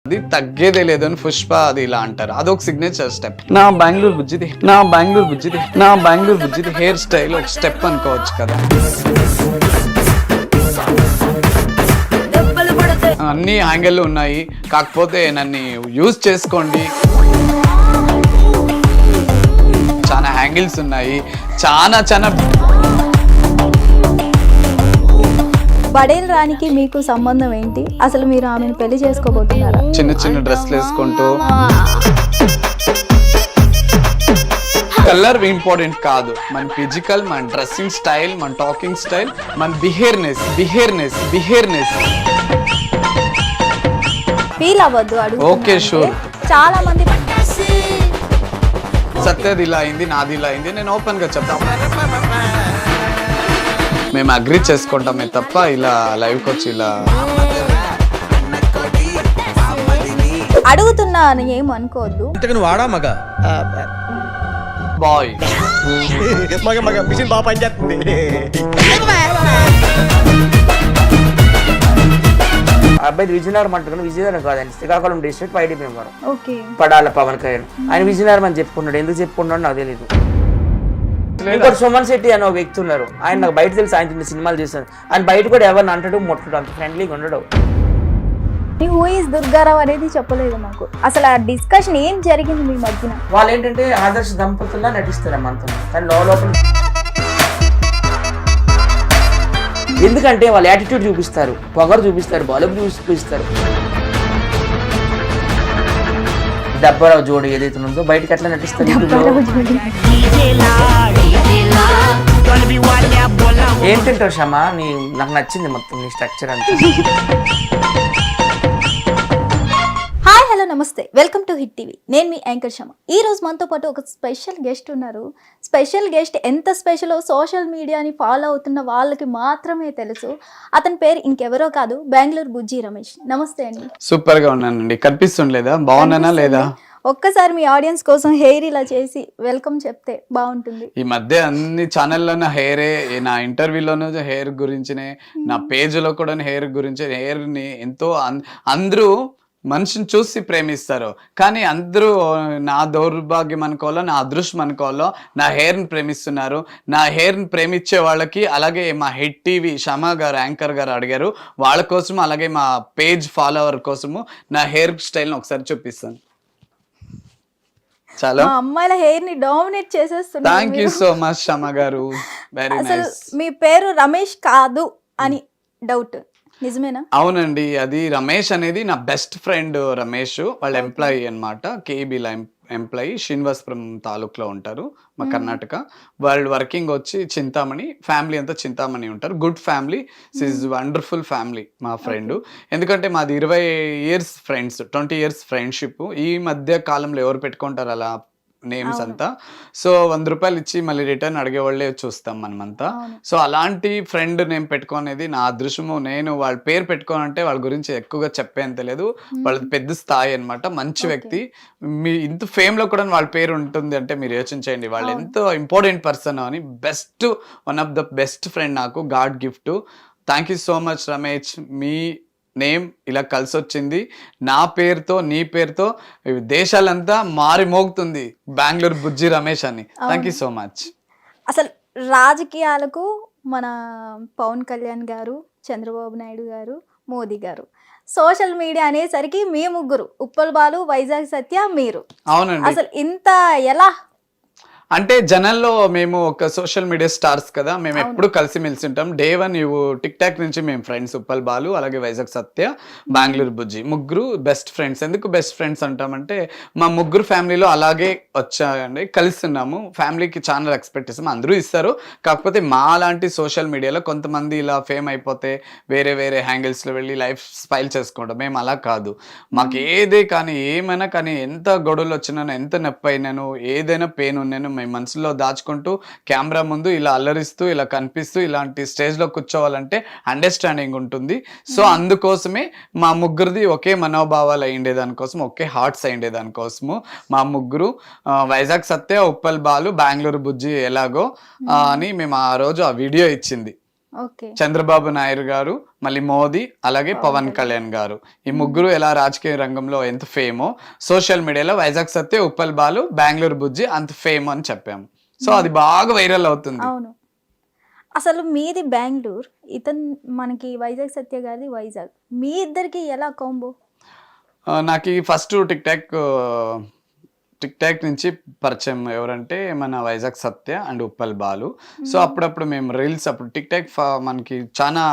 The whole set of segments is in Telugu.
అది తగ్గేదే లేదని పుష్ప అది ఇలా అంటారు. అదొక సిగ్నేచర్ స్టెప్. నా బెంగళూరు బుజ్జిది హెయిర్ స్టైల్ ఒక స్టెప్ అనుకోవచ్చు కదా. అన్ని యాంగిల్ ఉన్నాయి, కాకపోతే నన్ను యూజ్ చేసుకోండి. చాలా యాంగిల్స్ ఉన్నాయి, చాలా బడేల్ రానికి మీకు సంబంధం ఏంటి? అసలు మీరు ఆమెను పెళ్లి చేసుకోబోతున్నారా? చిన్న డ్రెస్లు వేసుకుంటూ. కలర్ ఇంపార్టెంట్ కాదు, మన ఫిజికల్, మన డ్రెస్సింగ్ స్టైల్, మన టాకింగ్ స్టైల్, మన బిహేవియర్నెస్ ఫీల్ అవ్వద్దు. Okay, sure. చాలా మంది సత్యది ఇలా అయింది, నాది ఇలా అయింది, నేను ఓపెన్ గా చెప్తాను. మేము అగ్రీ చేసుకుంటామే తప్ప ఇలా లైవ్కి వచ్చి ఇలా అడుగుతున్నా అని ఏం అనుకోవద్దు. వాడా మగ బాయ్ మగ మిషన్ బాగా పనిచేస్తుంది. అబ్బాయి విజయనగరం అంటున్నాను. విజయనగరం కాదండి, శ్రీకాకుళం డిస్ట్రిక్ట్ వైడి మెంబర్ ఓకే. పడాల పవన్ కళ్యాణ్. ఆయన విజయనగరం అని చెప్పుకున్నాడు. ఎందుకు చెప్పుకున్నాడు నాకు తెలియదు. ఇంకోటి సుమన్ శెట్టి అనే ఒక వ్యక్తి ఉన్నారు. ఆయన నాకు బయట తెలిసి ఆయన సినిమాలు చేశారు. ఆయన బయట కూడా ఎవరిని అంటాడు ముట్టడు, అంత ఫ్రెండ్లీగా ఉండడు. హూ ఇస్ దుర్గారావు అనేది చెప్పలేదు మాకు. అసలు ఆ డిస్కషన్ ఏం జరిగింది మీ మధ్యన? వాళ్ళు ఏంటంటే ఆదర్శ దంపతుల్లా నటిస్తారు అమ్మంతా, కానీ లోపల ఎందుకంటే వాళ్ళు యాటిట్యూడ్ చూపిస్తారు, పొగరు చూపిస్తారు, బలుపు చూపిస్తారు. డబ్బరావు జోడి ఏదైతే ఉందో బయటకి అట్లా నటిస్తారు. ఏంటంటావు క్షమా, నాకు నచ్చింది మొత్తం నీ స్ట్రక్చర్ అంతా. హాయ్, హలో, నమస్తే, వెల్కమ్ టు హిట్ టీవీ. నేను మీ యాంకర్ శమ. ఈ రోజు మనతో పాటు ఒక స్పెషల్ గెస్ట్ ఉన్నారు. స్పెషల్ గెస్ట్ ఎంత స్పెషలో సోషల్ మీడియాని ఫాలో అవుతున్న వాళ్ళకి మాత్రమే తెలుసు. అతని పేరు ఇంకెవరో కాదు, బెంగళూరు బుజ్జి రమేష్. నమస్తే అండి. సూపర్ గా ఉన్నానండి. కనిపిస్తుండలేదా? బాగున్నానా లేదా? ఒక్కసారి మీ ఆడియన్స్ కోసం హెయిర్ ఇలా చేసి వెల్కమ్ చెప్తే బాగుంటుంది. ఈ మధ్య అన్ని ఛానల్లోనే హెయిరే, నా ఇంటర్వ్యూలోనూ హెయిర్ గురించినే, నా పేజ్లో కూడా హెయిర్ గురించి, హెయిర్ని ఎంతో అందరూ మనిషిని చూసి ప్రేమిస్తారు. కానీ అందరూ నా దౌర్భాగ్యం అనుకోవాలో, నా అదృష్టం అనుకోవాలో, నా హెయిర్ని ప్రేమిస్తున్నారు. నా హెయిర్ని ప్రేమించే వాళ్ళకి, అలాగే మా హిట్ టీవీ షమా గారు, యాంకర్ గారు అడిగారు, వాళ్ళ కోసం, అలాగే మా పేజ్ ఫాలోవర్ కోసము నా హెయిర్ స్టైల్ని ఒకసారి చూపిస్తాను. చాలా అమ్మాయిల హెయిర్ ని డామినేట్ చేసేస్తున్నారు. Thank you so much Shama గారు, వెరీ నైస్. మీ పేరు రమేష్ కాదు అని డౌట్ నిజమేనా? అవునండి, అది రమేష్ అనేది నా బెస్ట్ ఫ్రెండ్ రమేష్, వాళ్ళ ఎంప్లాయీ అనమాట. కేబీల ఎంప్లాయీ, శ్రీనివాసపురం తాలూకులో ఉంటారు, మా కర్ణాటక. వాళ్ళు వర్కింగ్ వచ్చి చింతామణి, ఫ్యామిలీ అంతా చింతామణి ఉంటారు. Good family, is wonderful family మా ఫ్రెండ్. ఎందుకంటే మాది 20 years ఫ్రెండ్స్, 20 years ఫ్రెండ్షిప్. ఈ మధ్య కాలంలో ఎవరు పెట్టుకుంటారు అలా నేమ్స్ అంతా? సో 100 రూపాయలు ఇచ్చి మళ్ళీ రిటర్న్ అడిగేవాళ్ళే చూస్తాం మనమంతా. సో అలాంటి ఫ్రెండ్ నేను పెట్టుకునేది నా అదృష్టము. నేను వాళ్ళ పేరు పెట్టుకోనంటే వాళ్ళ గురించి ఎక్కువగా చెప్పేంత లేదు. వాళ్ళది పెద్ద స్థాయి అనమాట, మంచి వ్యక్తి. మీ ఇంత ఫేమ్ లో కూడా వాళ్ళ పేరు ఉంటుంది అంటే మీరు యోచించండి, వాళ్ళు ఎంతో ఇంపార్టెంట్ పర్సన్ అని. Best, one of the best friend నాకు, God gift. Thank you so much Ramesh. మీ నేమ్ ఇలా కలిసి వచ్చింది. నా పేరుతో, నీ పేరుతో దేశాలంతా మారి మోగుతుంది బెంగళూరు బుజ్జి రమేష్ అని. Thank you so much. అసలు రాజకీయాలకు మన పవన్ కళ్యాణ్ గారు, చంద్రబాబు నాయుడు గారు, మోదీ గారు, సోషల్ మీడియా అనేసరికి మీ ముగ్గురు, ఉప్పల్ బాలు, వైజాగ్ సత్య, మీరు. అవునండి. అసలు ఇంత ఎలా అంటే జనంలో మేము ఒక సోషల్ మీడియా స్టార్స్ కదా, మేము ఎప్పుడు కలిసిమెలిసి ఉంటాం. డే 1 టిక్ టాక్ నుంచి మేము ఫ్రెండ్స్. ఉప్పల్ బాలు, అలాగే వైజాగ్ సత్య, బెంగళూరు బుజ్జి, ముగ్గురు బెస్ట్ ఫ్రెండ్స్. ఎందుకు బెస్ట్ ఫ్రెండ్స్ అంటామంటే మా ముగ్గురు ఫ్యామిలీలో అలాగే వచ్చాయండి, కలుస్తున్నాము. ఫ్యామిలీకి చాలా రెస్పెక్ట్ ఇస్తాము, అందరూ ఇస్తారు. కాకపోతే మా లాంటి సోషల్ మీడియాలో కొంతమంది ఇలా ఫేమ్ అయిపోతే వేరే వేరే హ్యాంగిల్స్లో వెళ్ళి లైఫ్ స్పైల్ చేసుకుంటాం. మేము అలా కాదు. మాకు ఏదే కానీ, ఏమైనా కానీ, ఎంత గొడవలు వచ్చినా, ఎంత నొప్పి అయినాను, ఏదైనా పెయిన్ ఉన్నాను, మేము మనసులో దాచుకుంటూ కెమెరా ముందు ఇలా అల్లరిస్తూ, ఇలా కనిపిస్తూ, ఇలాంటి స్టేజ్లో కూర్చోవాలంటే అండర్స్టాండింగ్ ఉంటుంది. సో అందుకోసమే మా ముగ్గురిది ఒకే మనోభావాలు అయ్యిండే దానికోసం, ఒకే హార్ట్స్ అయ్యిండే దానికోసము మా ముగ్గురు, వైజాగ్ సత్య, ఉప్పల్ బాలు, బెంగళూరు బుజ్జి ఎలాగో అని మేము ఆ రోజు ఆ వీడియో ఇచ్చింది. ఓకే. చంద్రబాబు నాయుడు గారు, మళ్ళీ మోదీ, అలాగే పవన్ కళ్యాణ్ గారు. ఈ ముగ్గురు ఎలా రాజకీయ రంగంలో ఎంత ఫేమో సోషల్ మీడియాలో వైజాగ్ సత్య, ఉప్పల్ బాలు, బెంగళూరు బుజ్జి అంత ఫేమ్ అని చెప్పాము. సో అది బాగా వైరల్ అవుతుంది. అవును. అసలు మీది బెంగళూరు, మనకి వైజాగ్ సత్య గారిది వైజాగ్. మీ ఇద్దరికి ఎలా కాంబో? నాకు ఈ ఫస్ట్ టిక్ టాక్ నుంచి పరిచయం ఎవరంటే మన వైజాగ్ సత్య అండ్ ఉప్పల్ బాలు. సో అప్పుడప్పుడు మేము రీల్స్ అప్పుడు టిక్ టాక్ మనకి చాలా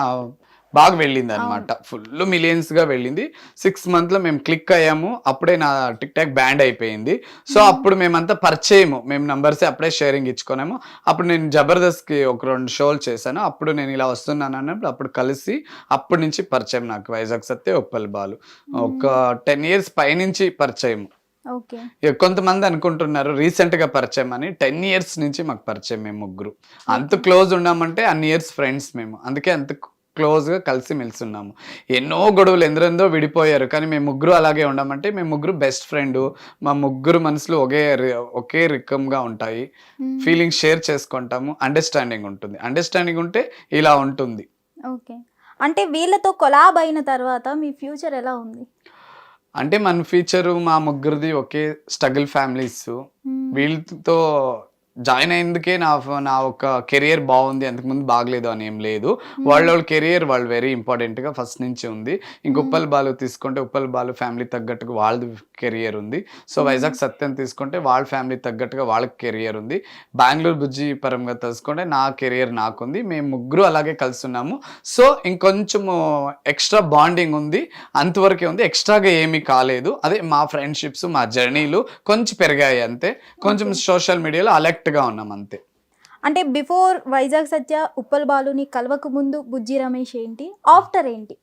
బాగా వెళ్ళింది అనమాట, ఫుల్ మిలియన్స్ గా వెళ్ళింది. 6 months లో మేము క్లిక్ అయ్యాము. అప్పుడే నా టిక్ టాక్ బ్యాండ్ అయిపోయింది. సో అప్పుడు మేమంతా పరిచయము, మేము నంబర్స్ అప్పుడే షేరింగ్ ఇచ్చుకున్నాము. అప్పుడు నేను జబర్దస్త్ కి ఒక 2 షోలు చేశాను. అప్పుడు నేను ఇలా వస్తున్నాను అన్నప్పుడు అప్పుడు కలిసి అప్పటి నుంచి పరిచయం నాకు వైజాగ్ సత్య, ఉప్పల్ బాలు. ఒక 10 years పైనుంచి పరిచయం. ఓకే. కొంతమంది అనుకుంటున్నారు రీసెంట్ గా పరిచయం అని. 10 years నుంచి మాకు పరిచయం. మేము ముగ్గురు అంత క్లోజ్ ఉన్నామంటే అన్ని ఇయర్స్ ఫ్రెండ్స్ మేము, అందుకే అంత క్లోజ్ గా కలిసి మెలిసి ఉన్నాము. ఎన్నో గొడవలు ఎందరెందో విడిపోయారు, కానీ మేము ముగ్గురు అలాగే ఉండమంటే మేము ముగ్గురు బెస్ట్ ఫ్రెండ్. మా ముగ్గురు మనసులు ఒకే రకంగా ఉంటాయి. ఫీలింగ్స్ షేర్ చేసుకుంటాము. అండర్స్టాండింగ్ ఉంటుంది. అండర్స్టాండింగ్ ఉంటే ఇలా ఉంటుంది. ఓకే. అంటే వీళ్ళతో కొలాబ్ అయిన తర్వాత మీ ఫ్యూచర్ ఎలా ఉంది? అంటే మన ఫ్యూచరు మా ముగ్గురిది ఒకే స్ట్రగుల్ ఫ్యామిలీస్. వీళ్ళతో జాయిన్ అయ్యేందుకే నా ఒక కెరియర్ బాగుంది, అంతకుముందు బాగలేదు అని ఏం లేదు. వాళ్ళ కెరియర్ వాళ్ళు వెరీ ఇంపార్టెంట్గా ఫస్ట్ నుంచి ఉంది. ఇంక ఉప్పల్ బాలు తీసుకుంటే ఉప్పల్ బాలు ఫ్యామిలీ తగ్గట్టుగా వాళ్ళది కెరియర్ ఉంది. సో వైజాగ్ సత్యం తీసుకుంటే వాళ్ళ ఫ్యామిలీ తగ్గట్టుగా వాళ్ళకి కెరియర్ ఉంది. బెంగళూరు బుజ్జి పరంగా తీసుకుంటే నా కెరియర్ నాకుంది. మేము ముగ్గురు అలాగే కలుస్తున్నాము. సో ఇంకొంచెము ఎక్స్ట్రా బాండింగ్ ఉంది, అంతవరకే ఉంది. ఎక్స్ట్రాగా ఏమీ కాలేదు. అదే మా ఫ్రెండ్షిప్స్, మా జర్నీలు కొంచెం పెరిగాయి అంతే. కొంచెం సోషల్ మీడియాలో గా ఉన్నాం అంతే. అంటే బిఫోర్ వైజాగ్ సత్య, ఉప్పల్ బాలుని కలవక ముందు బుజ్జి రమేష్ ఏంటి, ఆఫ్టర్ ఏంటి?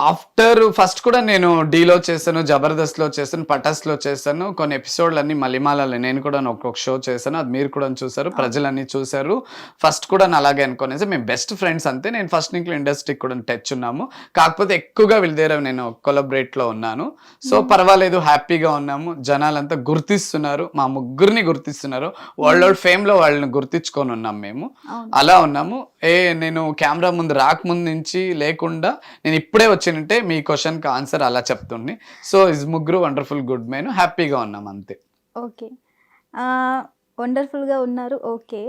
ఆఫ్టర్ ఫస్ట్ కూడా నేను డీలో చేశాను, జబర్దస్త్లో చేశాను, పటాస్లో చేశాను. కొన్ని ఎపిసోడ్లు అన్ని మలిమాలలో నేను కూడా ఒక్కొక్క షో చేశాను. అది మీరు కూడా చూసారు, ప్రజలన్నీ చూసారు. ఫస్ట్ కూడా అలాగే అనుకునేసి మేము బెస్ట్ ఫ్రెండ్స్ అంతే. నేను ఫస్ట్ నుంచి ఇండస్ట్రీకి కూడా టచ్ ఉన్నాము. కాకపోతే ఎక్కువగా వీళ్ళ దగ్గర నేను కొలాబరేట్లో ఉన్నాను. సో పర్వాలేదు, హ్యాపీగా ఉన్నాము. జనాలంతా గుర్తిస్తున్నారు, మా ముగ్గురిని గుర్తిస్తున్నారు. వాళ్ళ ఫేమ్లో వాళ్ళని గుర్తించుకొని ఉన్నాం మేము. అలా ఉన్నాము. నేను కెమెరా ముందు రాకముందు నుంచి లేకుండా నేను ఇప్పుడే వచ్చినంటే మీ క్వశ్చన్కి ఆన్సర్ అలా చెప్తుండే. సో ఇస్ ముగ్గురు వండర్ఫుల్ గుడ్ మెన్, హ్యాపీగా ఉన్నాం అంతే. ఓకే. వండర్ఫుల్గా ఉన్నారు. ఓకే.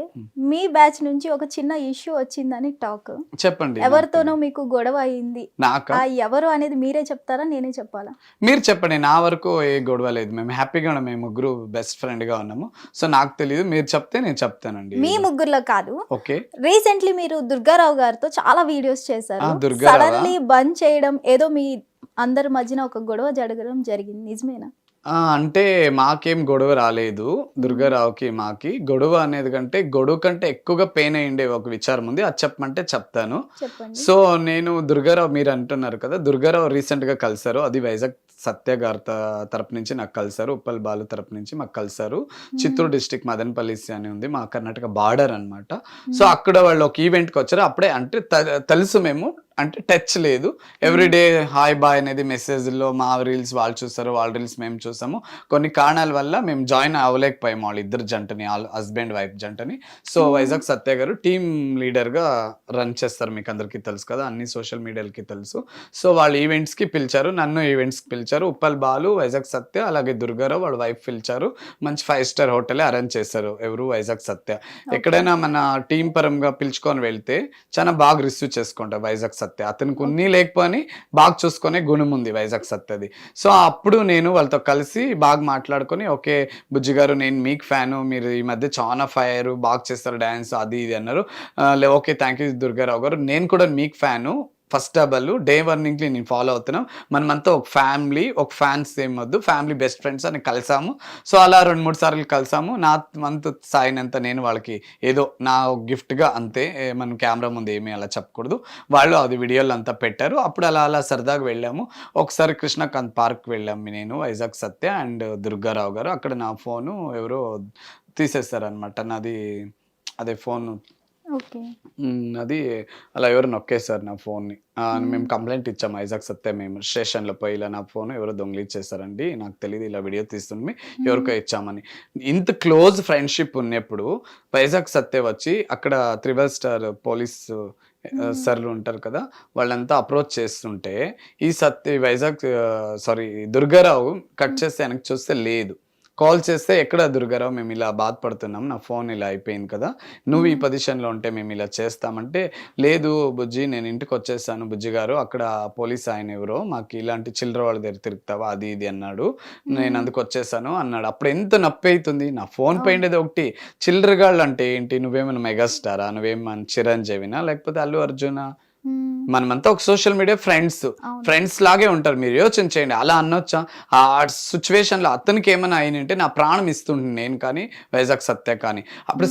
మీ బ్యాచ్ నుంచి ఒక చిన్న ఇష్యూ వచ్చిందని టాక్. చెప్పండి. ఎవరితోనో మీకు గొడవ అయింది. నాకా? ఎవరు అనేది మీరే చెప్తారా, నేనే చెప్పాలా? మీరు చెప్పండి. నా వరకు ఏ గొడవ లేదు. మేము హ్యాపీగా ఉన్నాం. మేము ముగ్గురు బెస్ట్ ఫ్రెండ్ గా ఉన్నాము. సో నాకు తెలియదు, మీరు చెప్తే నేను చెప్తానండి. మీ ముగ్గురులో కాదు. ఓకే. రీసెంట్లీ మీరు దుర్గారావు గారితో చాలా వీడియోస్ చేశారు. సడన్లీ బంద్ చేయడం, ఏదో మీ అందరి మధ్యన ఒక గొడవ జరగడం జరిగింది, నిజమేనా? అంటే మాకేం గొడవ రాలేదు. దుర్గారావుకి మాకి గొడవ అనేది గొడవ కంటే ఎక్కువగా పెయిన్ అయ్యిండే ఒక విచారం ఉంది. అది చెప్పమంటే చెప్తాను. సో నేను దుర్గారావు, మీరు అంటున్నారు కదా, దుర్గారావు రీసెంట్ గా కలిసారు. అది వైజాగ్ సత్య గారి తరపు నుంచి నాకు కలిసారు. ఉప్పల్ బాలు తరపు నుంచి మాకు కలిసారు. చిత్తూరు డిస్ట్రిక్ట్ మదనపల్లిసి అని ఉంది, మా కర్ణాటక బార్డర్ అనమాట. సో అక్కడ వాళ్ళు ఒక ఈవెంట్కి వచ్చారు. అప్పుడే అంటే తెలుసు మేము, అంటే టచ్ లేదు. ఎవ్రీడే హాయ్ బాయ్ అనేది మెసేజ్లో, మా రీల్స్ వాళ్ళు చూస్తారు, వాళ్ళ రీల్స్ మేము చూసాము. కొన్ని కారణాల వల్ల మేము జాయిన్ అవ్వలేకపోయాము వాళ్ళ ఇద్దరు జంటని, హస్బెండ్ వైఫ్ జంటని. సో వైజాగ్ సత్య గారు టీమ్ లీడర్గా రన్ చేస్తారు, మీకు అందరికీ తెలుసు కదా, అన్ని సోషల్ మీడియాలకి తెలుసు. సో వాళ్ళు ఈవెంట్స్కి పిలిచారు, నన్ను ఈవెంట్స్కి పిలిచారు. ఉప్పల్ బాలు, వైజాగ్ సత్య, అలాగే దుర్గారావు వాళ్ళ వైఫ్ పిలిచారు. మంచి 5-star హోటలే అరేంజ్ చేశారు. ఎవరు? వైజాగ్ సత్య. ఎక్కడైనా మన టీం పరంగా పిలుచుకొని వెళ్తే చాలా బాగా రిసీవ్ చేసుకుంటారు వైజాగ్ సత్య. అతనికి ఉన్ని లేకపోని బాగా చూసుకునే గుణం ఉంది వైజాగ్ సత్యది. సో అప్పుడు నేను వాళ్ళతో కలిసి బాగా మాట్లాడుకొని, ఓకే బుజ్జి గారు నేను మీకు ఫ్యాను, మీరు ఈ మధ్య చాలా ఫైర్ బాగా చేస్తారు డ్యాన్స్ అది ఇది అన్నారు. ఓకే థ్యాంక్ యూ దుర్గారావు గారు, నేను కూడా మీకు ఫ్యాను. ఫస్ట్ డే 1 నుంచి నేను ఫాలో అవుతున్నాం. మనమంతా ఒక ఫ్యామిలీ, ఒక ఫ్యాన్స్ ఏం వద్దు, ఫ్యామిలీ బెస్ట్ ఫ్రెండ్స్ అని కలిసాము. సో అలా 2-3 సార్లు కలిసాము. నా వంతు సాయినంత నేను వాళ్ళకి ఏదో నా గిఫ్ట్గా అంతే, మనం కెమెరా ముందు ఏమీ అలా చెప్పకూడదు. వాళ్ళు అది వీడియోలు అంతా పెట్టారు. అప్పుడు అలా సరదాగా వెళ్ళాము. ఒకసారి కృష్ణకాంత్ పార్క్ వెళ్ళాము నేను, వైజాగ్ సత్య అండ్ దుర్గారావు గారు. అక్కడ నా ఫోను ఎవరో తీసేస్తారనమాట, నాది అదే ఫోను ఓకే. అది అలా ఎవరో నొక్కేసారు నా ఫోన్ని. మేము కంప్లెయింట్ ఇచ్చాము వైజాగ్ సత్య మేము స్టేషన్‌లో పోయి ఇలా నా ఫోన్ ఎవరో దొంగిలించేసారండి. నాకు తెలీదు ఇలా వీడియో తీస్తుంది ఎవరికో ఇచ్చామని. ఇంత క్లోజ్ ఫ్రెండ్‌షిప్ ఉన్నప్పుడు వైజాగ్ సత్య వచ్చి అక్కడ 3 స్టార్ పోలీస్ సర్లు ఉంటారు కదా! వాళ్ళంతా అప్రోచ్ చేస్తుంటే ఈ వైజాగ్ దుర్గారావు కట్ చేస్తే వెనక్కి చూస్తే లేదు. కాల్ చేస్తే ఎక్కడ దుర్గారావు మేము ఇలా బాధపడుతున్నాం నా ఫోన్ ఇలా అయిపోయింది కదా నువ్వు ఈ పొజిషన్లో ఉంటే మేము ఇలా చేస్తామంటే లేదు బుజ్జి నేను ఇంటికి వచ్చేసాను బుజ్జి గారు అక్కడ పోలీస్ ఆయన ఎవరో మాకు ఇలాంటి చిల్లర వాళ్ళ దగ్గర తిరుగుతావా అది ఇది అన్నాడు నేను అందుకు వచ్చేసాను అన్నాడు. అప్పుడు ఎంత నొప్పి అవుతుంది నా ఫోన్ పోయిండేది ఒకటి చిల్లరగాళ్ళు అంటే ఏంటి నువ్వేమైనా మెగాస్టారా నువ్వేమన్నా చిరంజీవినా లేకపోతే అల్లు అర్జునా మనమంతా ఒక సోషల్ మీడియా ఫ్రెండ్స్ లాగే ఉంటారు. మీరు యోచన చేయండి అలా అనొచ్చా? ఆ సిచ్యువేషన్లో అతనికి ఏమైనా అయినంటే నా ప్రాణం ఇస్తుండే నేను కానీ వైజాగ్ సత్య కానీ. అప్పుడు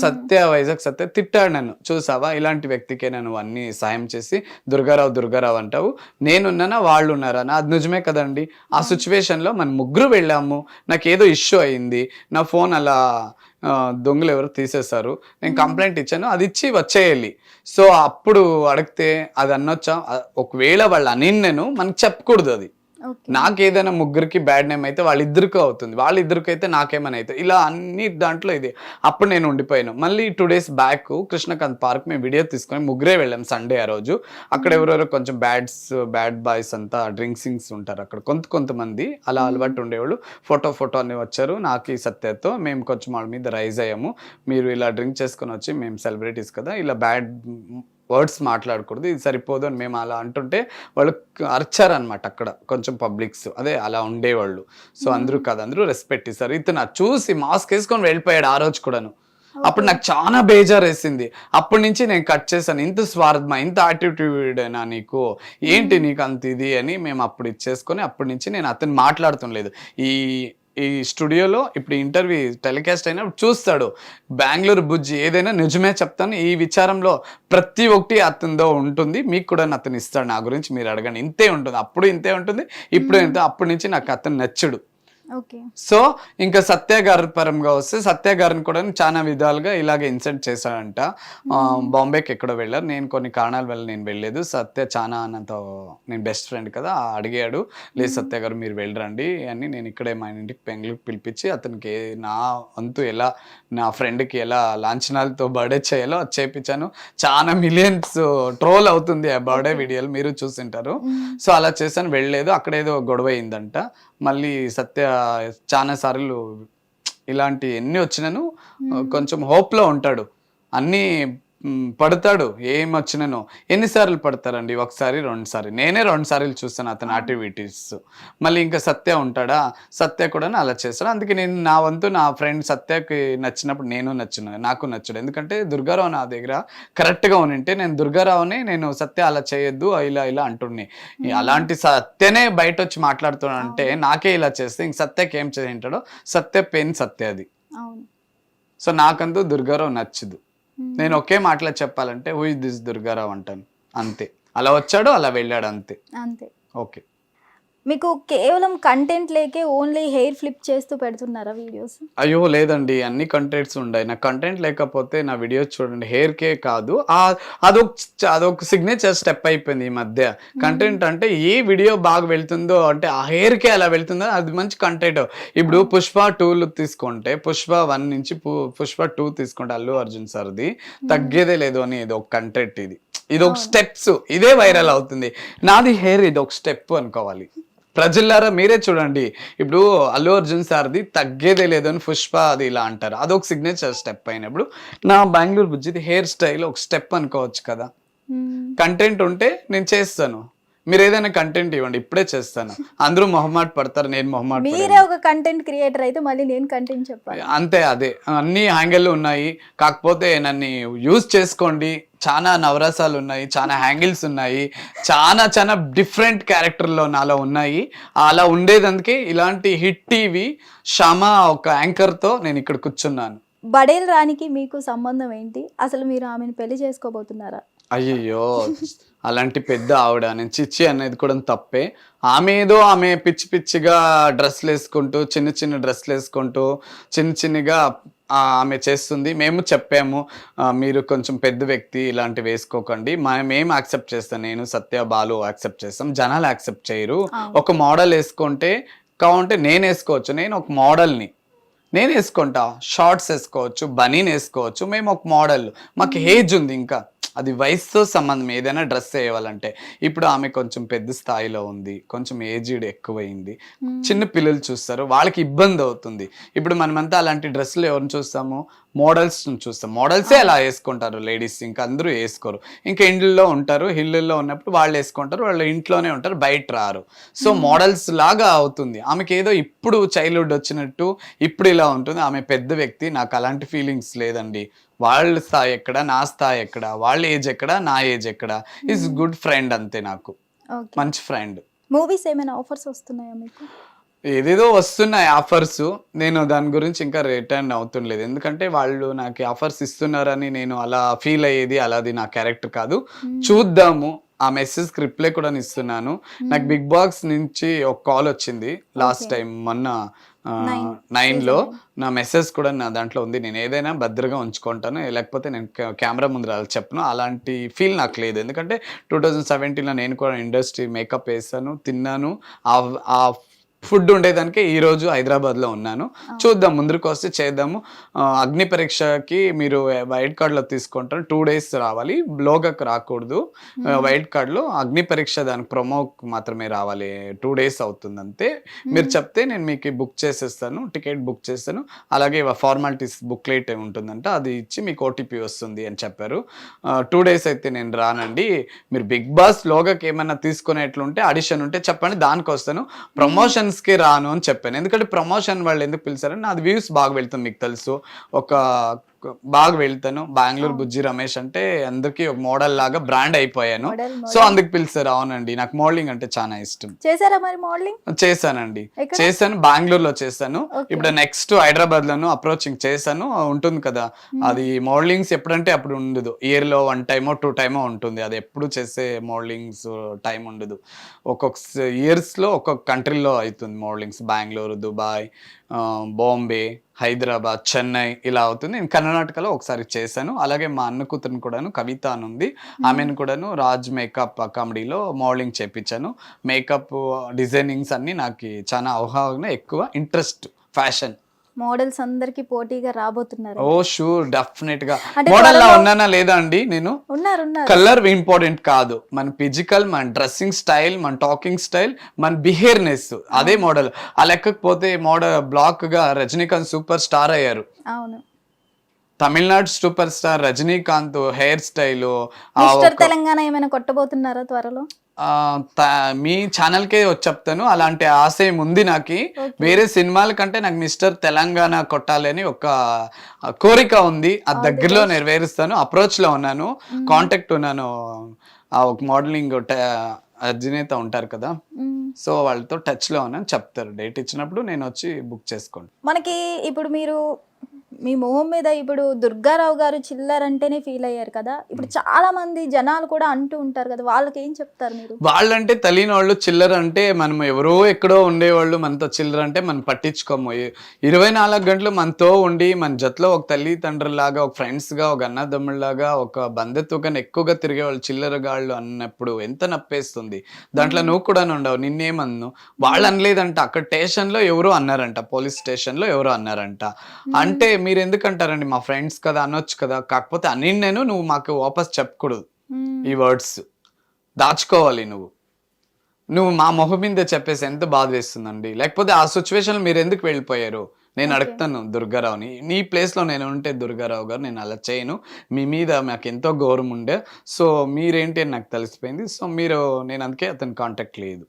వైజాగ్ సత్య తిట్టాడు నన్ను, చూసావా ఇలాంటి వ్యక్తికే నేను అన్ని సాయం చేసి దుర్గారావు అంటావు నేనున్నానా వాళ్ళు ఉన్నారా? అది నిజమే కదండి. ఆ సిచ్యువేషన్లో మనం ముగ్గురు వెళ్ళాము, నాకు ఏదో ఇష్యూ అయింది, నా ఫోన్ అలా దొంగలు ఎవరు తీసేశారు, నేను కంప్లైంట్ ఇచ్చాను, అది ఇచ్చి వచ్చేయాలి. సో అప్పుడు అడిగితే అది అనొచ్చా? ఒకవేళ వాళ్ళు నేను మనకు చెప్పకూడదు. అది నాకు ఏదైనా ముగ్గురికి బ్యాడ్ నేమ్ అయితే వాళ్ళిద్దరికి అవుతుంది, వాళ్ళిద్దరికి అయితే నాకేమైనా అవుతుంది, ఇలా అన్ని దాంట్లో ఇది. అప్పుడు నేను ఉండిపోయాను. మళ్ళీ 2 days బ్యాక్ కృష్ణకాంత్ పార్క్ మేము వీడియో తీసుకొని ముగ్గురే వెళ్ళాం సండే. ఆ రోజు అక్కడ ఎవరెవరో కొంచెం బ్యాడ్ బాయ్స్ అంతా డ్రింక్సింగ్స్ ఉంటారు అక్కడ కొంతమంది అలా అలవాటు ఉండేవాళ్ళు. ఫోటో అని వచ్చారు నాకు ఈ సత్యతో. మేము కొంచెం వాళ్ళ మీద రైజ్ అయ్యాము, మీరు ఇలా డ్రింక్ చేసుకొని వచ్చి మేము సెలబ్రిటీస్ కదా ఇలా బ్యాడ్ వర్డ్స్ మాట్లాడకూడదు, ఇది సరిపోదు అని మేము అలా అంటుంటే వాళ్ళు అరిచారనమాట అక్కడ కొంచెం పబ్లిక్స్. అదే అలా ఉండేవాళ్ళు. సో అందరూ రెస్పెక్ట్ ఇస్తారు. ఇతను చూసి మాస్క్ వేసుకొని వెళ్ళిపోయాడు ఆ రోజు కూడాను. అప్పుడు నాకు చాలా బేజారు వేసింది. అప్పటి నుంచి నేను కట్ చేశాను. ఇంత స్వార్థమా, ఇంత యాటిట్యూడేనా నీకు, ఏంటి నీకు అంత ఇది అని మేము అప్పుడు ఇచ్చేసుకొని అప్పటి నుంచి నేను అతను మాట్లాడుతుండలేదు. ఈ స్టూడియోలో ఇప్పుడు ఇంటర్వ్యూ టెలికాస్ట్ అయినప్పుడు చూస్తాడు, బెంగళూరు బుజ్జి ఏదైనా నిజమే చెప్తాను, ఈ విచారంలో ప్రతి ఒక్కటి అతనితో ఉంటుంది, మీకు కూడా అతను ఇస్తాడు, నా గురించి మీరు అడగండి, ఇంతే ఉంటుంది, అప్పుడు ఇంతే ఉంటుంది, ఇప్పుడు ఇంతే. అప్పటి నుంచి నాకు అతను నచ్చడు. సో ఇంకా సత్య గారి పరంగా వస్తే సత్య గారిని కూడా చాలా విధాలుగా ఇలాగే ఇన్సల్ట్ చేశాడంట. బాంబేకి ఎక్కడో వెళ్ళారు, నేను కొన్ని కారణాల వల్ల నేను వెళ్ళలేదు. సత్య చాలా నాతో నేను బెస్ట్ ఫ్రెండ్ కదా అడిగాడు, లేదు సత్య గారు మీరు వెళ్ళరండి అని. నేను ఇక్కడే మా ఇంటికి బెంగళూరు పిలిపించి అతనికి నా వంతు ఎలా నా ఫ్రెండ్కి ఎలా లాంఛనాలతో బర్త్డే చేయాలో అది చేయించాను. చాలా మిలియన్స్ ట్రోల్ అవుతుంది ఆ బర్త్డే వీడియోలు, మీరు చూసింటారు. సో అలా చేశాను, వెళ్ళలేదు. అక్కడ ఏదో గొడవ అయిందంట. మళ్ళీ సత్య చాలా సార్లు ఇలాంటి ఎన్ని వచ్చినాను కొంచెం హోప్లో ఉంటాడు, అన్నీ పడతాడు, ఏం వచ్చినానో. ఎన్నిసార్లు పడతారండి? ఒకసారి 2 సార్లు. నేనే 2 సార్లు చూస్తాను అతని యాక్టివిటీస్. మళ్ళీ ఇంకా సత్య ఉంటాడా, సత్య కూడా అలా చేస్తాడు. అందుకే నేను నా వంతు నా ఫ్రెండ్ సత్యకి నచ్చినప్పుడు నాకు నచ్చడు. ఎందుకంటే దుర్గారావు నా దగ్గర కరెక్ట్గా ఉనింటే నేను దుర్గారావుని నేను సత్య అలా చేయొద్దు ఇలా అంటుండే. అలాంటి సత్యనే బయట వచ్చి మాట్లాడుతున్నాడంటే నాకే ఇలా చేస్తే ఇంక సత్యకి ఏం చేయింటాడో, సత్య పెయిన్ సత్య అది. సో నాకంటూ దుర్గారావు నచ్చదు. నేను ఒకే మాటలో చెప్పాలంటే హూ ఇస్ దిస్ దుర్గారావు అంటాను, అంతే. అలా వచ్చాడు, అలా వెళ్ళాడు, అంతే. ఓకే. మీకు కేవలం కంటెంట్ లేకే ఓన్లీ హెయిర్ ఫ్లిప్ చేస్తూ పెడుతున్నారా వీడియోస్? అయ్యో లేదండి, అన్ని కంటెంట్స్ ఉన్నాయి. నాకు కంటెంట్ లేకపోతే నా వీడియోస్ చూడండి, హెయిర్కే కాదు, అదొక సిగ్నేచర్ స్టెప్ అయిపోయింది ఈ మధ్య. కంటెంట్ అంటే ఏ వీడియో బాగా వెళ్తుందో అంటే ఆ హెయిర్కే అలా వెళ్తుందో అది మంచి కంటెంట్. ఇప్పుడు పుష్ప 2 తీసుకుంటే పుష్ప 1 నుంచి పుష్ప 2 తీసుకుంటే అల్లు అర్జున్ సార్ది తగ్గేదే లేదు అని ఇది ఒక కంటెంట్. ఇది ఒక స్టెప్స్, ఇదే వైరల్ అవుతుంది. నాది హెయిర్ ఇది ఒక స్టెప్ అనుకోవాలి. ప్రజలారా మీరే చూడండి, ఇప్పుడు అల్లు అర్జున్ సార్ది తగ్గేదే లేదు అని పుష్ప అది ఇలా అంటారు, అదొక సిగ్నేచర్ స్టెప్ అయినప్పుడు నా బెంగళూరు బుజ్జిది హెయిర్ స్టైల్ ఒక స్టెప్ అనుకోవచ్చు కదా. కంటెంట్ ఉంటే నేను చేస్తాను, మీరు ఏదైనా కంటెంట్ ఇవ్వండి, ఇప్పుడే చేస్తాను. అందరూ మొహమాట పడతారు, నేను మొహమాట. మీరే ఒక కంటెంట్ క్రియేటర్ అయితే మళ్ళీ నేను కంటెంట్ చెప్పాలి అంతే. అదే అన్ని హ్యాంగిల్ ఉన్నాయి, కాకపోతే నన్ను యూజ్ చేసుకోండి. చాలా నవరసాలు ఉన్నాయి, చాలా హ్యాంగిల్స్ ఉన్నాయి, చాలా డిఫరెంట్ క్యారెక్టర్లో నాలో ఉన్నాయి. అలా ఉండేదందుకే ఇలాంటి హిట్ టీవీ షమా ఒక యాంకర్తో నేను ఇక్కడ కూర్చున్నాను. బడేల్ రాణికి మీకు సంబంధం ఏంటి? అసలు మీరు ఆమెను పెళ్లి చేసుకోబోతున్నారా? అయ్యో అలాంటి పెద్ద ఆవిడ, నేను చిచ్చి అనేది కూడా తప్పే. ఆమె పిచ్చిగా డ్రెస్లు వేసుకుంటూ చిన్న డ్రెస్లు వేసుకుంటూ చిన్నగా ఆమె చేస్తుంది. మేము చెప్పాము, మీరు కొంచెం పెద్ద వ్యక్తి ఇలాంటివి వేసుకోకండి, మేము యాక్సెప్ట్ చేస్తాం, నేను సత్య బాలు యాక్సెప్ట్ చేస్తాం, జనాలు యాక్సెప్ట్ చేయరు. ఒక మోడల్ వేసుకుంటే కావంటే నేను వేసుకోవచ్చు, నేను ఒక మోడల్ని నేను వేసుకుంటా, షార్ట్స్ వేసుకోవచ్చు, బనీన్ వేసుకోవచ్చు, మేము ఒక మోడల్, మాకు ఏజ్ ఉంది, ఇంకా అది వయసుతో సంబంధం ఏదైనా డ్రెస్ వేయాలంటే. ఇప్పుడు ఆమె కొంచెం పెద్ద స్థాయిలో ఉంది, కొంచెం ఏజ్డ్ ఎక్కువైంది, చిన్న పిల్లలు చూస్తారు, వాళ్ళకి ఇబ్బంది అవుతుంది. ఇప్పుడు మనమంతా అలాంటి డ్రెస్సులు ఎవరిని చూస్తాము, మోడల్స్ చూస్తాం, మోడల్సే అలా వేసుకుంటారు లేడీస్, ఇంకా అందరూ వేసుకోరు, ఇంకా ఇండ్లలో ఉంటారు, ఇళ్ళల్లో ఉన్నప్పుడు వాళ్ళు వేసుకుంటారు, వాళ్ళు ఇంట్లోనే ఉంటారు, బయట రారు. సో మోడల్స్ లాగా అవుతుంది. ఆమెకి ఏదో ఇప్పుడు చైల్డ్హుడ్ వచ్చినట్టు ఇప్పుడు ఇలా ఉంటుంది. ఆమె పెద్ద వ్యక్తి, నాకు అలాంటి ఫీలింగ్స్ లేదండి. వాళ్ళ స్థాయి ఎక్కడ, నా స్థాయి ఎక్కడ, వాళ్ళ ఏజ్ ఎక్కడ, నా ఏజ్ ఎక్కడ, ఈజ్ గుడ్ ఫ్రెండ్ అంతే, నాకు మంచి ఫ్రెండ్. మూవీస్ ఏమైనా ఆఫర్స్ వస్తున్నాయా మీకు? ఏదేదో వస్తున్నాయి ఆఫర్స్, నేను దాని గురించి ఇంకా రిటర్న్ అవుతుండలేదు, ఎందుకంటే వాళ్ళు నాకు ఆఫర్స్ ఇస్తున్నారని నేను అలా ఫీల్ అయ్యేది, అలాది నా క్యారెక్టర్ కాదు. చూద్దాము. ఆ మెసేజ్కి రిప్లై కూడా ఇస్తున్నాను. నాకు బిగ్ బాస్ నుంచి ఒక కాల్ వచ్చింది లాస్ట్ టైం, మొన్న 9లో. నా మెసేజ్ కూడా నా దాంట్లో ఉంది, నేను ఏదైనా భద్రగా ఉంచుకుంటాను, లేకపోతే నేను కెమెరా ముందు అలా చెప్పను. అలాంటి ఫీల్ నాకు లేదు, ఎందుకంటే 2017లో నేను కూడా ఇండస్ట్రీ మేకప్ వేసాను, తిన్నాను, ఆ ఫుడ్ ఉండేదానికి ఈరోజు హైదరాబాద్లో ఉన్నాను. చూద్దాం, ముందుకు వస్తే చేద్దాము. అగ్ని పరీక్షకి మీరు వైట్ కార్డులో తీసుకుంటారు, 2 days రావాలి, లోగకు రాకూడదు. వైట్ కార్డులో అగ్ని పరీక్ష దానికి ప్రొమోకి మాత్రమే రావాలి, 2 days అవుతుంది అంతే. మీరు చెప్తే నేను మీకు బుక్ చేసేస్తాను, టికెట్ బుక్ చేస్తాను. అలాగే ఫార్మాలిటీస్ బుక్లెట్ ఉంటుందంట, అది ఇచ్చి మీకు OTP వస్తుంది అని చెప్పారు. 2 days అయితే నేను రానండి. మీరు బిగ్ బాస్ లోగకి ఏమైనా తీసుకునేట్లుంటే, ఆడిషన్ ఉంటే చెప్పండి, దానికి వస్తాను. ప్రమోషన్ కి రాను అని చెప్పాను, ఎందుకంటే ప్రమోషన్ వాళ్ళు ఎందుకు పిలిచారని, నాది వ్యూస్ బాగా వెళ్తుంది, మీకు తెలుసు, ఒక బాగా వెళ్తాను. బెంగళూరు బుజ్జి రమేష్ అంటే అందరికి ఒక మోడల్ లాగా బ్రాండ్ అయిపోయాను, సో అందుకు పిలిచారు. అవునండి, నాకు మోడలింగ్ అంటే చాలా ఇష్టం. చేశారా మరి మోడలింగ్? చేశాను, బెంగళూరులో చేశాను. ఇప్పుడు నెక్స్ట్ హైదరాబాద్ లోను అప్రోచింగ్ చేశాను, ఉంటుంది కదా అది. మోడలింగ్స్ ఎప్పుడంటే అప్పుడు ఉండదు, ఇయర్ లో 1 time or 2 times ఉంటుంది, అది ఎప్పుడు చేసే మోడలింగ్స్ టైం ఉండదు. ఒక్కొక్క ఇయర్స్ లో ఒక్కొక్క కంట్రీలో అవుతుంది మోడలింగ్స్, బెంగళూరు, దుబాయ్, బాంబే, హైదరాబాద్, చెన్నై ఇలా అవుతుంది. నేను కర్ణాటకలో ఒకసారి చేశాను. అలాగే మా అన్న కూతురుని కూడాను, కవిత అని ఉంది, ఆమెను కూడాను రాజ్ మేకప్ కామెడీలో మోడలింగ్ చేయించాను. మేకప్ డిజైనింగ్స్ అన్ని నాకు చాలా అవగాహన ఎక్కువ, ఇంట్రెస్ట్, ఫ్యాషన్. మోడల్స్ అందరికి పోటీగా రాబోతున్నారు. ఓ షూర్, డెఫినెట్ గా. మోడల్ లా ఉన్నానా లేదా అండి? నేను ఉన్నారు. కలర్ ఇంపార్టెంట్ కాదు, మన ఫిజికల్, మన డ్రెస్సింగ్ స్టైల్, మన టాకింగ్ స్టైల్, మన బిహేవియర్నెస్, అదే మోడల్. ఆ లెక్కకపోతే మోడల్ బ్లాక్ గా రజనీకాంత్ సూపర్ స్టార్ అయ్యారు. అవును, Tamil Nadu super star Rajinikanth hair style. Telangana ఏమైనా కొట్టబోతున్నారా త్వరలో? మీ ఛానల్కే వచ్చి చెప్తాను, అలాంటి ఆశయం ఉంది నాకు. వేరే సినిమాల కంటే నాకు మిస్టర్ తెలంగాణ కొట్టాలని ఒక కోరిక ఉంది, అది దగ్గరలో నెరవేరుస్తాను. అప్రోచ్ లో ఉన్నాను, కాంటాక్ట్ ఉన్నాను. ఒక మోడలింగ్ అర్జునేత ఉంటారు కదా, సో వాళ్ళతో టచ్ లో ఉన్నాను, చెప్తారు. డేట్ ఇచ్చినప్పుడు నేను వచ్చి బుక్ చేసుకోండి. మనకి ఇప్పుడు మీరు మీ మొహం మీద ఇప్పుడు దుర్గారావు గారు చిల్లర్ అంటేనే ఫీల్ అయ్యారు కదా, ఇప్పుడు చాలా మంది జనాలు కూడా అంటూ ఉంటారు కదా, వాళ్ళకి ఏం చెప్తారు మీరు? వాళ్ళంటే తెలియని వాళ్ళు, చిల్లర అంటే మనం ఎవరో ఎక్కడో ఉండేవాళ్ళు, మనతో చిల్లర అంటే మనం పట్టించుకోము. 24 గంటలు మనతో ఉండి, మన జతలో ఒక తల్లిదండ్రులాగా, ఒక ఫ్రెండ్స్ గా, ఒక అన్నదమ్ముళ్ళలాగా, ఒక బంధుత్వంగా ఎక్కువగా తిరిగేవాళ్ళు చిల్లరగాళ్ళు అన్నప్పుడు ఎంత నప్పేస్తుంది. దాంట్లో నువ్వు కూడా ఉండవు, నిన్నేమన్ను వాళ్ళు అనలేదంట. అక్కడ స్టేషన్ లో ఎవరో అన్నారంట, పోలీస్ స్టేషన్ లో ఎవరో అన్నారంట. అంటే మీరు ఎందుకంటారండి, మా ఫ్రెండ్స్ కదా అనొచ్చు కదా, కాకపోతే అని నేను నువ్వు మాకు వాపస్ చెప్పకూడదు, ఈ వర్డ్స్ దాచుకోవాలి. నువ్వు మా మొహం మీద చెప్పేసి ఎంత బాధ వేస్తుందండి. లేకపోతే ఆ సిచ్యువేషన్ మీరు ఎందుకు వెళ్ళిపోయారు నేను అడుగుతాను దుర్గారావుని. నీ ప్లేస్ లో నేను ఉంటే దుర్గారావు గారు నేను అలా చేయను, మీ మీద నాకు ఎంతో గౌరవం ఉండే, సో మీరేంటి అని నాకు తెలిసిపోయింది. సో నేను అందుకే అతని కాంటాక్ట్ లేదు.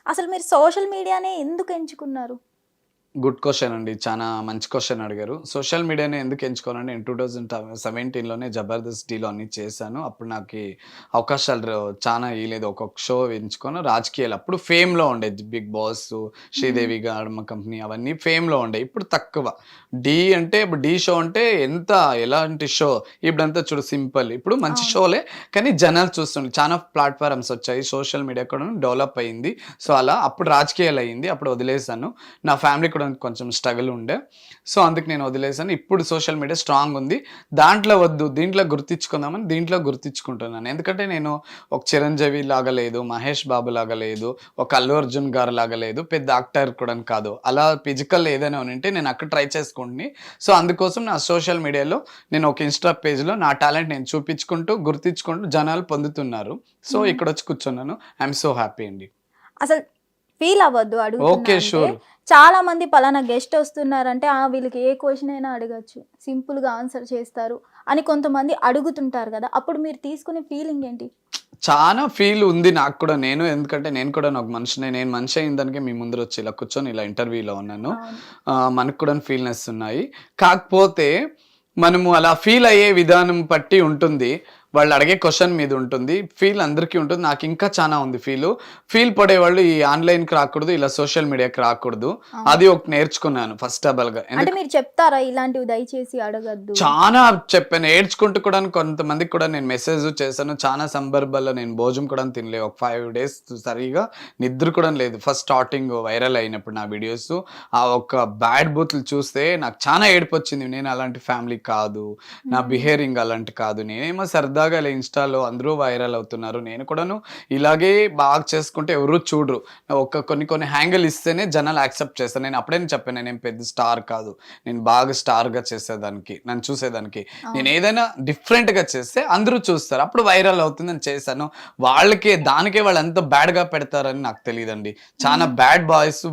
అసలు మీరు సోషల్ మీడియానే ఎందుకు ఎంచుకున్నారు? గుడ్ క్వశ్చన్ అండి, చాలా మంచి క్వశ్చన్ అడిగారు. సోషల్ మీడియాని ఎందుకు ఎంచుకోవాలంటే, నేను 2017లోనే జబర్దస్త్లో అన్ని చేశాను. అప్పుడు నాకు అవకాశాలు చాలా ఇవ్వలేదు, ఒక్కొక్క షో ఎంచుకొని రాజకీయాలు. అప్పుడు ఫేమ్లో ఉండే, బిగ్ బాస్, శ్రీదేవి గార్మ కంపెనీ అవన్నీ ఫేమ్లో ఉండే. ఇప్పుడు తక్కువ. ఇప్పుడు డి షో అంటే ఎలాంటి షో, ఇప్పుడంతా చూడు సింపుల్. ఇప్పుడు మంచి షోలే కానీ జనాలు చూస్తుండే, చాలా ప్లాట్ఫామ్స్ వచ్చాయి, సోషల్ మీడియా కూడా డెవలప్ అయ్యింది. సో అలా అప్పుడు రాజకీయాలు అయ్యింది, అప్పుడు వదిలేసాను. నా ఫ్యామిలీ కూడా తీసుకోవడానికి కొంచెం స్ట్రగుల్ ఉండే. సో అందుకు నేను వదిలేసాను. ఇప్పుడు సోషల్ మీడియా స్ట్రాంగ్ ఉంది, దాంట్లో వద్దు, దీంట్లో గుర్తించుకుందామని దీంట్లో గుర్తించుకుంటున్నాను. ఎందుకంటే నేను ఒక చిరంజీవి లాగా లేదు, మహేష్ బాబు లాగా లేదు, ఒక అల్లు అర్జున్ గారు లాగా లేదు, పెద్ద యాక్టర్ కూడా కాదు. అలా ఫిజికల్ ఏదైనా ఉంటే నేను అక్కడ ట్రై చేసుకుంటుని. సో అందుకోసం నా సోషల్ మీడియాలో నేను ఒక ఇన్స్టా పేజ్లో నా టాలెంట్ నేను చూపించుకుంటూ గుర్తించుకుంటూ జనాలు పొందుతున్నారు. సో ఇక్కడ వచ్చి కూర్చున్నాను. ఐఎమ్ సో హ్యాపీ అండి. అసలు ఫీల్ అవ్వద్దు ఓకే, షూర్. అడుగుతున్నా. చాలా మంది పలానా గెస్ట్ వస్తున్నారంటే వీళ్ళకి ఏ క్వశ్చన్ అయినా అడగచ్చు, సింపుల్ గా ఆన్సర్ చేస్తారు అని కొంతమంది అడుగుతుంటారు కదా, అప్పుడు మీరు తీసుకునే ఫీలింగ్ ఏంటి? చాలా ఫీల్ ఉంది నాకు కూడా. ఎందుకంటే నేను కూడా ఒక మనిషిని, నేను మనిషి అయిన దానికే మీ ముందర వచ్చి ఇలా కూర్చొని ఇలా ఇంటర్వ్యూలో ఉన్నాను. మనకు కూడా ఫీల్నెస్ ఉన్నాయి. కాకపోతే మనము అలా ఫీల్ అయ్యే విధానం బట్టి ఉంటుంది, వాళ్ళు అడిగే క్వశ్చన్ మీద ఉంటుంది, ఫీల్ అందరికీ ఉంటుంది. నాకు ఇంకా చాలా ఉంది ఫీల్ పడేవాళ్ళు ఈ ఆన్లైన్కి రాకూడదు, ఇలా సోషల్ మీడియాకి రాకూడదు. అది ఒక నేర్చుకున్నాను ఫస్ట్ ఆఫ్ ఆల్ గా. అంటే మీరు చెప్తారా ఇలాంటివి దయచేసి అడగద్దు? చాలా చెప్పాను, ఏడ్చుకుంటూ కూడా కొంతమందికి కూడా నేను మెసేజ్ చేశాను. చాలా సందర్భాల్లో నేను భోజనం కూడా తినలేదు, ఒక 5 days సరిగా నిద్ర కూడా లేదు. ఫస్ట్ స్టార్టింగ్ వైరల్ అయినప్పుడు నా వీడియోస్ ఆ ఒక బ్యాడ్ బూత్లు చూస్తే నాకు చాలా ఏడుపు వచ్చింది. నేను అలాంటి ఫ్యామిలీ కాదు, నా బిహేవింగ్ అలాంటి కాదు, నేనేమో సరదాగా ఇలా ఇన్స్టాలో అందరూ వైరల్ అవుతున్నారు, నేను కూడాను ఇలాగే బాగా చేసుకుంటే ఎవరు చూడరు, కొన్ని హ్యాంగిల్ ఇస్తేనే జనాలు యాక్సెప్ట్ చేస్తారు. నేను అప్పుడే చెప్పాను, నేను పెద్ద స్టార్ కాదు, నేను బాగా స్టార్గా చేసేదానికి, నన్ను చూసేదానికి నేను ఏదైనా డిఫరెంట్గా చేస్తే అందరూ చూస్తారు, అప్పుడు వైరల్ అవుతుందని చేశాను. దానికే వాళ్ళు ఎంత బ్యాడ్గా పెడతారని నాకు తెలియదండి. చాలా బ్యాడ్ బాయ్స్,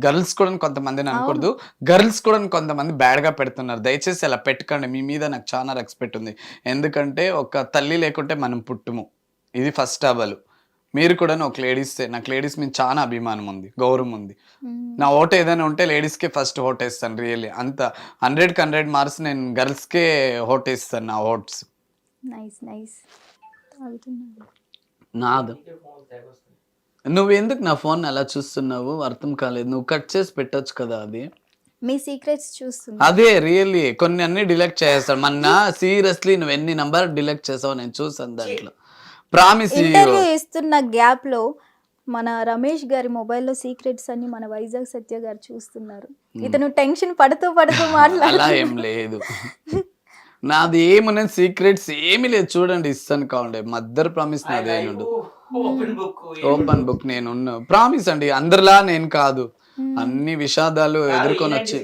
గర్ల్స్ కూడా కొంతమంది అనకూడదు, గర్ల్స్ కూడా కొంతమంది బ్యాడ్గా పెడుతున్నారు. దయచేసి అలా పెట్టకండి, మీ మీద నాకు చాలా రెస్పెక్ట్ ఉంది. ఎందుకంటే ఒక తల్లి లేకుంటే మనం పుట్టుము, ఇది ఫస్ట్ అవ్వలు. మీరు కూడా ఒక నాకు లేడీస్ మీద చాలా అభిమానం ఉంది, గౌరవం ఉంది. నా ఓటు ఏదైనా ఉంటే లేడీస్కే ఫస్ట్ ఓట్ వేస్తాను. రియల్లీ అంత 100కి 100 మార్క్స్ నేను గర్ల్స్కే ఓట్ వేస్తాను. నా ఓట్స్ నాదు. నువ్వు ఎందుకు నా ఫోన్ అలా చూస్తున్నావు అర్థం కాలేదు. నువ్వు కట్ చేసి పెట్టొచ్చు కదా. అది మీ సీక్రెట్స్ చూస్తున్నా. అదే రియల్లీ కొన్ని అన్ని డిలీట్ చేస్తాను. మొన్న సీరియస్లీ నువ్వు ఎన్ని నంబర్ డిలీట్ చేసావు నేను చూసాను. దాంట్లో ప్రామిస్ ఇంటర్వ్యూ ఇస్తున్న గ్యాప్ లో మన రమేష్ గారి మొబైల్లో సీక్రెట్స్ అన్ని మన వైజాగ్ సత్య గారు చూస్తున్నారు. ఇతను టెన్షన్ పడుతూ అలా ఏం లేదు, నాది ఏమన్నా సీక్రెట్స్ ఏమీ లేదు. చూడండి ఇస్తాను కావండి, మద్దరు ప్రామిస్ నాది ఏముండదు. ఓపెన్ బుక్ నేను ప్రామిస్ అండి. అందరిలా నేను కాదు, అన్ని విషాదాలు ఎదుర్కొని వచ్చి.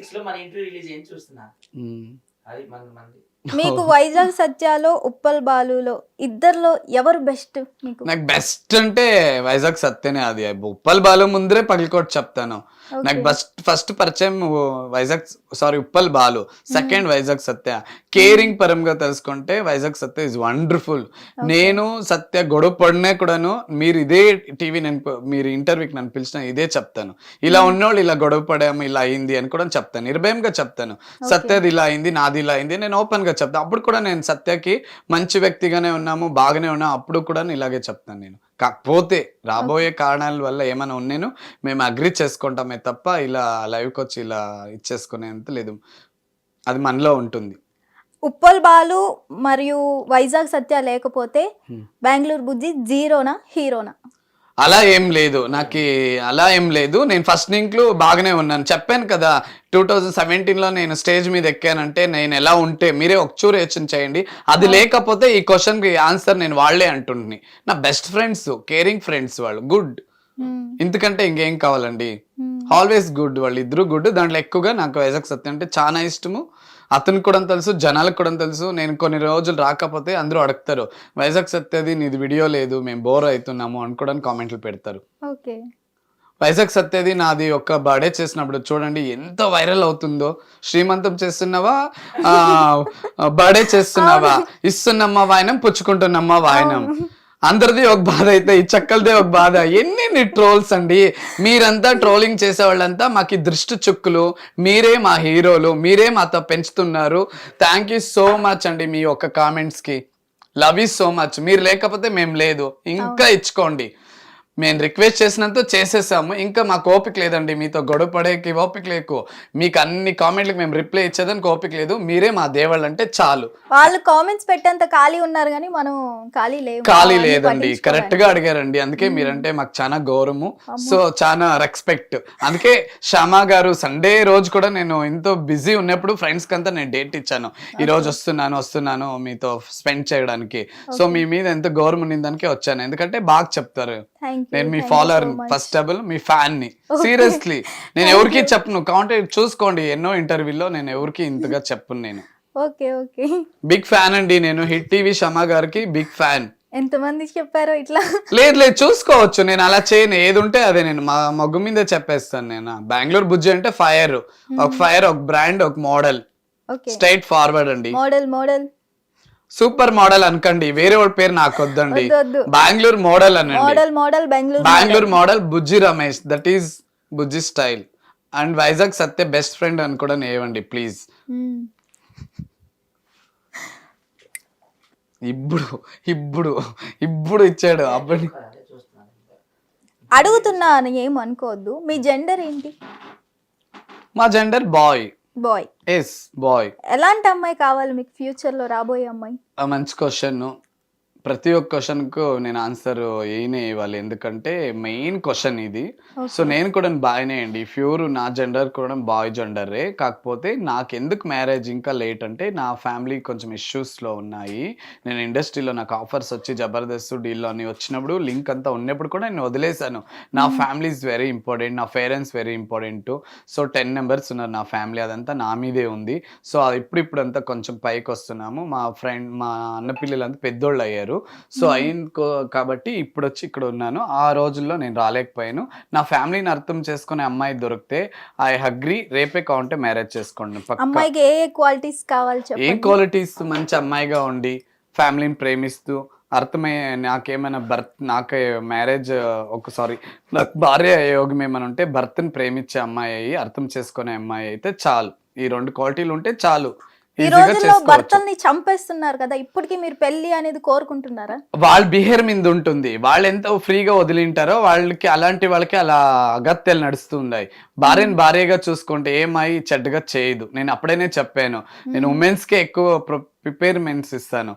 మీకు వైజాగ్ సత్యాలో ఉప్పల్ బాలులో ఇద్దర్లో ఎవరు బెస్ట్? నాకు బెస్ట్ అంటే వైజాగ్ సత్యనే. అది ఉప్పల్ బాలు ముందరే పగిలికోట్ చెప్తాను. నాకు ఫస్ట్ పరిచయం ఉప్పల్ బాలు, సెకండ్ వైజాగ్ సత్య. కేరింగ్ పరంగా తెలుసుకుంటే వైజాగ్ సత్య ఇస్ వండర్ఫుల్. నేను సత్య గొడవ పడినా కూడాను మీరు ఇదే టీవీ మీరు ఇంటర్వ్యూకి నన్ను పిలిచిన ఇదే చెప్తాను. ఇలా ఉన్నోళ్ళు ఇలా గొడవ పడాము, ఇలా అయింది అని కూడా చెప్తాను, నిర్భయంగా చెప్తాను. సత్యది ఇలా అయింది, నాది ఇలా అయింది, నేను ఓపెన్ గా చెప్తాను. అప్పుడు కూడా నేను సత్యకి మంచి వ్యక్తిగానే ఉన్నాము, బాగానే ఉన్నాము, అప్పుడు కూడా ఇలాగే చెప్తాను నేను. కాకపోతే రాబోయే కారణాల వల్ల ఏమైనా ఉన్నాను మేము అగ్రి చేసుకుంటామే తప్ప ఇలా లైవ్కి వచ్చి ఇలా ఇచ్చేసుకునేంత లేదు, అది మనలో ఉంటుంది. ఉప్పల్ బాలు మరియు వైజాగ్ సత్య లేకపోతే బెంగళూరు బుజ్జి జీరోనా హీరోనా? అలా ఏం లేదు, నాకు అలా ఏం లేదు. నేను ఫస్ట్ లింక్లో బాగానే ఉన్నాను. చెప్పాను కదా 2017లో నేను స్టేజ్ మీద ఎక్కానంటే నేను ఎలా ఉంటే మీరే ఒకచూరు యోచన చేయండి. అది లేకపోతే ఈ క్వశ్చన్కి ఆన్సర్ నేను వాళ్ళే అంటుంది. నా బెస్ట్ ఫ్రెండ్స్, కేరింగ్ ఫ్రెండ్స్, వాళ్ళు గుడ్. ఇంతకంటే ఇంకేం కావాలండి? ఆల్వేస్ గుడ్, వాళ్ళు ఇద్దరు గుడ్. దాంట్లో ఎక్కువగా నాకు వైజాగ్ సత్య అంటే చాలా ఇష్టము. అతనికి కూడా తెలుసు, జనాలకు కూడా తెలుసు. నేను కొన్ని రోజులు రాకపోతే అందరూ అడుగుతారు, వైజాగ్ సత్యది నీది వీడియో లేదు, మేము బోర్ అవుతున్నాము అని కూడా కామెంట్లు పెడతారు. వైజాగ్ సత్యది నాది ఒక బర్త్డే చేసినప్పుడు చూడండి ఎంత వైరల్ అవుతుందో. శ్రీమంతం చేస్తున్నావా, బర్త్డే చేస్తున్నావా, ఇస్తున్నమ్మా వాయనం, పుచ్చుకుంటున్నమ్మా వాయనం. అందరిది ఒక బాధ అయితే ఈ చక్కలదే ఒక బాధ. ఎన్ని ట్రోల్స్ అండి. మీరంతా ట్రోలింగ్ చేసే వాళ్ళంతా మాకు దృష్టి చుక్కులు, మీరే మా హీరోలు, మీరే మాతో పెంచుతున్నారు. థ్యాంక్ యూ సో మచ్ అండి మీ ఒక్క కామెంట్స్కి. Love you so much. మీరు లేకపోతే మేము లేదు, ఇంకా ఇచ్చుకోండి. మేము రిక్వెస్ట్ చేసినంత చేసేసాము. ఇంకా మాకు ఓపిక లేదండి మీతో గొడవ పడేకి ఓపిక లేకు. మీకు అన్ని కామెంట్లకు మేము రిప్లై ఇచ్చేదానికి ఓపిక లేదు. మీరే మా దేవుళ్ళు అంటే చాలు. వాళ్ళు కామెంట్స్ పెట్టేంత ఖాళీ ఉన్నారు కానీ మనం ఖాళీ ఖాళీ లేదండి. కరెక్ట్ గా అడిగారండి. అందుకే మీరంటే మాకు చాలా గౌరవము, సో చాలా రెస్పెక్ట్. అందుకే శ్యామా గారు సండే రోజు కూడా నేను ఎంతో బిజీ ఉన్నప్పుడు ఫ్రెండ్స్ కంతా నేను డేట్ ఇచ్చాను. ఈ రోజు వస్తున్నాను మీతో స్పెండ్ చేయడానికి. సో మీ మీద ఎంత గౌరవం ఉన్న దానికే వచ్చాను. ఎందుకంటే బాగా చెప్తారు. నేను మీ ఫాలోవర్, ఫస్ట్ ఆఫ్ ఆల్ మీ ఫ్యాన్ ని. సీరియస్లీ నేను ఎవరికి చెప్పను. కాంటాక్ట్ చూసుకోండి, ఎన్నో ఇంటర్వ్యూలో నేను ఎవరికి ఇంతగా చెప్పను. నేను ఓకే ఓకే బిగ్ ఫ్యాన్ అండి. నేను హిట్ టీవీ శ్యామా గారికి బిగ్ ఫ్యాన్. ఎంతమంది చెప్పారో ఇట్లా? లేదు చూసుకోవచ్చు. నేను అలా చేయను. ఏది ఉంటే అదే నేను మా మొగ్గు మీద చెప్పేస్తాను. నేను బెంగళూరు బుజ్జి అంటే ఫైర్, ఒక బ్రాండ్, ఒక మోడల్, స్ట్రైట్ ఫార్వర్డ్ అండి. మోడల్ సూపర్ మోడల్ అనకండి, వేరే వాడి పేరు నాకు వద్దండి. బెంగళూరు మోడల్ అనండి. Bengaluru model Bujji Ramesh, that is Bujji style. And Vizag Satya best friend అని కూడా నేవండి ప్లీజ్. ఇప్పుడు ఇచ్చాడు అబ్బాయి. అడుగుతున్నాను ఏం అనుకోవద్దు. మీ జెండర్ ఏంటి? మా జెండర్ బాయ్. Yes bye. ఎలాంటి అమ్మాయి కావాలి మీకు ఫ్యూచర్ లో, రాబోయే అమ్మాయి? మంచి క్వశ్చన్. ప్రతి ఒక్క క్వశ్చన్ కు నేను ఆన్సర్ ఏనే ఇవ్వాలి, ఎందుకంటే మెయిన్ క్వశ్చన్ ఇది. సో నేను కూడా బాయ్నే అండి. ప్యూర్ నా జెండర్ కూడా బాయ్ జెండరే. కాకపోతే నాకు ఎందుకు మ్యారేజ్ ఇంకా లేట్ అంటే నా ఫ్యామిలీ కొంచెం ఇష్యూస్ లో ఉన్నాయి. నేను ఇండస్ట్రీలో నాకు ఆఫర్స్ వచ్చి జబర్దస్త్ డీల్లో అన్ని వచ్చినప్పుడు లింక్ అంతా ఉన్నప్పుడు కూడా నేను వదిలేశాను. నా ఫ్యామిలీ ఇస్ వెరీ ఇంపార్టెంట్, నా parents very important. So 10 members ఉన్నారు నా ఫ్యామిలీ, అదంతా నా మీదే ఉంది. సో ఇప్పుడు అంతా కొంచెం పైకి వస్తున్నాము. మా అన్న పిల్లలంతా పెద్దోళ్ళు అయ్యారు. సో కాబట్టి ఇప్పుడు వచ్చి ఇక్కడ ఉన్నాను. ఆ రోజుల్లో నేను రాలేకపోయాను. నా ఫ్యామిలీని అర్థం చేసుకునే అమ్మాయి దొరికితే ఐ అగ్రీ, రేపే కావాలంటే మ్యారేజ్ చేసుకోండి. అమ్మాయికి ఏ క్వాలిటీస్ కావాలి? ఏం క్వాలిటీస్? మంచి అమ్మాయిగా ఉండి ఫ్యామిలీని ప్రేమిస్తూ అర్థమయ్యే, నాకేమైనా నాకు మ్యారేజ్ నాకు భార్య యోగం ఏమైనా ఉంటే భర్తని ప్రేమించే అమ్మాయి అయ్యి అర్థం చేసుకునే అమ్మాయి అయితే చాలు. ఈ 2 క్వాలిటీలు ఉంటే చాలు. ఈ రోజుల్లో భర్తల్ని చంపేస్తున్నారు కదా, ఇప్పటికీ మీరు పెళ్లి అనేది కోరుకుంటున్నారా? వాళ్ళ బిహేవియర్ మీద ఉంటుంది. వాళ్ళు ఎంత ఫ్రీగా వదిలింటారో అలాంటి వాళ్ళకి అలా అగత్యాలు నడుస్తున్నాయి. భార్యని భార్యగా చూసుకుంటే ఏమై చెడ్డగా చేయదు. నేను అప్పుడైనా చెప్పాను, నేను ఉమెన్స్ కే ఎక్కువ ప్రిపేర్మెంట్స్ ఇస్తాను.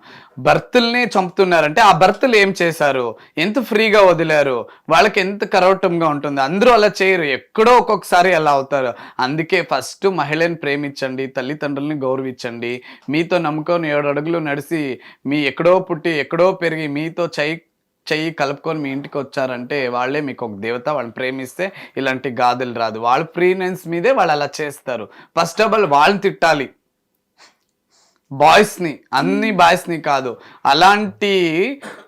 భర్తల్ని చంపుతున్నారంటే ఆ భర్తలు ఏం చేశారు, ఎంత ఫ్రీగా వదిలారు, వాళ్ళకి ఎంత కరోటంగా ఉంటుంది. అందరూ అలా చేయరు, ఎక్కడో ఒక్కొక్కసారి అలా అవుతారు. అందుకే ఫస్ట్ మహిళని ప్రేమించండి, తల్లిదండ్రులని గౌరవించండి. మీతో నమ్ముకొని 7 అడుగులు నడిచి మీ ఎక్కడో పుట్టి ఎక్కడో పెరిగి మీతో చెయ్యి కలుపుకొని మీ ఇంటికి వచ్చారంటే వాళ్ళే మీకు ఒక దేవత. వాళ్ళని ప్రేమిస్తే ఇలాంటి గాథలు రాదు. వాళ్ళ ఫ్రీనెన్స్ మీదే వాళ్ళు అలా చేస్తారు. ఫస్ట్ ఆఫ్ ఆల్ వాళ్ళని తిట్టాలి, బాయ్స్ని, అన్ని బాయ్స్ని కాదు. అలాంటి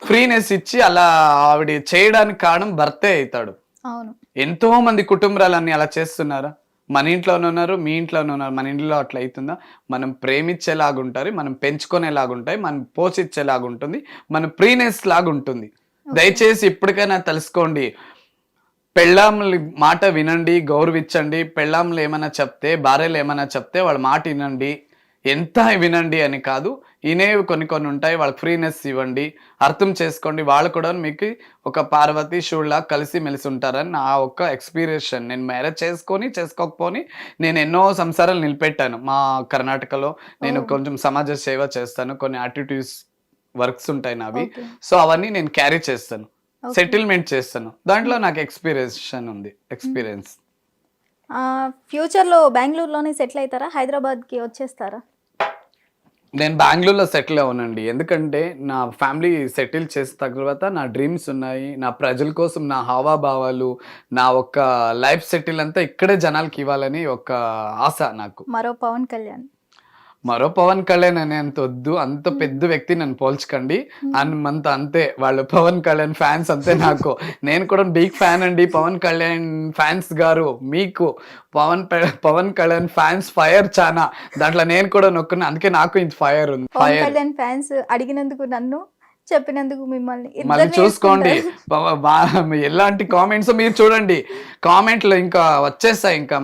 ఫ్రీనెస్ ఇచ్చి అలా ఆవిడ చేయడానికి కారణం భర్తే అవుతాడు. ఎంతో మంది కుటుంబాలన్నీ అలా చేస్తున్నారా? మన ఇంట్లోనే ఉన్నారు, మీ ఇంట్లోనే ఉన్నారు. మన ఇంట్లో అట్లా అవుతుందా? మనం ప్రేమించేలాగుంటారు, మనం పెంచుకునేలాగుంటాయి, మనం పోషించేలాగుంటుంది, మన ఫ్రీనెస్ లాగుంటుంది. దయచేసి ఇప్పటికైనా తెలుసుకోండి. పెళ్ళాముల మాట వినండి, గౌరవించండి. పెళ్ళాములు ఏమైనా చెప్తే, భార్యలు ఏమైనా చెప్తే వాళ్ళ మాట వినండి. ఎంత వినండి అని కాదు, ఇనేవి కొన్ని ఉంటాయి. వాళ్ళకి ఫ్రీనెస్ ఇవ్వండి, అర్థం చేసుకోండి. వాళ్ళు కూడా మీకు ఒక పార్వతి శివులా కలిసి మెలిసి ఉంటారని నా ఒక్క ఎక్స్పీరియన్స్. నేను మ్యారేజ్ చేసుకోకపోని నేను ఎన్నో సంసారాలు నిలబెట్టాను. మా కర్ణాటకలో నేను కొంచెం సమాజ సేవ చేస్తాను, కొన్ని యాక్టివిటీస్ వర్క్స్ ఉంటాయి నావి. సో అవన్నీ నేను క్యారీ చేస్తాను, సెటిల్మెంట్ చేస్తాను. దాంట్లో నాకు ఎక్స్పీరియన్స్. ఫ్యూచర్లో బెంగళూరులోనే సెటిల్ అవుతారా, హైదరాబాద్కి వచ్చేస్తారా? నేను బెంగళూరులో సెటిల్ అవునండి. ఎందుకంటే నా ఫ్యామిలీ సెటిల్ చేసిన తర్వాత నా డ్రీమ్స్ ఉన్నాయి. నా ప్రజల కోసం నా హావాభావాలు, నా ఒక్క లైఫ్ సెటిల్ అంతా ఇక్కడే జనాలకి ఇవ్వాలని ఒక ఆశ నాకు. మరో పవన్ కళ్యాణ్ అనే అంత వద్దు, అంత పెద్ద వ్యక్తి నన్ను పోల్చకండి. అంతే వాళ్ళు పవన్ కళ్యాణ్ ఫ్యాన్స్ అంతే నాకు. నేను కూడా బిగ్ ఫ్యాన్ అండి పవన్ కళ్యాణ్ ఫ్యాన్స్ గారు. మీకు పవన్ కళ్యాణ్ ఫ్యాన్స్ ఫైర్ చానా, దాంట్లో నేను కూడా నొక్కున్నా. అందుకే నాకు ఇంత ఫైర్ ఉంది. పవన్ కళ్యాణ్ ఫ్యాన్స్ అడిగినందుకు నన్ను, చెప్పినందుకు మిమ్మల్ని చూసుకోండి. ఎలాంటి కామెంట్స్ మీరు చూడండి, కామెంట్లు ఇంకా వచ్చేస్తాయి. ఇంకా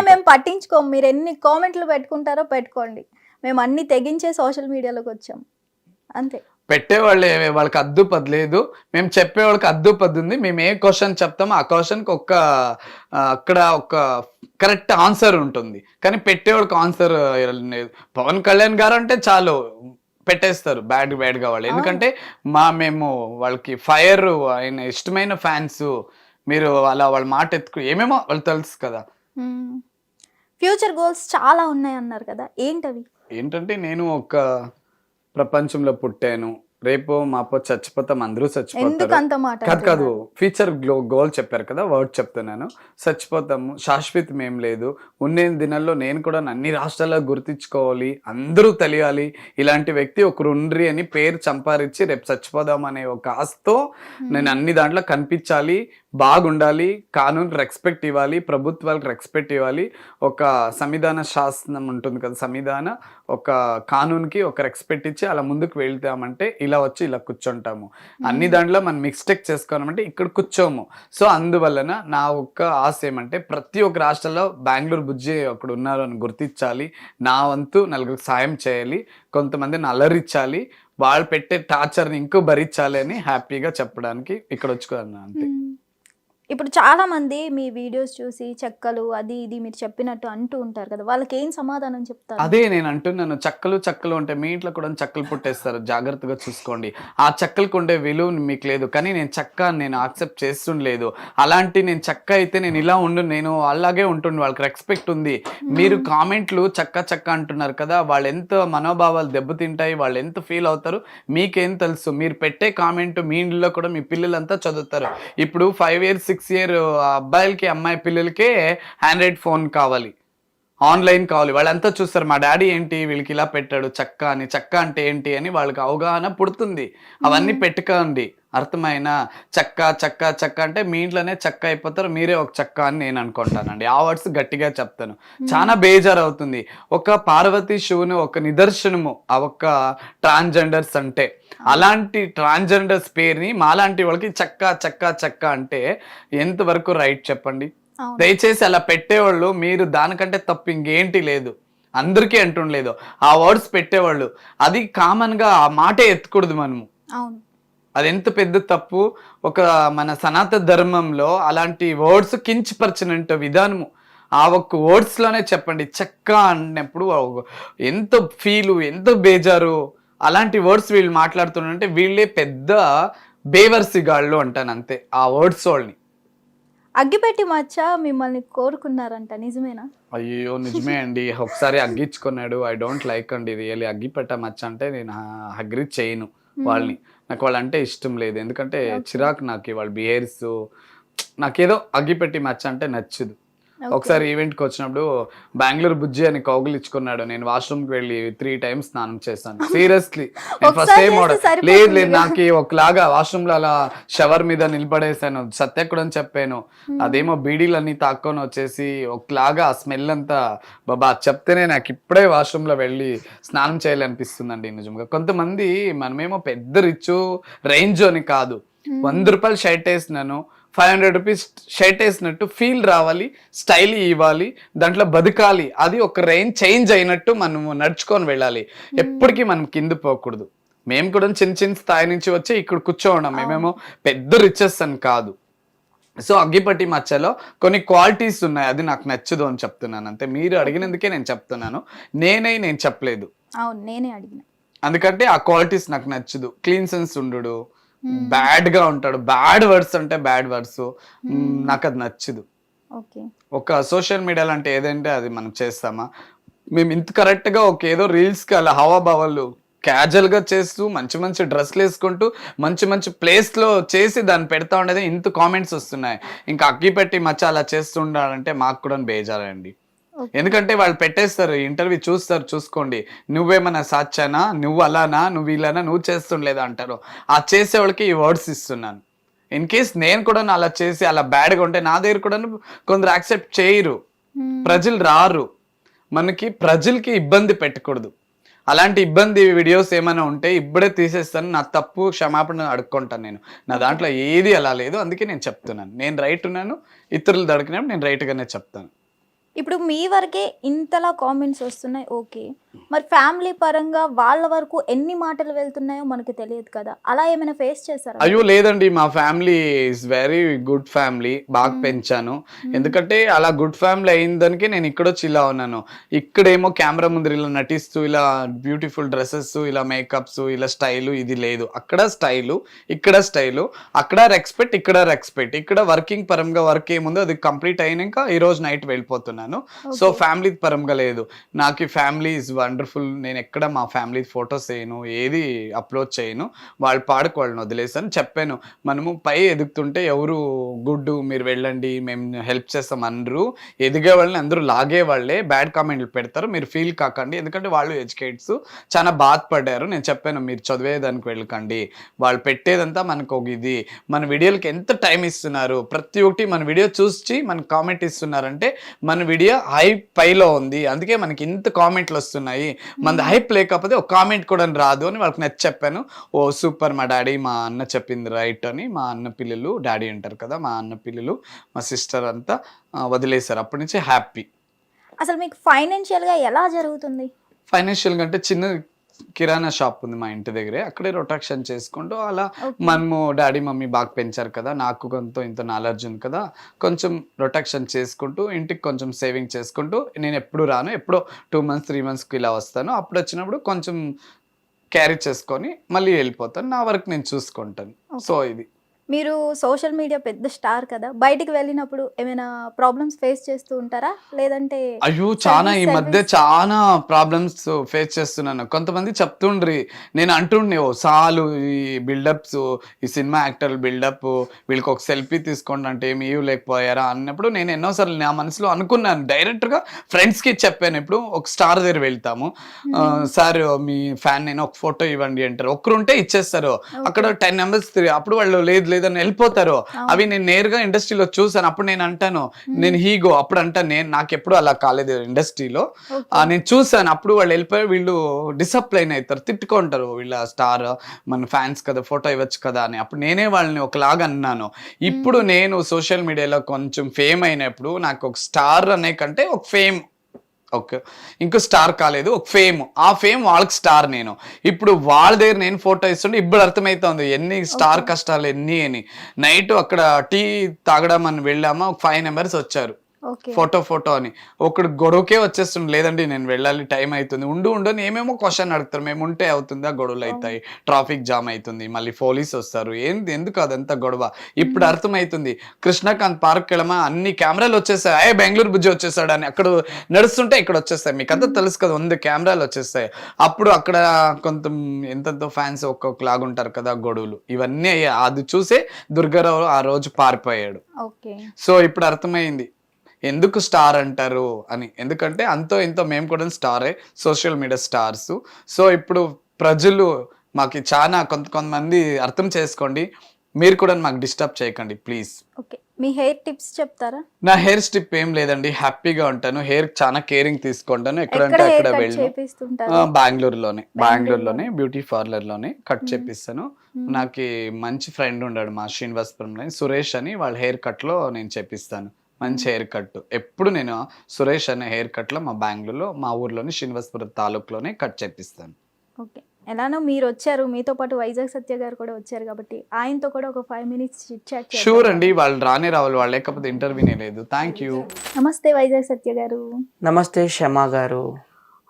మేము పట్టించుకోము. మీరు ఎన్ని కామెంట్లు పెట్టుకుంటారో పెట్టుకోండి, మేము అన్ని తెగించే సోషల్ మీడియాలోకి వచ్చాం అంతే. పెట్టేవాళ్ళు వాళ్ళకి అద్దు పది లేదు, మేము చెప్పేవాళ్ళకి అద్దు పది ఉంది. మేము ఏ క్వశ్చన్ చెప్తామో ఆ క్వశ్చన్కి అక్కడ ఒక కరెక్ట్ ఆన్సర్ ఉంటుంది, కానీ పెట్టేవాళ్ళకి ఆన్సర్ లేదు. పవన్ కళ్యాణ్ గారు అంటే చాలు పెట్టేస్తారు బ్యాడ్గా వాళ్ళు. ఎందుకంటే మేము వాళ్ళకి ఫైర్, ఆయన ఇష్టమైన ఫ్యాన్స్. మీరు అలా వాళ్ళ మాట ఏమేమో వాళ్ళు తెలుసు కదా. ఫ్యూచర్ గోల్స్ చాలా ఉన్నాయి అన్నారు కదా, ఏంటవి? ఏంటంటే నేను ఒక ప్రపంచంలో పుట్టాను, రేపో మాపో చచ్చిపోతాం, అందరూ చచ్చిపోతారు. ఎందుకంత మాట కాదు ఫ్యూచర్ గోల్ చెప్పారు కదా, వర్డ్ చెప్తున్నాను. చచ్చిపోతాము, శాశ్వతం ఏం లేదు. ఉండే దినాల్లో నేను కూడా అన్ని రాష్ట్రాల్లో గుర్తించుకోవాలి, అందరూ తెలియాలి ఇలాంటి వ్యక్తి ఒకరు ఉండ్రి అని పేరు సంపాదించి రేపు చచ్చిపోదాం అనే ఒక ఆశతో నేను అన్ని దాంట్లో కనిపించాలి, బాగుండాలి, కానూన్ రెస్పెక్ట్ ఇవ్వాలి, ప్రభుత్వాలకు రెస్పెక్ట్ ఇవ్వాలి. ఒక సంవిధాన శాసనం ఉంటుంది కదా, సంవిధాన ఒక కానూన్కి ఒక రెస్పెక్ట్ ఇచ్చి అలా ముందుకు వెళ్తామంటే ఇలా వచ్చి ఇలా కూర్చుంటాము. అన్ని దాంట్లో మనం మిస్టేక్ చేసుకోవాలంటే ఇక్కడ కూర్చోము. సో అందువలన నా ఒక్క ఆశ ఏమంటే ప్రతి ఒక్క రాష్ట్రంలో బెంగళూరు బుజ్జి అక్కడ ఉన్నారు అని గుర్తించాలి, నా వంతు నలుగురికి సాయం చేయాలి, కొంతమందిని అలరించాలి, వాళ్ళు పెట్టే టార్చర్ని ఇంకో భరించాలి అని హ్యాపీగా చెప్పడానికి ఇక్కడ వచ్చుకున్నాను అంతే. ఇప్పుడు చాలా మంది మీ వీడియోస్ చూసి చెక్కలు అది ఇది మీరు చెప్పినట్టు అంటూ ఉంటారు కదా, వాళ్ళకి ఏం సమాధానం చెప్తారు? అదే నేను అంటున్నాను, చెక్కలు అంటే మీ ఇంట్లో కూడా చెక్కలు పుట్టేస్తారు, జాగ్రత్తగా చూసుకోండి. ఆ చెక్కలకు ఉండే విలువ మీకు లేదు, కానీ నేను యాక్సెప్ట్ చేస్తుండలేదు. అలాంటి నేను చెక్క అయితే నేను ఇలా నేను అలాగే ఉంటుండే, వాళ్ళకి రెస్పెక్ట్ ఉంది. మీరు కామెంట్లు చెక్క అంటున్నారు కదా, వాళ్ళు ఎంత మనోభావాలు దెబ్బతింటాయి, వాళ్ళు ఎంత ఫీల్ అవుతారు మీకేం తెలుసు. మీరు పెట్టే కామెంట్ మీ ఇంట్లో కూడా మీ పిల్లలంతా చదువుతారు. ఇప్పుడు 5 years 6 year అబ్బాయిలకి అమ్మాయి పిల్లలకే ఆండ్రాయిడ్ ఫోన్ కావాలి, ఆన్లైన్ కావాలి, వాళ్ళంతా చూస్తారు మా డాడీ ఏంటి వీళ్ళకి ఇలా పెట్టాడు చెక్క అంటే ఏంటి అని వాళ్ళకి అవగాహన పుడుతుంది. అవన్నీ పెట్టుకోండి, అర్థమైనా? చెక్క అంటే మీ ఇంట్లోనే చెక్క అయిపోతారు, మీరే ఒక చెక్క అని నేను అనుకుంటానండి. ఆ వర్డ్స్ గట్టిగా చెప్తాను, చాలా బేజారు అవుతుంది. ఒక పార్వతీ శివుని ఒక నిదర్శనము ఆ ఒక్క ట్రాన్స్జెండర్స్ అంటే. అలాంటి ట్రాన్స్జెండర్స్ పేరుని మాలాంటి వాళ్ళకి చెక్క అంటే ఎంతవరకు రైట్ చెప్పండి? దయచేసి అలా పెట్టేవాళ్ళు మీరు దానికంటే తప్పు ఇంకేంటి లేదు, అందరికీ అంటుండలేదు. ఆ వర్డ్స్ పెట్టేవాళ్ళు అది కామన్ గా ఆ మాటే ఎత్తకూడదు మనము. అది ఎంత పెద్ద తప్పు. ఒక మన సనాతన ధర్మంలో అలాంటి వర్డ్స్ కించపరిచినంత విధానము ఆ ఒక్క వర్డ్స్ లోనే చెప్పండి. చెక్క అన్నప్పుడు ఎంత ఫీలు, ఎంత బేజారు. అలాంటి వర్డ్స్ వీళ్ళు మాట్లాడుతుంటే వీళ్ళే పెద్ద బేవర్సిగాళ్ళు అంటాను అంతే ఆ వర్డ్స్ వాళ్ళని. అగ్గిపెట్టి మచ్చ మిమ్మల్ని కోరుకున్నారంట, నిజమేనా? అయ్యో నిజమే అండి, ఒకసారి అగ్గించుకున్నాడు. ఐ డోంట్ లైక్ అండి రియల్లీ. అగ్గిపెట్ట మచ్చ అంటే నేను అగ్రి చేయను వాళ్ళని, నాకు వాళ్ళంటే ఇష్టం లేదు. ఎందుకంటే చిరాకు నాకు వాళ్ళ బిహేవియర్స్, నాకేదో అగ్గిపెట్టి మచ్చ అంటే నచ్చదు. ఒకసారి ఈవెంట్కి వచ్చినప్పుడు బెంగళూరు బుజ్జి అని కౌగులిచ్చుకున్నాడు, నేను వాష్రూమ్కి వెళ్ళి 3 times స్నానం చేశాను. సీరియస్లీ ఫస్ట్ టైం లేదు నాకు ఒకలాగా వాష్రూమ్లో అలా షవర్ మీద నిలబడేసాను. సత్యకుడని చెప్పాను, అదేమో బీడీలన్నీ తాక్కొని వచ్చేసి ఒకలాగా ఆ స్మెల్ అంతా బాబా చెప్తేనే నాకు ఇప్పుడే వాష్రూమ్లో వెళ్ళి స్నానం చేయాలనిపిస్తుందండి నిజంగా. కొంతమంది మనమేమో పెద్ద రిచ్ రేంజ్ అని కాదు, 100 రూపాయలు షర్ట్ వేసినాను, 500 rupees షర్ట్ వేసినట్టు ఫీల్ రావాలి, స్టైల్ ఇవ్వాలి, దాంట్లో బతకాలి. అది ఒక రేంజ్ చేంజ్ అయినట్టు మనము నడుచుకొని వెళ్ళాలి, ఎప్పటికీ మనం కింద పోకూడదు. మేము కూడా చిన్న స్థాయి నుంచి వచ్చి ఇక్కడ కూర్చోవడం, మేమేమో పెద్ద రిచెస్ అని కాదు. సో అగ్గిపెట్టి మచ్చలో కొన్ని క్వాలిటీస్ ఉన్నాయి, అది నాకు నచ్చదు అని చెప్తున్నాను అంతే. మీరు అడిగినందుకే నేను చెప్తున్నాను, నేను చెప్పలేదు. నేనే అడిగిన, ఎందుకంటే ఆ క్వాలిటీస్ నాకు నచ్చదు. క్లీన్ సెన్స్ ఉండడు, బ్యాడ్ గా ఉంటాడు, బ్యాడ్ వర్డ్స్ అంటే బ్యాడ్ వర్డ్స్ నాకు అది నచ్చదు. ఒక సోషల్ మీడియాలో అంటే ఏదంటే అది మనం చేస్తామా? మేము ఇంత కరెక్ట్ గా ఒక ఏదో రీల్స్ కి అలా హవాభావాలు క్యాజువల్ గా చేస్తూ మంచి డ్రెస్లు వేసుకుంటూ మంచి ప్లేస్ లో చేసి దాన్ని పెడతా ఉండేది ఇంత కామెంట్స్ వస్తున్నాయి. ఇంకా అగ్గిపెట్టి మచ్చ అలా చేస్తుండాలంటే మాకు కూడా బేజారండి. ఎందుకంటే వాళ్ళు పెట్టేస్తారు, ఇంటర్వ్యూ చూసుకోండి, నువ్వేమన్నా సాచానా, నువ్వు అలానా, నువ్వు ఇలానా, నువ్వు చేస్తుండలేదా అంటారు. ఆ చేసేవాళ్ళకి ఈ వర్డ్స్ ఇస్తున్నాను. ఇన్ కేస్ నేను కూడా అలా చేసి అలా బ్యాడ్గా ఉంటే నా దగ్గర కూడా కొందరు యాక్సెప్ట్ చేయరు, ప్రజలు రారు. మనకి ప్రజలకి ఇబ్బంది పెట్టకూడదు. అలాంటి ఇబ్బంది వీడియోస్ ఏమైనా ఉంటే ఇప్పుడే తీసేస్తాను, నా తప్పు క్షమాపణ అడుక్కుంటాను. నేను నా దాంట్లో ఏది అలా లేదు, అందుకే నేను చెప్తున్నాను. నేను రైట్ ఉన్నాను, ఇతరులు దొరికినప్పుడు నేను రైట్గానే చెప్తాను. ఇప్పుడు మీ వరకే ఇంతలా కామెంట్స్ వస్తున్నాయి, ఓకే, మరి ఫ్యామిలీ పరంగా వాళ్ళ వరకు ఎన్ని మాటలు వెళ్తున్నాయో మనకి తెలియదు కదా, అలా ఏమైనా ఫేస్ చేశారా? అయ్యో లేదండి, మా family is very good family. బాగా పెంచాను. ఎందుకంటే అలా గుడ్ ఫ్యామిలీ అయిందానికి నేను ఇక్కడ వచ్చి ఇలా ఉన్నాను. ఇక్కడేమో కెమెరా ముందు ఇలా నటిస్తూ ఇలా బ్యూటిఫుల్ డ్రెస్సెస్, ఇలా మేకప్స్, ఇలా స్టైలు, ఇది లేదు. అక్కడ స్టైలు, ఇక్కడ స్టైలు, అక్కడ రెస్పెక్ట్, ఇక్కడ రెస్పెక్ట్. ఇక్కడ వర్కింగ్ పరంగా వర్క్ ఏముందో అది కంప్లీట్ అయినాక ఈ రోజు నైట్ వెళ్ళిపోతున్నాను. సో ఫ్యామిలీ పరంగా లేదు. నాకు ఈ ఫ్యామిలీ ఇస్ వండర్ఫుల్. నేను ఎక్కడ మా ఫ్యామిలీ ఫొటోస్ చేయను, ఏది అప్లోడ్ చేయను. వాళ్ళ పాడుకు వాళ్ళని వదిలేసాను. చెప్పాను, మనము పై ఎదుగుతుంటే ఎవరు గుడ్ మీరు వెళ్ళండి మేము హెల్ప్ చేస్తాం అనరు. ఎదిగే వాళ్ళని అందరూ లాగే వాళ్ళే బ్యాడ్ కామెంట్లు పెడతారు. మీరు ఫీల్ కాకండి, ఎందుకంటే వాళ్ళు ఎడ్యుకేట్స్ చాలా బాధపడ్డారు. నేను చెప్పాను, మీరు చదివేదానికి వెళ్ళకండి. వాళ్ళు పెట్టేదంతా మనకు ఒక ఇది. మన వీడియోలకి ఎంత టైం ఇస్తున్నారు, ప్రతి ఒక్కటి మన వీడియో చూసి మనకు కామెంట్ ఇస్తున్నారంటే మన వీడియో హై పైలో ఉంది, అందుకే మనకి ఇంత కామెంట్లు వస్తున్నాయి. మన హైప్ లేకపోతే ఒక కామెంట్ కూడా రాదు అని వాళ్ళకి నచ్చి చెప్పాను. ఓ సూపర్, మా డాడీ మా అన్న చెప్పింది రైట్ అని. మా అన్న పిల్లలు, డాడీ అంటారు కదా, మా అన్న పిల్లలు మా సిస్టర్ అంతా వదిలేశారు. అప్పటి నుంచి హ్యాపీ. అసలు మీకు ఫైనాన్షియల్గా ఎలా జరుగుతుంది? ఫైనాన్షియల్గా అంటే చిన్న కిరాణా షాప్ ఉంది మా ఇంటి దగ్గరే, అక్కడే రొటాక్షన్ చేసుకుంటూ అలా మనము డాడీ మమ్మీ బాగా పెంచారు కదా, నాకు కొంత ఇంత నాలెడ్జ్ ఉంది కదా, కొంచెం రొటాక్షన్ చేసుకుంటూ ఇంటికి కొంచెం సేవింగ్ చేసుకుంటూ, నేను ఎప్పుడు రాను, ఎప్పుడో 2 months 3 monthsకి ఇలా వస్తాను. అప్పుడు వచ్చినప్పుడు కొంచెం క్యారీ చేసుకొని మళ్ళీ వెళ్ళిపోతాను. నా వరకు నేను చూసుకుంటాను. సో ఇది. మీరు సోషల్ మీడియా పెద్ద స్టార్ కదా, బయటికి వెళ్ళినప్పుడు ఏమైనా ప్రాబ్లమ్స్ ఫేస్ చేస్తూ ఉంటారా? లేదంటే అయ్యో చాలా ఈ మధ్య చాలా ప్రాబ్లమ్స్ ఫేస్ చేస్తున్నాను. కొంతమంది చెప్తుండ్రి, నేను అంటుండే ఓ సాలు ఈ బిల్డప్స్, ఈ సినిమా యాక్టర్ బిల్డప్, వీళ్ళకి ఒక సెల్ఫీ తీసుకోండి అంటే ఏమి లేకపోయారా అన్నప్పుడు నేను ఎన్నోసార్లు నా మనసులో అనుకున్నాను. డైరెక్ట్గా ఫ్రెండ్స్కి చెప్పాను. ఇప్పుడు ఒక స్టార్ దగ్గర వెళ్తాము, సార్ మీ ఫ్యాన్ నేను ఒక ఫోటో ఇవ్వండి అంటారు. ఒక్కరుంటే ఇచ్చేస్తారు. అక్కడ 10 numbers అప్పుడు వాళ్ళు లేదు లేదని వెళ్ళిపోతారు. అవి నేను నేరుగా ఇండస్ట్రీలో చూసాను. అప్పుడు నేను అంటాను, నేను హీగో అప్పుడు అంటాను, నేను నాకు ఎప్పుడు అలా కాలేదు ఇండస్ట్రీలో. నేను చూసాను. అప్పుడు వాళ్ళు వెళ్ళిపోయి వీళ్ళు డిసప్లైన్ అవుతారు, తిట్టుకుంటారు, వీళ్ళ స్టార్ మన ఫ్యాన్స్ కదా ఫోటో ఇవ్వచ్చు కదా అని. అప్పుడు నేనే వాళ్ళని ఒకలాగా అన్నాను. ఇప్పుడు నేను సోషల్ మీడియాలో కొంచెం ఫేమ్ అయినప్పుడు నాకు ఒక స్టార్ అనే కంటే ఒక ఫేమ్, ఓకే ఇంకో స్టార్ కాలేదు, ఒక ఫేమ్. ఆ ఫేమ్ వాళ్ళకి స్టార్. నేను ఇప్పుడు వాళ్ళ దగ్గర నేను ఫోటో ఇస్తుంటే ఇప్పుడు అర్థమవుతుంది ఎన్ని స్టార్ కష్టాలు ఎన్ని అని. నైట్ అక్కడ టీ తాగడం అని వెళ్ళామా, ఒక 5 members వచ్చారు ఫోటో అని. ఒకడు గొడవకే వచ్చేస్తుంది, లేదండి నేను వెళ్ళాలి టైం అవుతుంది, ఉండు అని ఏమేమో క్వశ్చన్ అడుగుతారు. మేము ఉంటే అవుతుందా, గొడవలు అవుతాయి, ట్రాఫిక్ జామ్ అవుతుంది, మళ్ళీ పోలీస్ వస్తారు, ఎందుకు అదంతా గొడవ. ఇప్పుడు అర్థమవుతుంది. కృష్ణకాంత్ పార్క్ వెళ్ళమా, అన్ని కెమెరాలు వచ్చేసాయి, బెంగళూరు బుజ్జి వచ్చేసాడు అని. అక్కడ నడుస్తుంటే ఇక్కడ వచ్చేస్తాయి, మీకు అంతా తెలుసు కదా, 100 కెమెరాలు వచ్చేస్తాయి. అప్పుడు అక్కడ కొంత ఎంతెంతో ఫ్యాన్స్ ఒక్కొక్క లాగా ఉంటారు కదా, గొడవలు ఇవన్నీ అయ్యాయి. అది చూసే దుర్గారావు ఆ రోజు పారిపోయాడు. సో ఇప్పుడు అర్థమైంది ఎందుకు స్టార్ అంటారు అని. ఎందుకంటే అంతో ఇంతో మేము కూడా స్టారే, సోషల్ మీడియా స్టార్స్. సో ఇప్పుడు ప్రజలు మాకు చాలా కొంతమంది అర్థం చేసుకోండి, మీరు కూడా మాకు డిస్టర్బ్ చేయకండి please. Okay, me hair tips చెప్తారా? నా హెయిర్ స్టిప్ ఏం లేదండి, హ్యాపీగా ఉంటాను. హెయిర్ చాలా కేరింగ్ తీసుకుంటాను. ఎక్కడంటే అక్కడ వెళ్ళను. బెంగళూరులోనే బ్యూటీ పార్లర్ లోనే కట్ చేపిస్తాను. నాకు మంచి ఫ్రెండ్ ఉన్నాడు మా శ్రీనివాసపురంలో, సురేష్ అని, వాళ్ళ హెయిర్ కట్ లో నేను చేపిస్తాను. మంచి హెయిర్ కట్. ఎప్పుడు నేను సురేష్ అనే హెయిర్ కట్ లో మా బెంగళూరులో మా ఊర్లోని శ్రీనివాసపురం తాలూకులోనే కట్ చేపిస్తాను. ఓకే, ఎలానో మీరు వచ్చారు, మీతో పాటు వైజాగ్ సత్య గారు కూడా వచ్చారు కాబట్టి ఆయనతో కూడా ఒక 5 minutes చిట్ చాట్ చేద్దాం. షూర్ అండి, వాళ్ళు రానే రావాలి, వాళ్ళు లేకపోతే ఇంటర్వ్యూనే లేదు. Thank you. నమస్తే వైజాగ్ సత్య గారు. నమస్తే క్షమా గారు.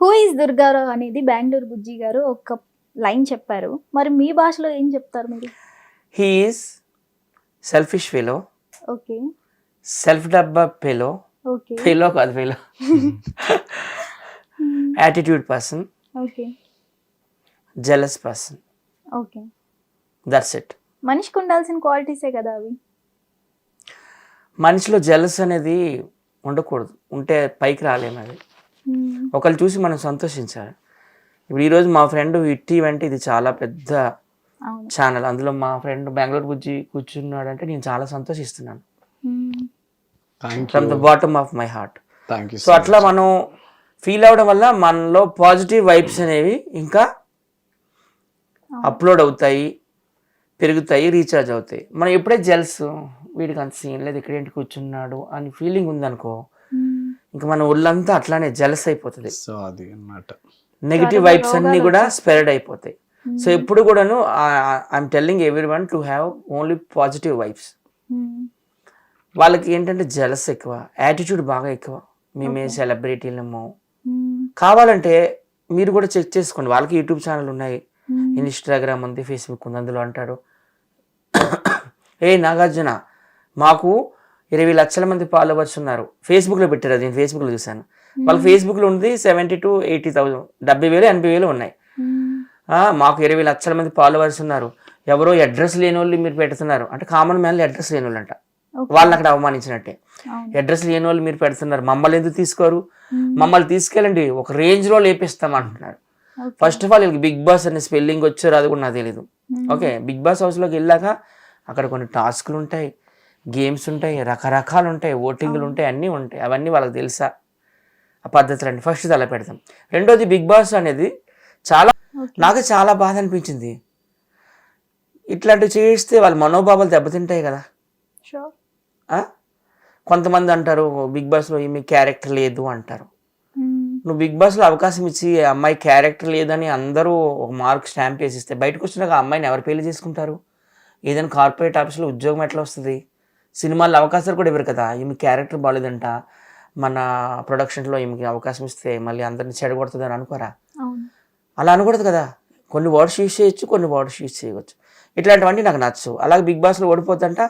హూ ఇస్ దుర్గారావు అనేది బెంగళూరు బుజ్జి గారు ఒక లైన్ చెప్పారు, మరి మీ భాషలో ఏం చెప్తారు మీరు? He is selfish fellow. Okay. Self డబ్బా ఫెలో. ఓకే. ఫెలో కాదు, fellow. Attitude person. Okay. Jealous person. Okay. That's it. మనిషికి ఉండాల్సిన క్వాలిటీసే కదా అవి. మనిషిలో జెలస్ అనేది ఉండకూడదు, ఉంటే పైకి రాలేము. అది ఒకళ్ళు చూసి మనం సంతోషించాలి. ఇప్పుడు ఈరోజు మా ఫ్రెండ్ హిట్ ఈవెంట్, ఇది చాలా పెద్ద ఛానల్, అందులో మా ఫ్రెండ్ బెంగళూరు బుజ్జి కూర్చున్నాడు అంటే నేను చాలా సంతోషిస్తున్నాను from the bottom of my heart. So అట్లా మనం ఫీల్ అవ్వడం వల్ల మనలో పాజిటివ్ వైబ్స్ అనేవి ఇంకా అప్లోడ్ అవుతాయి, పెరుగుతాయి, రీఛార్జ్ అవుతాయి. మనం ఎప్పుడైతే జెల్స్, వీడికి అంత సీన్ లేదు, ఇక్కడ ఏంటి కూర్చున్నాడు అని ఫీలింగ్ ఉందనుకో, ఇంకా మన ఒళ్ళంతా అట్లానే జెలస్ అయిపోతుంది. సో అది అన్నమాట. నెగిటివ్ వైబ్స్ అన్ని కూడా స్ప్రెడ్ అయిపోతాయి. సో ఎప్పుడు కూడాను I'm telling every one to have only positive vibes. వాళ్ళకి ఏంటంటే జలస్ ఎక్కువ, యాటిట్యూడ్ బాగా ఎక్కువ. మేమే సెలబ్రిటీలము. కావాలంటే మీరు కూడా చెక్ చేసుకోండి, వాళ్ళకి యూట్యూబ్ ఛానల్ ఉన్నాయి, ఇన్స్టాగ్రామ్ ఉంది, ఫేస్బుక్ ఉంది. అందులో అంటారు నాగార్జున మాకు 20 లక్షల మంది ఫాలోవర్స్ ఉన్నారు, ఫేస్బుక్లో పెట్టారు. అది నేను ఫేస్బుక్లో చూసాను. వాళ్ళకి ఫేస్బుక్లో ఉంది 70,000 to 80,000, 70,000 80,000 ఉన్నాయి. మాకు 20 లక్షల మంది ఫాలోవర్స్ ఉన్నారు, ఎవరో అడ్రస్ లేని వాళ్ళు మీరు పెడుతున్నారు అంటే కామన్ మ్యాన్లు అడ్రస్ లేని వాళ్ళు అంట, వాళ్ళని అక్కడ అవమానించినట్టే. అడ్రస్ లేని వాళ్ళు మీరు పెడుతున్నారు, మమ్మల్ని ఎందుకు తీసుకోరు, మమ్మల్ని తీసుకెళ్ళండి ఒక రేంజ్ లో లేపిస్తాం అంటున్నారు. ఫస్ట్ ఆఫ్ ఆల్ వీళ్ళకి బిగ్ బాస్ అనే స్పెల్లింగ్ వచ్చారు అది కూడా నాకు తెలియదు. ఓకే, బిగ్ బాస్ హౌస్లోకి వెళ్ళాక అక్కడ కొన్ని టాస్క్లు ఉంటాయి, గేమ్స్ ఉంటాయి, రకరకాలు ఉంటాయి, ఓటింగ్లు ఉంటాయి, అన్నీ ఉంటాయి. అవన్నీ వాళ్ళకి తెలుసా ఆ పద్ధతులన్నీ? ఫస్ట్ అలా పెడతాం. రెండోది బిగ్ బాస్ అనేది నాకు చాలా బాధ అనిపించింది. ఇట్లాంటివి చేస్తే వాళ్ళ మనోభావాలు దెబ్బతింటాయి కదా. కొంతమంది అంటారు బిగ్ బాస్లో ఈమె క్యారెక్టర్ లేదు అంటారు. నువ్వు బిగ్ బాస్లో అవకాశం ఇచ్చి అమ్మాయి క్యారెక్టర్ లేదని అందరూ ఒక మార్క్ స్టాంప్ వేసిస్తే బయటకు వచ్చినాక ఆ అమ్మాయిని ఎవరు పెళ్లి చేసుకుంటారు? ఏదైనా కార్పొరేట్ ఆఫీస్లో ఉద్యోగం ఎట్లా వస్తుంది? సినిమాల్లో అవకాశాలు కూడా ఇవ్వరు కదా. ఈమె క్యారెక్టర్ బాగాలేదంట, మన ప్రొడక్షన్లో ఈమెకి అవకాశం ఇస్తే మళ్ళీ అందరిని చెడగొడుతుంది అని అనుకోరా? అలా అనకూడదు కదా. కొన్ని వర్డ్స్ యూజ్ చేయొచ్చు, కొన్ని వర్డ్స్ యూజ్ చేయవచ్చు. ఇట్లాంటివన్నీ నాకు నచ్చు. అలాగే బిగ్ బాస్లో ఓడిపోతుంట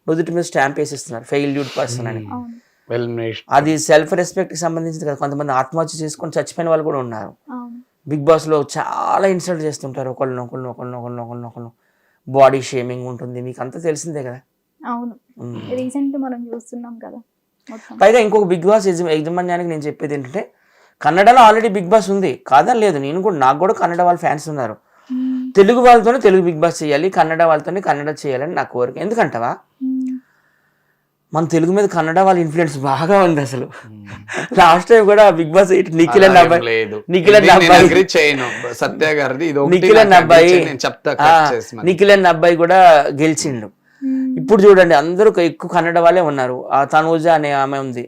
నుదుటి మీద స్టాంప్ వేసిస్తున్నారు ఫెయిల్యూడ్ పర్సన్ అని. అది సెల్ఫ్ రెస్పెక్ట్ కి సంబంధించింది కదా. కొంతమంది ఆత్మహత్య చేసుకొని చచ్చిపోయిన వాళ్ళు కూడా ఉన్నారు. బిగ్ బాస్ లో చాలా ఇన్సల్ట్ చేస్తుంటారు ఒకళ్ళు. బాడీ షేమింగ్ ఉంటుంది, మీకు అంతా తెలిసిందే కదా. అవును, రీసెంట్ మనం చూస్తున్నాం కదా. పైగా ఇంకొక బిగ్ బాస్ యజమాన్యానికి నేను చెప్పేది ఏంటంటే, కన్నడలో ఆల్రెడీ బిగ్ బాస్ ఉంది కాదని లేదు. నాకు కూడా కన్నడ వాళ్ళ ఫ్యాన్స్ ఉన్నారు. తెలుగు వాళ్ళతోనే తెలుగు బిగ్ బాస్ చేయాలి, కన్నడ వాళ్ళతోనే కన్నడ చేయాలని నా కోరిక. ఎందుకంటవా, మన తెలుగు మీద కన్నడ వాళ్ళ ఇన్ఫ్లుయెన్స్ బాగా ఉంది అసలు. లాస్ట్ టైం కూడా బిగ్ బాస్ నిఖిల్ అన్న అబ్బాయి కూడా గెలిచిండు. ఇప్పుడు చూడండి అందరూ ఎక్కువ కన్నడ వాళ్ళే ఉన్నారు. ఆ తనూజ అనే ఆమె ఉంది,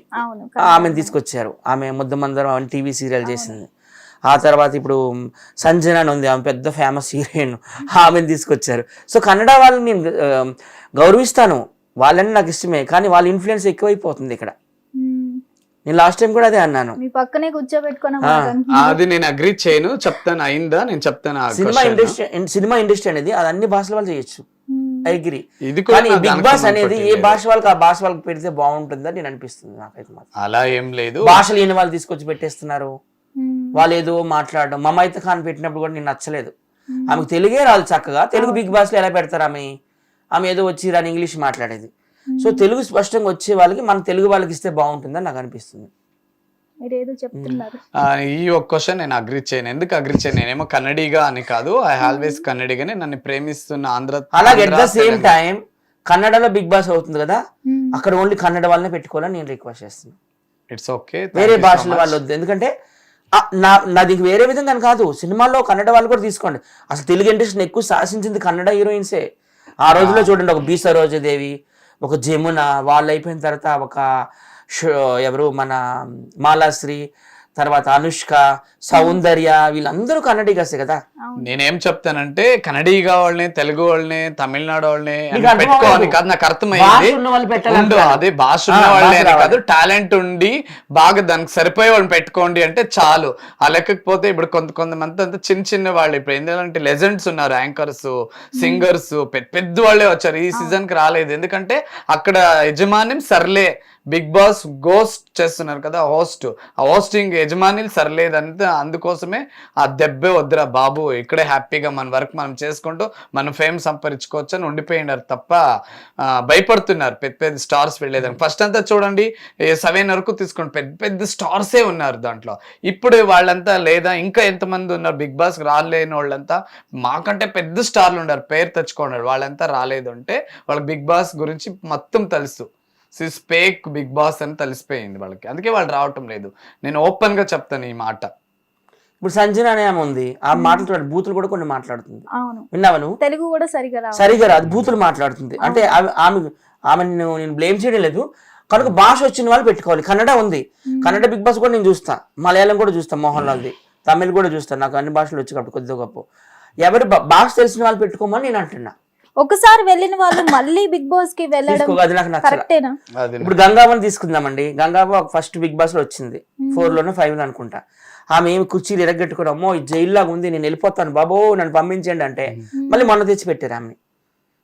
ఆమెను తీసుకొచ్చారు. ఆమె ముద్దమందరం టీవీ సీరియల్ చేసింది. ఆ తర్వాత ఇప్పుడు సంజన అని ఉంది, ఆమె పెద్ద ఫేమస్ హీరోయిన్, ఆమెను తీసుకొచ్చారు. సో కన్నడ వాళ్ళని నేను గౌరవిస్తాను, వాళ్ళని నాకు ఇష్టమే, కానీ వాళ్ళ ఇన్ఫ్లుయెన్స్ ఎక్కువైపోతుంది ఇక్కడ. నేను లాస్ట్ టైం కూడా అదే అన్నాను. మీ పక్కనే కూర్చోబెట్టుకున్నా అది నేను అగ్రీ చేయను. చెప్తాను అయిందా, నేను చెప్తాను. సినిమా ఇండస్ట్రీ అనేది అది అన్ని భాషల వాళ్ళు చేయొచ్చు, ఐ అగ్రీ. కానీ బిగ్ బాస్ అనేది ఏ భాష వాళ్ళకి ఆ భాష వాళ్ళకి పెడితే బాగుంటుందని నేను అనిపిస్తుంది నాకైతే. అలా ఏం లేదు, భాషలు లేని వాళ్ళు తీసుకొచ్చి పెట్టేస్తున్నారు. వాళ్ళు ఏదో మాట్లాడడం. మమైతే ఖాన్ పెట్టినప్పుడు కూడా నేను నచ్చలేదు. ఆమెకు తెలుగే రాదు చక్కగా, తెలుగు బిగ్ బాస్ లో ఎలా పెడతారు? ఆమె ఏదో వచ్చి రాని ఇంగ్లీష్ మాట్లాడేది. సో తెలుగు స్పష్టంగా వచ్చే వాళ్ళకి మన తెలుగు వాళ్ళకి ఇస్తే బాగుంటుందని నాకు అనిపిస్తుంది. ఈ ఒక్క క్వశ్చన్ నేను అగ్రీ చేయను. ఎందుకు అగ్రీ చేయను? నేనేమో కన్నడిగా అని కాదు, ఐ ఆల్వేస్ కన్నడిగానే. నన్ను ప్రేమిస్తున్న ఆంధ్ర. అలాగే అట్ ద సేమ్ టైం కన్నడలో బిగ్ బాస్ అవుతుంది కదా, అక్కడ ఓన్లీ కన్నడ వాళ్ళనే పెట్టుకోవాలని నేను రిక్వెస్ట్ చేస్తున్నాను. ఇట్స్ ఓకే, వేరే భాషల వాళ్ళు వద్దు. ఎందుకంటే నాది వేరే విధంగా కాదు, సినిమాల్లో కన్నడ వాళ్ళు కూడా తీసుకోండి. అసలు తెలుగు ఇండస్ట్రీని ఎక్కువ శాసించింది కన్నడ హీరోయిన్సే. ఆ రోజుల్లో చూడండి, ఒక బి సరోజదేవి, ఒక జమున, వాళ్ళు అయిపోయిన తర్వాత ఒక ఎవరు మన మాలాశ్రీ, తర్వాత అనుష్క, సౌందర్య, వీళ్ళందరూ కన్నడిగాసే కదా. నేనేం చెప్తానంటే కన్నడిగా వాళ్ళని, తెలుగు వాళ్ళని, తమిళనాడు వాళ్ళని పెట్టుకోవాలి కాదు, నాకు అర్థమైంది. అదే భాష ఉన్న వాళ్ళే కాదు, టాలెంట్ ఉండి బాగా దానికి సరిపోయే వాళ్ళని పెట్టుకోండి అంటే చాలు. ఆ లెక్కకపోతే ఇప్పుడు కొంతమంది అంతా చిన్న చిన్న వాళ్ళు, ఇప్పుడు ఏంటంటే లెజెండ్స్ ఉన్నారు, యాంకర్స్, సింగర్స్, పెద్ద వాళ్ళే వచ్చారు. ఈ సీజన్ కి రాలేదు ఎందుకంటే అక్కడ యజమాని సర్లే, బిగ్ బాస్ గోస్ట్ చేస్తున్నారు కదా, ఆ హోస్టింగ్ యజమానులు సర్లేదంతా. అందుకోసమే ఆ దెబ్బే వద్దురా బాబు, ఇక్కడే హ్యాపీగా మన వర్క్ మనం చేసుకుంటూ మనం ఫేమ్ సంపాదించుకోవచ్చు అని ఉండిపోయినారు తప్ప భయపడుతున్నారు పెద్ద పెద్ద స్టార్స్ వెళ్ళేదాన్ని. ఫస్ట్ అంతా చూడండి 7 వరకు తీసుకోండి, పెద్ద పెద్ద స్టార్సే ఉన్నారు దాంట్లో. ఇప్పుడు వాళ్ళంతా లేదా ఇంకా ఎంతమంది ఉన్నారు బిగ్ బాస్ రాలేని వాళ్ళంతా, మాకంటే పెద్ద స్టార్లు ఉన్నారు, పేరు తెచ్చుకున్నారు, వాళ్ళంతా రాలేదు అంటే వాళ్ళకి బిగ్ బాస్ గురించి మొత్తం తెలుసు. స్పేక్ బిగ్ బాస్ అని తెలిసిపోయింది వాళ్ళకి, అందుకే వాళ్ళు రావటం లేదు. నేను ఓపెన్ గా చెప్తాను ఈ మాట. ఇప్పుడు సంజన అనే ఆమె ఉంది, ఆ మాటలు బూతులు కూడా కొన్ని మాట్లాడుతుంది, విన్నావా నువ్వు? తెలుగు కూడా సరిగా రాదు, బూతులు మాట్లాడుతుంది. అంటే ఆమె నేను బ్లేమ్ చేయడం లేదు, కనుక భాష వచ్చిన వాళ్ళు పెట్టుకోవాలి. కన్నడ ఉంది, కన్నడ బిగ్ బాస్ కూడా నేను చూస్తా, మలయాళం కూడా చూస్తా, మోహన్ లాల్ది, తమిళ్ కూడా చూస్తాను, నాకు అన్ని భాషలు వచ్చి కాబట్టి కొద్దిగా గొప్ప. ఎవరు భాష తెలిసిన వాళ్ళు పెట్టుకోమని నేను అంటున్నా. ఒకసారి వెళ్ళిన వాళ్ళు మళ్ళీ బిగ్ బాస్ కి వెళ్ళడం అది నాకు నచ్చల. కరెక్టేనా? అది ఇప్పుడు గంగావని తీసుకుందామండి. గంగావ ఫస్ట్ బిగ్ బాస్ లో వచ్చింది, 4 లోనో 5 లో అనుకుంటా. ఆమె ఏమి కుర్చీలు ఎరగట్టుకోవడం, అమ్మో ఇది జైల్లాగా ఉంది, నేను వెళ్ళిపోతాను బాబో నన్ను పంపించండి అంటే మళ్ళీ మొన్న తెచ్చిపెట్టారు ఆమె.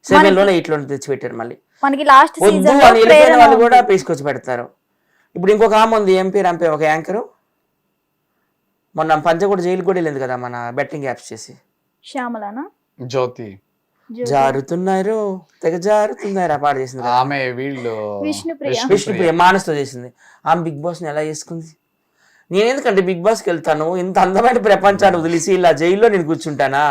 7 లోనే 8 లోనే తెచ్చిపెట్టారు. మళ్ళీ మనకి లాస్ట్ వద్దు సీజన్ అని వెళ్ళిపోయిన వాళ్ళు కూడా తీసుకొచ్చి పెడతారు. ఇప్పుడు ఇంకొక ఆమె ఉంది, ఎంపీ ఒక యాంకర్, మొన్న పంచగూడ జైలు కూడా వెళ్ళింది కదా మన బెట్టింగ్ యాప్స్ చేసి. శ్యామలనా? జ్యోతి జారుతున్నారు తెగ జారుతున్నారు ఆ పాట చేసింది కదా. ఆమె వీళ్ళు విష్ణుప్రియ మానస్తో చేసింది. ఆమె బిగ్ బాస్ ని ఎలా చేసుకుంది? నేను ఎందుకంటే బిగ్ బాస్కి వెళ్తాను, ఇంత అందమైన ప్రపంచాన్ని వదిలేసి ఇలా జైల్లో నేను కూర్చుంటానా,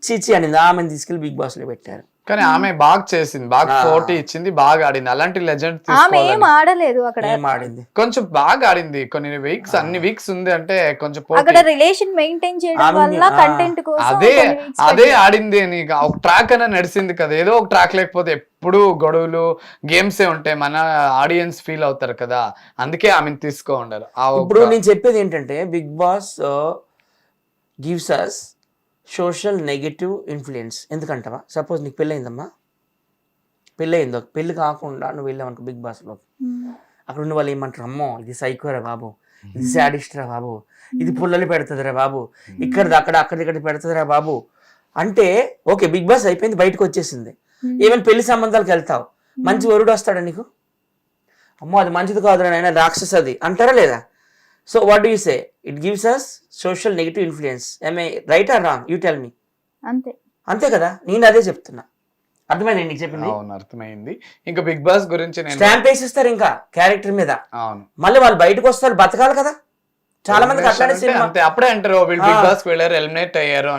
చీచి అనింది. ఆమెను తీసుకెళ్లి బిగ్ బాస్ లో పెట్టారు. కానీ ఆమె బాగా చేసింది, బాగా పోటీ ఇచ్చింది, బాగా ఆడింది. అలాంటి లెజెండ్ ఆమె ఏం ఆడలేదు అక్కడ, ఏం ఆడింది? కొంచెం బాగా ఆడింది. కొన్ని వీక్స్, అన్ని వీక్స్ ఉంది అంటే కొంచెం అక్కడ రిలేషన్ మెయింటైన్ చేయడం వల్ల కంటెంట్ కోసం అదే ఆడింది అని ఒక ట్రాక్ అనే నడిచింది కదా. ఏదో ఒక ట్రాక్ లేకపోతే ఎప్పుడు గొడవలు గేమ్సే ఉంటాయి, మన ఆడియన్స్ ఫీల్ అవుతారు కదా. అందుకే ఆమెను తీసుకో ఉండరు. ఇప్పుడు నేను చెప్పేది ఏంటంటే Bigg Boss gives us social negative influence. ఎందుకంటావా? సపోజ్ నీకు పెళ్ళయిందమ్మా, పెళ్ళయిందో, పెళ్ళి కాకుండా నువ్వు వెళ్ళావనుకో బిగ్ బాస్లో, అక్కడ ఉన్న వాళ్ళు ఏమంటారు, అమ్మో ఇది సైకోరా బాబు, ఇది శాడిస్ట్ రా బాబు, ఇది పుల్లలు పెడుతుందిరా బాబు, ఇక్కడిది అక్కడ పెడుతుందిరా బాబు అంటే ఓకే బిగ్ బాస్ అయిపోయింది, బయటకు వచ్చేసింది. ఈవెన్ పెళ్లి సంబంధాలకు వెళ్తావు, మంచి వరుడు వస్తాడా నీకు, అమ్మో అది మంచిది కాదురా నాయనా రాక్షస్ అది అంటారా లేదా? So what do you say? It gives us social negative influence. Right or wrong? You tell me. అంతే కదా, నేను అదే చెప్తున్నా. అర్థమైంది నీకు చెప్పింది? అవును అర్థమైంది. ఇంకా బిగ్ బాస్ గురించి స్టాంప్ వేసిస్తారు ఇంకా క్యారెక్టర్ మీద. అవును, మళ్ళీ వాళ్ళు బయటకు వస్తారు, బతకాలి కదా. చాలా మందికి అట్లానే సినిమా అప్పుడే అంటారు వీళ్ళు బిగ్ బాస్ వెళ్ళారు, ఎలిమినేట్ అయ్యారు,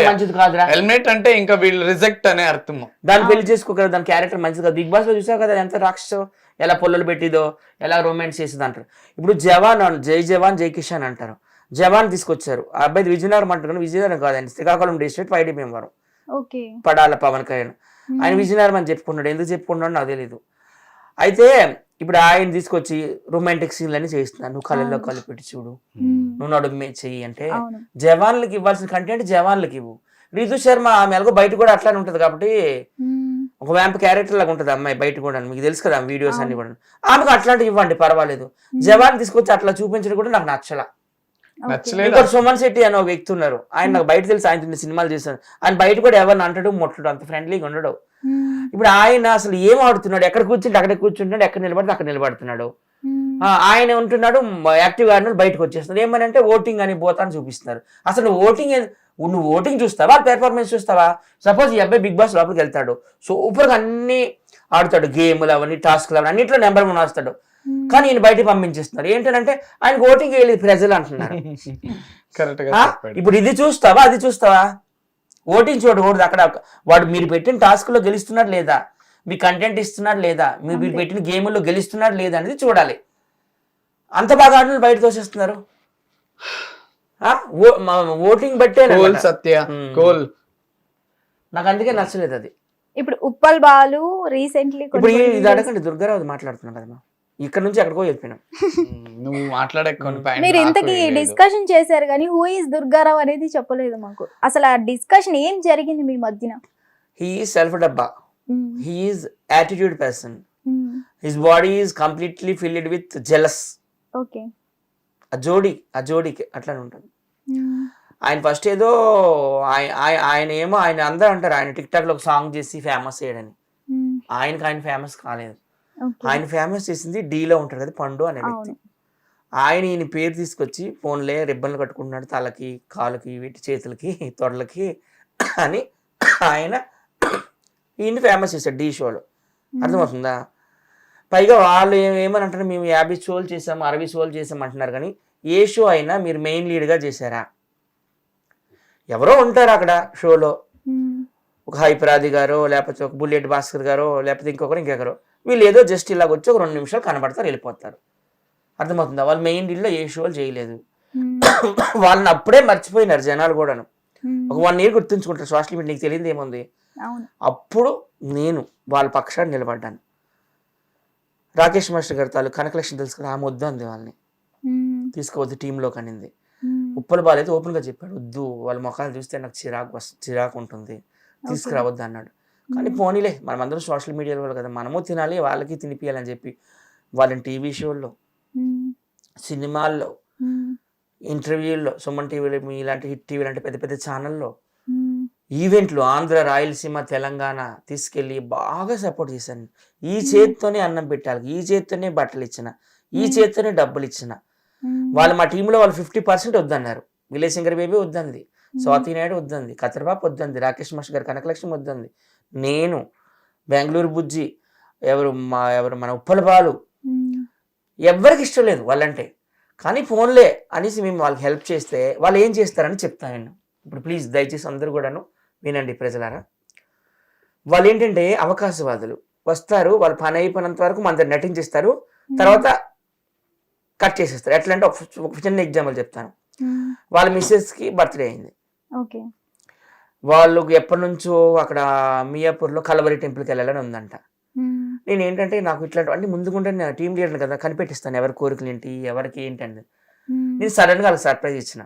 మంచిది కాదురా. ఎలిమినేట్ అంటే ఇంకా వీళ్ళు రిజెక్ట్ అనే అర్థము. దాన్ని పెళ్లి చేసుకోగలరు, దాని క్యారెక్టర్ మంచిది కాదు. బిగ్ బాస్ లో చూసావు కదా ఎంత రాక్షసో, ఎలా పొల్లలు పెట్టిదో, ఎలా రొమాన్స్ చేసేది అంటారు. ఇప్పుడు జవాన్, జై జవాన్ జై కిషాన్ అంటారు. జవాన్ తీసుకొచ్చారు, ఆ అబ్బాయి విజయనగరం అంటారు, విజయనగరం కాదండి, శ్రీకాకుళం డిస్ట్రిక్ట్ 5 భీమవరం, పడాల పవన్ కళ్యాణ్. ఆయన విజయనగరం అని చెప్పుకున్నాడు, ఎందుకు చెప్పుకున్నాడు నాకు తెలీదు. అయితే ఇప్పుడు ఆయన తీసుకొచ్చి రొమాంటిక్ సీన్లన్నీ చేయిస్తున్నాను, నువ్వు కళ్ళల్లో కళ్ళు పెట్టి చూడు, నువ్వు నడుమే చెయ్యి అంటే. జవాన్లకి ఇవ్వాల్సిన కంటెంట్ జవాన్లకి ఇవ్వు. రితు శర్మ ఆమె ఎలాగో బయట కూడా అట్లానే ఉంటది కాబట్టి, ఒక వ్యాంప్ క్యారెక్టర్ లాగా ఉంటది అమ్మాయి బయట కూడా, మీకు తెలుసు కదా వీడియోస్ అన్ని కూడా. ఆమెకు అట్లాంటివి ఇవ్వండి పర్వాలేదు. జవాన్ తీసుకొచ్చి అట్లా చూపించడం కూడా నాకు నచ్చలేదు. సుమన్ శెట్టి అని ఒక వ్యక్తి ఉన్నారు, ఆయన నాకు బయట తెలిసి ఆయన సినిమాలు చేశారు. ఆయన బయట కూడా ఎవరిని అంటాడు ముట్టడు, అంత ఫ్రెండ్లీగా ఉండడు. ఇప్పుడు ఆయన అసలు ఏం ఆడుతున్నాడు, ఎక్కడ కూర్చుంటే అక్కడ కూర్చుంటున్నాడు, ఎక్కడ నిలబడితే అక్కడ నిలబడుతున్నాడు. ఆయన ఉంటున్నాడు యాక్టివ్ గా బయటకు వచ్చేస్తున్నాడు. ఏమని అంటే ఓటింగ్ అని పోతాను చూపిస్తున్నారు. అసలు నువ్వు ఓటింగ్ చూస్తావా, పెర్ఫార్మెన్స్ చూస్తావా? సపోజ్ ఈ అబ్బాయి బిగ్ బాస్ లోపలికి వెళ్తాడు, సూపర్ గా అన్ని ఆడుతాడు, గేమ్లు అవన్నీ టాస్క్లు అవన్నీ అన్నింటిలో నెంబర్ 1 వస్తాడు. కానీ ఈయన బయటకు పంపించేస్తున్నారు. ఏంటంటే ఆయనకు ఓటింగ్ వేయలేదు ప్రజలు అంటున్నారు. ఇప్పుడు ఇది చూస్తావా అది చూస్తావా? ఓటింగ్ చూడకూడదు. అక్కడ వాడు మీరు పెట్టిన టాస్క్ లో గెలుస్తున్నాడు లేదా, మీ కంటెంట్ ఇస్తున్నాడు లేదా, మీరు పెట్టిన గేముల్లో గెలుస్తున్నాడు లేదా అనేది చూడాలి. అంత బాగా ఆడిన బయట తోసేస్తున్నారు. ఓటింగ్ బట్టే సత్య కోల్. నాకు అందుకే నచ్చలేదు అది. ఇప్పుడు ఉప్పల్ బాలు రీసెంట్లీ ఇప్పుడు ఇది అడగండి, దుర్గారావు మాట్లాడుతున్నాడు కదా, ఇక్కడ నుంచి ఎక్కడికో చెప్పినాం. నువ్వు మాట్లాడే మీరు ఇంతకీ డిస్కషన్ చేశారు కానీ హూ ఈస్ దుర్గారావు అనేది చెప్పలేదు మాకు. అసలు ఆ డిస్కషన్ ఏం జరిగింది మీ మధ్యన? హీ ఈజ్ సెల్ఫ్ డబ్బా, he is attitude person, his body is completely filled with jealous. Okay, ఆ జోడీకి అట్లానే ఉంటుంది. ఆయన ఫస్ట్ ఏదో ఆయన అందరూ అంటారు ఆయన టిక్ టాక్ లో ఒక సాంగ్ చేసి ఫేమస్ అయ్యాడని. ఆయన ఫేమస్ కాలేదు. ఆయన ఫేమస్ చేసింది డీలో ఉంటాడు కదా పండు అనే వ్యక్తి. ఈయన పేరు తీసుకొచ్చి ఫోన్లే రిబ్బన్లు కట్టుకుంటున్నాడు తలకి, కాళ్ళకి, వీటి చేతులకి, తొడలకి అని ఆయన ఈయన్ని ఫేమస్ చేశాడు డీ షోలో. అర్థమవుతుందా? పైగా వాళ్ళు ఏమని అంటారు, మేము 50 షోలు చేసాము, 60 షోలు చేసాము అంటున్నారు. కానీ ఏ షో అయినా మీరు మెయిన్ లీడ్గా చేశారా? ఎవరో ఉంటారు అక్కడ షోలో, ఒక హైపరాది గారో, లేకపోతే ఒక బుల్లెట్ భాస్కర్ గారో, లేకపోతే ఇంకెవరో. వీళ్ళు ఏదో జస్ట్ ఇలాగ వచ్చి ఒక 2 నిమిషాలు కనబడతారు, వెళ్ళిపోతారు. అర్థమవుతుందా? వాళ్ళు మెయిన్ లీడ్లో ఏ షోలు చేయలేదు. వాళ్ళని అప్పుడే మర్చిపోయినారు జనాలు కూడాను. ఒక 1 year గుర్తుంచుకుంటారు సోషల్ మీడియా. నీకు తెలియదు ఏముంది, అప్పుడు నేను వాళ్ళ పక్షాన్ని నిలబడ్డాను. రాకేష్ మాస్టర్ గారి తాలూకు కనకలక్ష్మి తెలుసు కదా, ఆమె వద్దు అంది వాళ్ళని, తీసుకోవద్దు టీంలోకి అనింది. ఉప్పల బాలు అయితే ఓపెన్గా చెప్పాడు, వద్దు వాళ్ళ ముఖాలు చూస్తే నాకు చిరాకు ఉంటుంది, తీసుకురావద్దు అన్నాడు. కానీ పోనీలే, మనమందరం సోషల్ మీడియాలో కదా, మనము తినాలి వాళ్ళకి తినిపించాలని చెప్పి వాళ్ళని టీవీ షోల్లో, సినిమాల్లో, ఇంటర్వ్యూల్లో, సుమన్ టీవీలో, ఇలాంటి హిట్ టీవీ లాంటి పెద్ద పెద్ద ఛానల్లో, ఈవెంట్లు, ఆంధ్ర, రాయలసీమ, తెలంగాణ తీసుకెళ్ళి బాగా సపోర్ట్ చేశాను. ఈ చేతితోనే అన్నం పెట్టాలి, ఈ చేతితోనే బట్టలు ఇచ్చిన, ఈ చేతితోనే డబ్బులు ఇచ్చిన. వాళ్ళు మా టీంలో వాళ్ళు 50% వద్దన్నారు. విలేజ్ శంకర్ బేబీ వద్దంది, స్వాతి నాయుడు వద్దంది, కతర్బాబు వద్దంది, రాకేష్ మాస్టర్ గారు, కనకలక్ష్మి వద్దంది, నేను, బెంగళూరు బుజ్జి, ఎవరు మన ఉప్పల బాలు, ఎవరికి ఇష్టం లేదు వాళ్ళంటే. కానీ ఫోన్లే అనేసి మేము వాళ్ళకి హెల్ప్ చేస్తే వాళ్ళు ఏం చేస్తారని చెప్తాను నేను. ఇప్పుడు ప్లీజ్ దయచేసి అందరూ కూడాను వినండి ప్రజలారా. వాళ్ళు ఏంటంటే అవకాశవాదులు, వస్తారు, వాళ్ళు పని అయిపోయినంత వరకు మన దగ్గర నటించేస్తారు, తర్వాత కట్ చేసేస్తారు. ఎట్లా అంటే ఒక చిన్న ఎగ్జాంపుల్ చెప్తాను. వాళ్ళ మిస్సెస్కి బర్త్డే అయింది. వాళ్ళు ఎప్పటి నుంచో అక్కడ మియాపూర్లో కలవరి టెంపుల్కి వెళ్ళాలని ఉందంట. నేను ఏంటంటే నాకు ఇట్లాంటి అంటే ముందుకుంటే నేను టీం లీడర్ కదా, కనిపెట్టిస్తాను ఎవరి కోరికలు ఏంటి, ఎవరికి ఏంటి అని. నేను సడన్గా వాళ్ళకి సర్ప్రైజ్ ఇచ్చిన.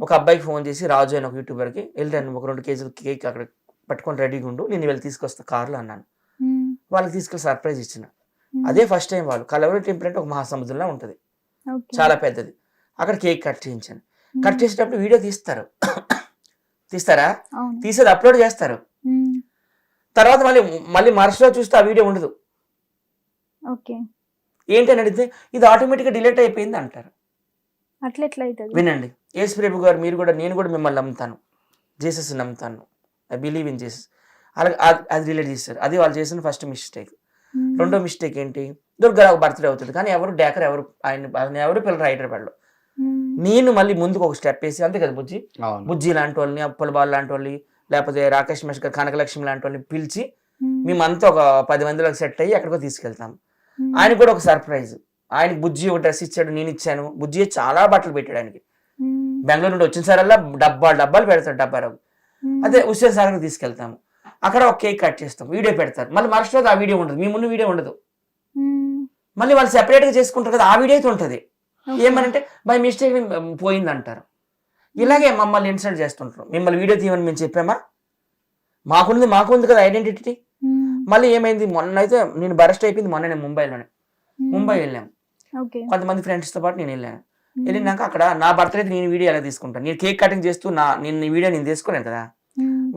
ఒక అబ్బాయికి ఫోన్ చేసి, రాజు అని ఒక యూట్యూబర్కి, వెళ్ళాను, ఒక 2 కేజీలు కేక్ అక్కడ పట్టుకొని రెడీగా ఉండు, నేను వెళ్ళి తీసుకొస్తా కార్లో అన్నాను. వాళ్ళకి తీసుకెళ్ళి సర్ప్రైజ్ ఇచ్చిన. అదే ఫస్ట్ టైం వాళ్ళు కలవరి టెంపుల్ అంటే ఒక మహాసముద్రంలా ఉంటుంది, చాలా పెద్దది. అక్కడ కేక్ కట్ చేయించాను. కట్ చేసేటప్పుడు వీడియో తీస్తారా, తీసేది అప్లోడ్ చేస్తారు. తర్వాత మళ్ళీ మరుసలో చూస్తే ఆ వీడియో ఉండదు. ఏంటని అడిగితే ఇది ఆటోమేటిక్గా డిలీట్ అయిపోయింది అంటారు. వినండి, యేసు ప్రభు గారు, మీరు కూడా, నేను కూడా మిమ్మల్ని నమ్ముతాను, జీసస్ నమ్ముతాను, ఐ బిలీవ్ ఇన్ జీసస్, అలాగే అది రిలేట్ చేస్తారు. అది వాళ్ళు చేసిన ఫస్ట్ మిస్టేక్. రెండో మిస్టేక్ ఏంటి, దుర్గారావు బర్త్డే అవుతుంది కానీ ఎవరు డేకర్, ఎవరు పిల్లలు హైదరాబాద్లో. నేను మళ్ళీ ముందుకు ఒక స్టెప్ వేసి, అంతే కదా బుజ్జి లాంటి వాళ్ళని, అప్పల బాల్ లాంటి వాళ్ళని, లేకపోతే రాకేష్ మాస్టర్ గారు, కనకలక్ష్మి లాంటి వాళ్ళని పిలిచి మేమంతా ఒక 10 మందిలోకి సెట్ అయ్యి ఎక్కడికో తీసుకెళ్తాం. ఆయన కూడా ఒక సర్ప్రైజ్. ఆయనకి బుజ్జి ఒక డ్రెస్ ఇచ్చాడు, నేను ఇచ్చాను. బుజ్జి చాలా బట్టలు పెట్టాడు ఆయనకి. బెంగళూరు నుండి వచ్చిన సారల్లా డబ్బాలు పెడతాడు, డబ్బారావు. అదే హుస్సేన్ సాగర్కి తీసుకెళ్తాము, అక్కడ ఒక కేక్ కట్ చేస్తాం, వీడియో పెడతారు. మళ్ళీ మరుసటి ఆ వీడియో ఉండదు, మీ ముందు వీడియో ఉండదు. మళ్ళీ వాళ్ళు సెపరేట్గా చేసుకుంటారు కదా, ఆ వీడియో అయితే ఉంటుంది. ఏమనంటే బై మిస్టేక్ పోయింది అంటారు. ఇలాగే మమ్మల్ని ఇన్సల్ట్ చేస్తుంటారు. మిమ్మల్ని వీడియో తీయమని మేము చెప్పామా? మాకుంది కదా ఐడెంటిటీ. మళ్ళీ ఏమైంది, మొన్న అయితే నేను బరెస్ట్ అయిపోయింది. మొన్న నేను ముంబై వెళ్ళాము, కొంతమంది ఫ్రెండ్స్తో పాటు నేను వెళ్ళాను. వెళ్ళినాక అక్కడ నా బర్త్డే నేను వీడియో ఎలా తీసుకుంటాను, నేను కేక్ కటింగ్ చేస్తూ నేను వీడియో నేను తీసుకోలేను కదా.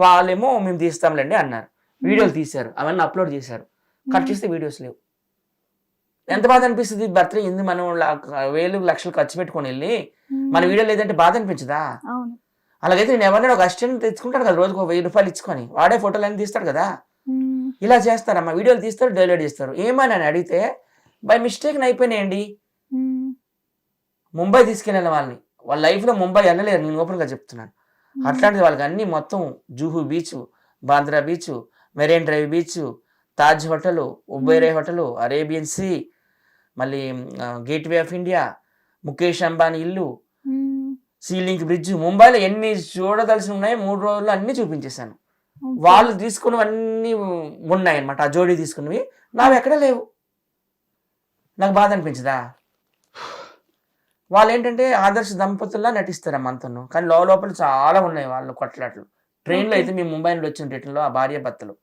వాళ్ళేమో మేము తీస్తాంలేండి అన్నారు, వీడియోలు తీశారు, అవన్నీ అప్లోడ్ చేశారు. కట్ చేస్తే వీడియోస్ లేవు. ఎంత బాధ అనిపిస్తుంది, బర్త్డే ఎందుకు మనం 1,000 లక్షలు ఖర్చు పెట్టుకొని వెళ్ళి మన వీడియో లేదంటే బాధ అనిపించదా? అలాగైతే నేను ఎవరైనా ఒక అసిస్టెంట్ తెచ్చుకుంటాడు కదా, రోజుకు 1,000 రూపాయలు ఇచ్చుకొని, వాడే ఫోటోలు అన్ని తీస్తాడు కదా. ఇలా చేస్తారమ్మా, వీడియోలు తీస్తారు, డైలీట్ చేస్తారు. ఏమని అని అడిగితే బై మిస్టేక్ అయిపోయినాయండి. ముంబై తీసుకెళ్ళిన వాళ్ళని, వాళ్ళ లైఫ్లో ముంబై వెళ్ళలేరు, నేను ఓపెన్గా చెప్తున్నాను. అట్లాంటిది వాళ్ళకి అన్ని మొత్తం Juhu beach, Bandra beach, Marine Drive beach, Taj hotel, ఉబేరే హోటల్, అరేబియన్ సీ, మళ్ళీ Gateway of India, Mukesh Ambani ఇల్లు, సీలింక్ బ్రిడ్జ్, ముంబైలో ఎన్ని చూడదలసి ఉన్నాయో 3 రోజుల్లో అన్ని చూపించేశాను. వాళ్ళు తీసుకున్నవన్నీ ఉన్నాయన్నమాట, ఆ జోడీ తీసుకున్నవి నావి ఎక్కడ లేవు. నాకు బాధ అనిపించదా? వాళ్ళు ఏంటంటే ఆదర్శ దంపతుల్లా నటిస్తారు అంతను, కానీ లోపల చాలా ఉన్నాయి వాళ్ళు కొట్లాట్లు. ట్రైన్లో అయితే మేము ముంబై నుండి వచ్చిన ట్రైన్లో ఆ భార్య భర్తలు,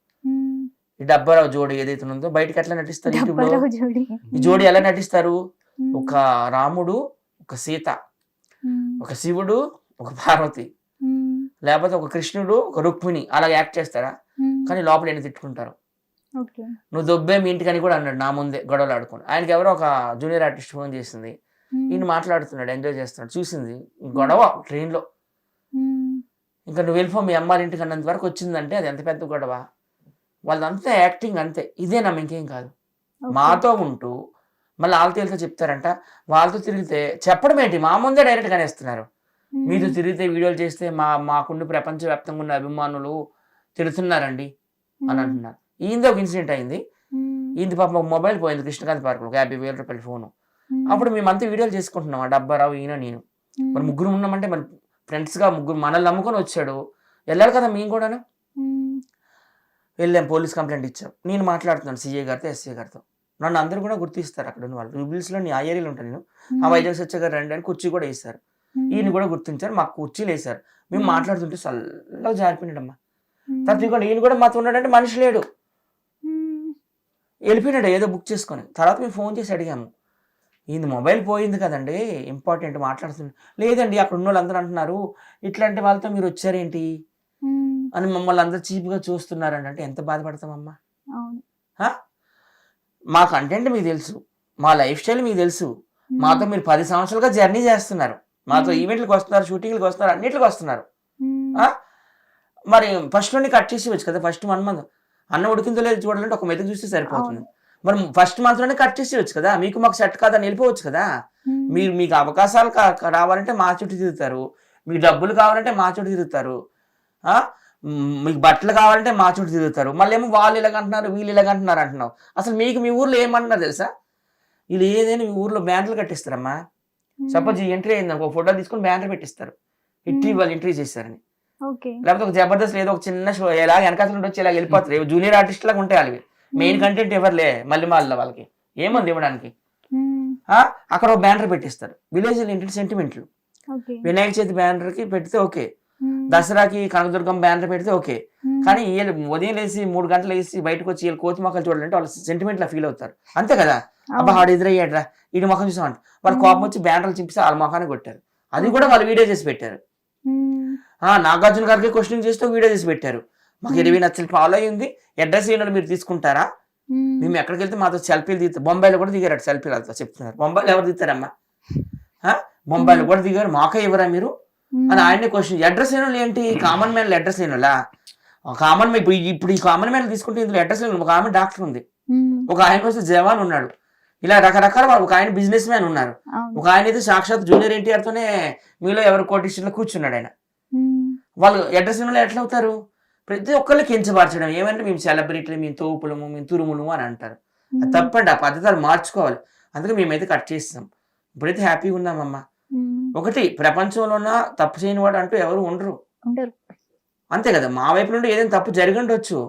ఈ డబ్బారావు జోడి ఏదైతే ఉందో బయటకి ఎట్లా నటిస్తారు యూట్యూబ్ లో, ఈ జోడి ఎలా నటిస్తారు, ఒక రాముడు, ఒక సీత, ఒక శివుడు, ఒక పార్వతి, లేకపోతే ఒక కృష్ణుడు, ఒక రుక్మిణి, అలా యాక్ట్ చేస్తారా? కానీ లోపల ఎన్ని తిట్టుకుంటారు. నువ్వు దొబ్బే మీ ఇంటికని కూడా అన్నాడు నా ముందే, గొడవలు ఆడుకోండి. ఆయనకి ఎవరో ఒక జూనియర్ ఆర్టిస్ట్ ఫోన్ చేసింది, ఈయన మాట్లాడుతున్నాడు, ఎంజాయ్ చేస్తున్నాడు, చూసింది గొడవ ట్రైన్లో. ఇంకా నువ్వు వెళ్ళిపో మీ అమ్మారి ఇంటికి అన్నంత వరకు వచ్చిందంటే అది ఎంత పెద్ద గొడవ. వాళ్ళంతా యాక్టింగ్ అంతే, ఇదేనా ఇంకేం కాదు. మాతో ఉంటూ మళ్ళీ వాళ్ళతో వెళ్తే చెప్తారంట, వాళ్ళతో తిరిగితే చెప్పడం ఏంటి, మా ముందే డైరెక్ట్గానే ఇస్తున్నారు. మీతో తిరిగితే వీడియోలు చేస్తే మాకుండి ప్రపంచవ్యాప్తంగా ఉన్న అభిమానులు తిడుతున్నారండి అని అంటున్నారు. ఈయనది ఒక ఇన్సిడెంట్ అయింది. ఈయన పాపం మొబైల్ పోయింది కృష్ణకాంత్ పార్క్ లో, 50,000 రూపాయల ఫోను. అప్పుడు మేమంతా వీడియోలు చేసుకుంటున్నాం, ఆ డబ్బారావు, ఈయన, నేను. మరి ముగ్గురు ఉన్నామంటే మరి ఫ్రెండ్స్గా ముగ్గురు మనల్ని నమ్ముకొని వచ్చాడు, వెళ్ళాలి కదా మేము కూడాను. వెళ్ళాం, పోలీస్ కంప్లైంట్ ఇచ్చాం. నేను మాట్లాడుతున్నాను సిఐ గారితో, ఎస్ఐ గారితో. నన్ను అందరూ కూడా గుర్తిస్తారు అక్కడ ఉన్న వాళ్ళు. రూబిల్స్లో నీ ఆ ఏరియాలో ఉంటాను నేను, ఆ వైజాగ్ సత్య గారు రండి అని కుర్చీ కూడా వేస్తారు. ఈయన కూడా గుర్తించారు, మాకు కుర్చీలు వేశారు. మేము మాట్లాడుతుంటే చల్లగా జారిపోయినాడమ్మా. తర్వాత కూడా ఈయన కూడా మాతో ఉన్నాడంటే మనిషి లేడు, వెళ్ళిపోయినాడు ఏదో బుక్ చేసుకొని. తర్వాత మేము ఫోన్ చేసి అడిగాము, ఈయన మొబైల్ పోయింది కదండి, ఇంపార్టెంట్ మాట్లాడుతుంది. లేదండి అక్కడ ఉన్న వాళ్ళు అందరూ అంటున్నారు ఇట్లాంటి వాళ్ళతో మీరు వచ్చారేంటి అని మమ్మల్ని అందరూ చీప్గా చూస్తున్నారండి. అంటే ఎంత బాధపడతామమ్మా. మా కంటెంట్ మీకు తెలుసు, మా లైఫ్ స్టైల్ మీకు తెలుసు, మాతో మీరు 10 సంవత్సరాలుగా జర్నీ చేస్తున్నారు, మాతో ఈవెంట్లకు వస్తున్నారు, షూటింగ్లకు వస్తున్నారు, అన్నింటికి వస్తున్నారు. మరి ఫస్ట్ నుండి కట్ చేసి వచ్చు కదా. ఫస్ట్ 1 month అన్నం ఉడికిందో లేదు చూడాలంటే ఒక మెతుకు చూస్తే సరిపోతుంది. మరి ఫస్ట్ మంత్ లోనే కట్ చేసి వచ్చు కదా. మీకు మాకు సెట్ కాదని వెళ్ళిపోవచ్చు కదా. మీకు అవకాశాలు రావాలంటే మా చుట్టూ తిరుగుతారు, మీకు డబ్బులు కావాలంటే మా చుట్టూ తిరుగుతారు, మీకు బట్టలు కావాలంటే మా చుట్టూ తిరుగుతారు. మళ్ళీ ఏమో వాళ్ళు ఇలాగంటున్నారు వీళ్ళు ఇలాగంటున్నారు అంటున్నావు. అసలు మీకు మీ ఊర్లో ఏమంటున్నారు తెలుసా, వీళ్ళు ఏదైనా మీ ఊర్లో బ్యానర్లు కట్టిస్తారమ్మా. సపోజ్ ఈ ఎంట్రీ అయింది ఒక ఫోటో తీసుకుని బ్యానర్ పెట్టిస్తారు, ఎంట్రీ వాళ్ళు ఎంట్రీ చేశారని. లేకపోతే ఒక జబర్దస్త్ ఏదో ఒక చిన్న షో ఎలా వెనకాల వచ్చి ఇలా వెళ్ళిపోతారు. జూనియర్ ఆర్టిస్ట్ లాగా ఉంటాయి అవి. మెయిన్ కంటెంట్ ఎవరులే మళ్ళీ వాళ్ళకి ఏముంది ఇవ్వడానికి. అక్కడ ఒక బ్యానర్ పెట్టిస్తారు. విలేజ్ ఏంటంటే సెంటిమెంట్లు. వినాయక చవితి బ్యానర్ కి పెడితే ఓకే, దసరాకి కనకదుర్గం బ్యానర్ పెడితే ఓకే. కానీ వీళ్ళు ఉదయం లేసి 3 గంటలు వేసి బయటకు వచ్చి వీళ్ళు కోతి మొక్కలు చూడాలంటే వాళ్ళు సెంటిమెంట్ లా ఫీల్ అవుతారు. అంతే కదా. అబ్బా ఆడు ఎదురయ్యాడ్రా వీడి మొఖం చూసామంట, వాళ్ళ కోపం వచ్చి బ్యానర్లు చింపిస్తే వాళ్ళ మొఖాన్ని కొట్టారు. అది కూడా వాళ్ళు వీడియో చేసి పెట్టారు. నాగార్జున గారికి క్వశ్చన్ చేస్తూ వీడియో చేసి పెట్టారు. మాకు 20 లక్షలు ఫాలో అయ్యింది, అడ్రస్ ఏమైనా మీరు తీసుకుంటారా, మేము ఎక్కడికి వెళ్తే మాతో సెల్ఫీలు దిగుతారు. బొంబాయిలో కూడా దిగారు సెల్ఫీలు, అంతా చెప్తున్నారు. బొంబాయిలో ఎవరు దిగుతారమ్మా, బొంబాయిలో కూడా దిగారు, మాకే ఎవరా మీరు అని ఆయనే క్వశ్చన్. అడ్రస్ లేని ఏంటి, కామన్ మ్యాన్ అడ్రస్ లేనులా. కామన్ మ్యాన్ ఇప్పుడు ఈ కామన్ మ్యాన్ తీసుకుంటే ఇందులో అడ్రస్ లేను. ఒక ఆమె డాక్టర్ ఉంది, ఒక ఆయన వస్తే జవాన్ ఉన్నాడు, ఇలా రకరకాల ఒక ఆయన బిజినెస్ మ్యాన్ ఉన్నారు, ఒక ఆయన అయితే సాక్షాత్ జూనియర్ ఎన్టీఆర్ తోనే మీలో ఎవరు కోటిషన్లో కూర్చున్నాడు ఆయన. వాళ్ళు అడ్రస్ ఎట్లా అవుతారు? ప్రతి ఒక్కళ్ళు కించపరచడం. ఏమంటే మేము సెలబ్రిటీలు, మేము తోపులము, మేము తురుములు అని అంటారు. అది తప్పండి. ఆ పద్ధతులు మార్చుకోవాలి. అందుకే మేమైతే కట్ చేస్తాం. ఇప్పుడైతే హ్యాపీగా ఉన్నామమ్మా. ఒకటి, ప్రపంచంలో ఉన్న తప్పు చేయని వాడు అంటూ ఎవరు ఉండరు, అంతే కదా. మా వైపు నుండి ఏదైనా తప్పు జరిగిండొచ్చు,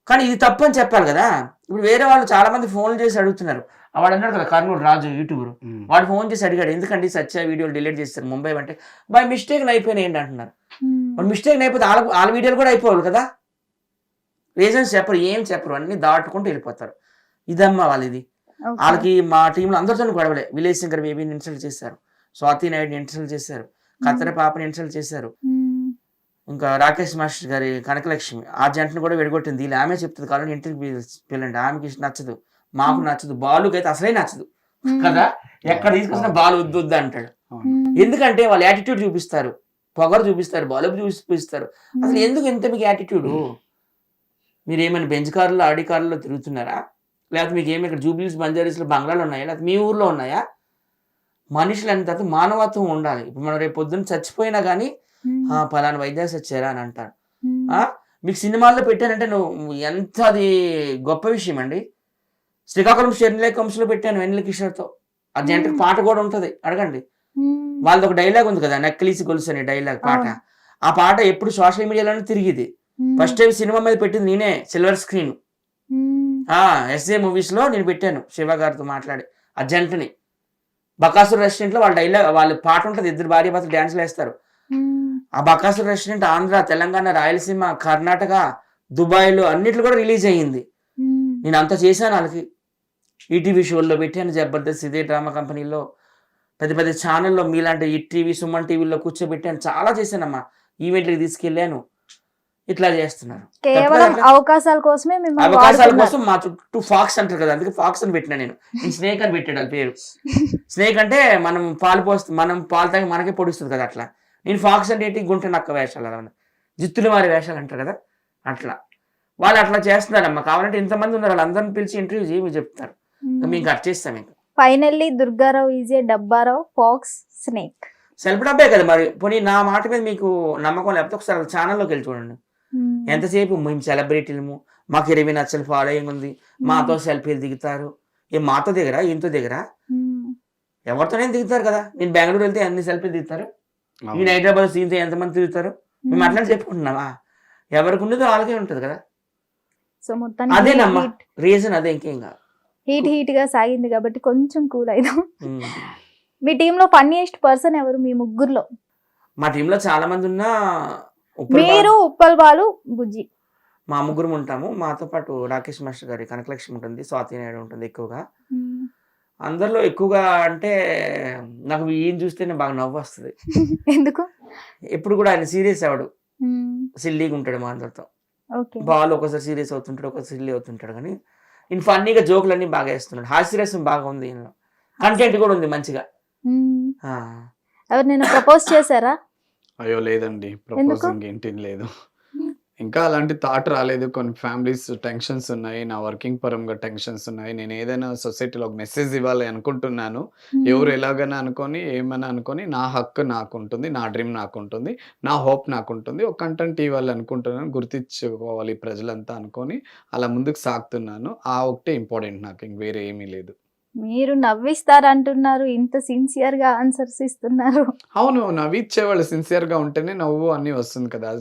కానీ ఇది తప్పు అని చెప్పాలి కదా. ఇప్పుడు వేరే వాళ్ళు చాలా మంది ఫోన్లు చేసి అడుగుతున్నారు. వాడు అన్నాడు కదా కర్నూలు రాజు యూట్యూబర్, వాడు ఫోన్ చేసి అడిగాడు ఎందుకంటే సత్య వీడియోలు డిలీట్ చేస్తారు ముంబై అంటే. బై మిస్టేక్ అయిపోయినాయి ఏంటి అంటున్నారు. మరి మిస్టేక్ అయిపోతే వాళ్ళ వీడియోలు కూడా అయిపోవాలి కదా. రీజన్స్ చెప్పరు, ఏం చెప్పరు, అన్ని దాటుకుంటూ వెళ్ళిపోతారు. ఇదమ్మా వాళ్ళది. వాళ్ళకి మా టీంలో అందరితో గొడవలే. విలేజ్ శంకర్ బేబీని ఇన్సల్ట్ చేశారు, స్వాతి నాయుడిని ఇన్సల్ట్ చేశారు, కత్తెర పాపని ఇన్సల్ట్ చేశారు, ఇంకా రాకేష్ మాస్టర్ గారి కనకలక్ష్మి ఆ జంటను కూడా విడగొట్టింది. ఇలా ఆమె చెప్తుంది కావాలని ఇంటికి పిల్లండి, ఆమెకి నచ్చదు, మాకు నచ్చదు, బాలుకి అయితే అసలే నచ్చదు కదా. ఎక్కడ తీసుకొచ్చిన బాలు వద్దు వద్దు అంటాడు. ఎందుకంటే వాళ్ళు యాటిట్యూడ్ చూపిస్తారు, పొగరు చూపిస్తారు, బాలు చూపిస్తారు. అసలు ఎందుకు ఎంత మీకు యాటిట్యూడ్? మీరు ఏమైనా బెంచ్ కార్లో ఆడి కార్లో తిరుగుతున్నారా, లేకపోతే మీకు ఏమి ఇక్కడ జూబ్లీస్ బంజారీస్లో బంగ్లాలు ఉన్నాయా, లేకపోతే మీ ఊర్లో ఉన్నాయా? మనుషులు ఎంత మానవత్వం ఉండాలి. ఇప్పుడు మనం రేపు పొద్దున్న చచ్చిపోయినా కానీ పలానా వైద్యాలు వచ్చారా అని అంటారు. మీకు సినిమాల్లో పెట్టానంటే నువ్వు ఎంత అది గొప్ప విషయం అండి. శ్రీకాకుళం షెర్నిలేకంలో పెట్టాను వెన్నెల కిషోర్తో. ఆ జంటకు పాట కూడా ఉంటది, అడగండి. వాళ్ళది ఒక డైలాగ్ ఉంది కదా, నక్కిలీసి గొలుసు అనే డైలాగ్ పాట. ఆ పాట ఎప్పుడు సోషల్ మీడియాలోనే తిరిగిది. ఫస్ట్ టైం సినిమా మీద పెట్టింది నేనే, సిల్వర్ స్క్రీన్. ఎస్ఏ మూవీస్ లో నేను పెట్టాను శివ గారితో మాట్లాడి ఆ జంటని. బకాసుర్ రెస్టారెంట్ లో వాళ్ళ డైలాగ్ వాళ్ళ పాట ఉంటది, ఇద్దరు భార్య భర్తలు డాన్సులు వేస్తారు. ఆ బకాసుర్ రెస్టారెంట్ ఆంధ్ర, తెలంగాణ, రాయలసీమ, కర్ణాటక, దుబాయ్ లో అన్నిట్లో కూడా రిలీజ్ అయ్యింది. నేను అంత చేశాను వాళ్ళకి. ఈటీవీ షోల్లో పెట్టాను, జబర్దస్త్, ఇదే డ్రామా కంపెనీలో, పెద్ద పెద్ద ఛానల్లో మీలాంటి ఈటీవీ, సుమన్ టీవీలో కూర్చోబెట్టాను, చాలా చేశానమ్మా. ఈవెంట్లకి తీసుకెళ్ళాను. ఇట్లా చేస్తున్నారు కేవలం అవకాశాల కోసమే. అవకాశాల కోసం మా చుట్టూ ఫాక్స్ అంటారు కదా, అందుకే ఫాక్స్ అని పెట్టినా నేను. స్నేక్ అని పెట్టాడు అది పేరు. స్నేక్ అంటే మనం పాలు పోస్తుంది, మనం పాలు తాగి మనకే పొడుస్తుంది కదా, అట్లా. నేను ఫాక్స్ అంటే ఏంటి, గుంట నక్క వేషాలు, అలా జిత్తులు మారి వేషాలు అంటారు కదా, అట్లా. వాళ్ళు అట్లా చేస్తున్నారమ్మా. కావాలంటే ఇంతమంది ఉన్నారు, వాళ్ళందరిని పిలిచి ఇంటర్వ్యూ చేయి, మీరు చెప్తారు, మేము కట్ చేస్తాం. ఇంకా finally Durgarao is a Dabbarao, fox, snake. Self డబ్బే కదా మరి. పోనీ నా మాట మీద మీకు నమ్మకం లేకపోతే ఒకసారి ఛానల్లోకి వెళ్ళి చూడండి. ఎంతసేపు మేము సెలబ్రిటీలము, మాకు 20 లక్షలు ఫాలోయింగ్ ఉంది, మాతో సెల్ఫీలు దిగుతారు. మాతో దిగరా, ఈయనతో దిగరా, ఎవరితోనే దిగుతారు కదా. నేను బెంగళూరు వెళ్తే అన్ని సెల్ఫీలు దిగుతారు, నేను హైదరాబాద్ సీన్తో ఎంతమంది తిరుగుతారు. మేము అట్లా చెప్పుకుంటున్నావా? ఎవరికి ఉండేదో వాళ్ళకే ఉంటది కదా. సో మొత్తానికి అదేనమ్మా రీజన్, అదే, ఇంకేం కాదు. హీట్ గా సాగింది కాబట్టి కొంచెం కూల్ అయిదాం. మీ టీంలో ఫన్నీయెస్ట్ పర్సన్ ఎవరు మీ ముగ్గురులో? మా టీంలో చాలా మంది ఉన్నా ఉప్పల్ మీరు, ఉప్పల్ బాలు, బుజ్జి. మా ముగ్గురు ఉంటాము. మాతో పాటు రాకేష్ మాస్టర్ గారి కనకలక్ష్మి ఉంటుంది, స్వాతి నాయుడు ఉంటుంది ఎక్కువగా. అందరిలో ఎక్కువగా అంటే నాకు ఈయన చూస్తేనే బాగా నవ్వు వస్తుంది. ఎందుకు? ఎప్పుడు కూడా ఆయన సీరియస్ అవడు, సిల్లీగా ఉంటాడు మా అందరితో. బాల్ ఒకసారి సీరియస్ అవుతుంటాడు, ఒకసారి సిల్లీ అవుతుంటాడు, కానీ ఈయన ఫన్నీగా జోకులు అన్ని బాగా వేస్తున్నాడు. హాస్యరసం బాగా ఉంది ఈయనలో, కంటెంట్ కూడా ఉంది మంచిగా. ఎవరు నేను ప్రపోజ్ చేశారా? అయ్యో లేదండి, ప్రపోజింగ్ ఏంటి లేదు, ఇంకా అలాంటి థాట్ రాలేదు. కొన్ని ఫ్యామిలీస్ టెన్షన్స్ ఉన్నాయి, నా వర్కింగ్ పరంగా టెన్షన్స్ ఉన్నాయి. నేను ఏదైనా సొసైటీలో ఒక మెసేజ్ ఇవ్వాలి అనుకుంటున్నాను. ఎవరు ఎలాగైనా అనుకొని ఏమైనా అనుకొని నా హక్కు నాకు ఉంటుంది, నా డ్రీమ్ నాకు ఉంటుంది, నా హోప్ నాకు ఉంటుంది, ఒక కంటెంట్ ఇవ్వాలి అనుకుంటున్నాను, గుర్తించుకోవాలి ప్రజలంతా అనుకొని అలా ముందుకు సాగుతున్నాను. ఆ ఒకటే ఇంపార్టెంట్ నాకు, ఇంక వేరే ఏమీ లేదు. మీరు నవ్విస్తారంటున్నారు, ఇంత సిన్సియర్ గా ఆన్సర్స్ ఇస్తున్నారు. అవును, నవ్విచ్చేవాళ్ళు సిన్సియర్ గా ఉంటేనే నవ్వు అన్ని వస్తుంది కదా.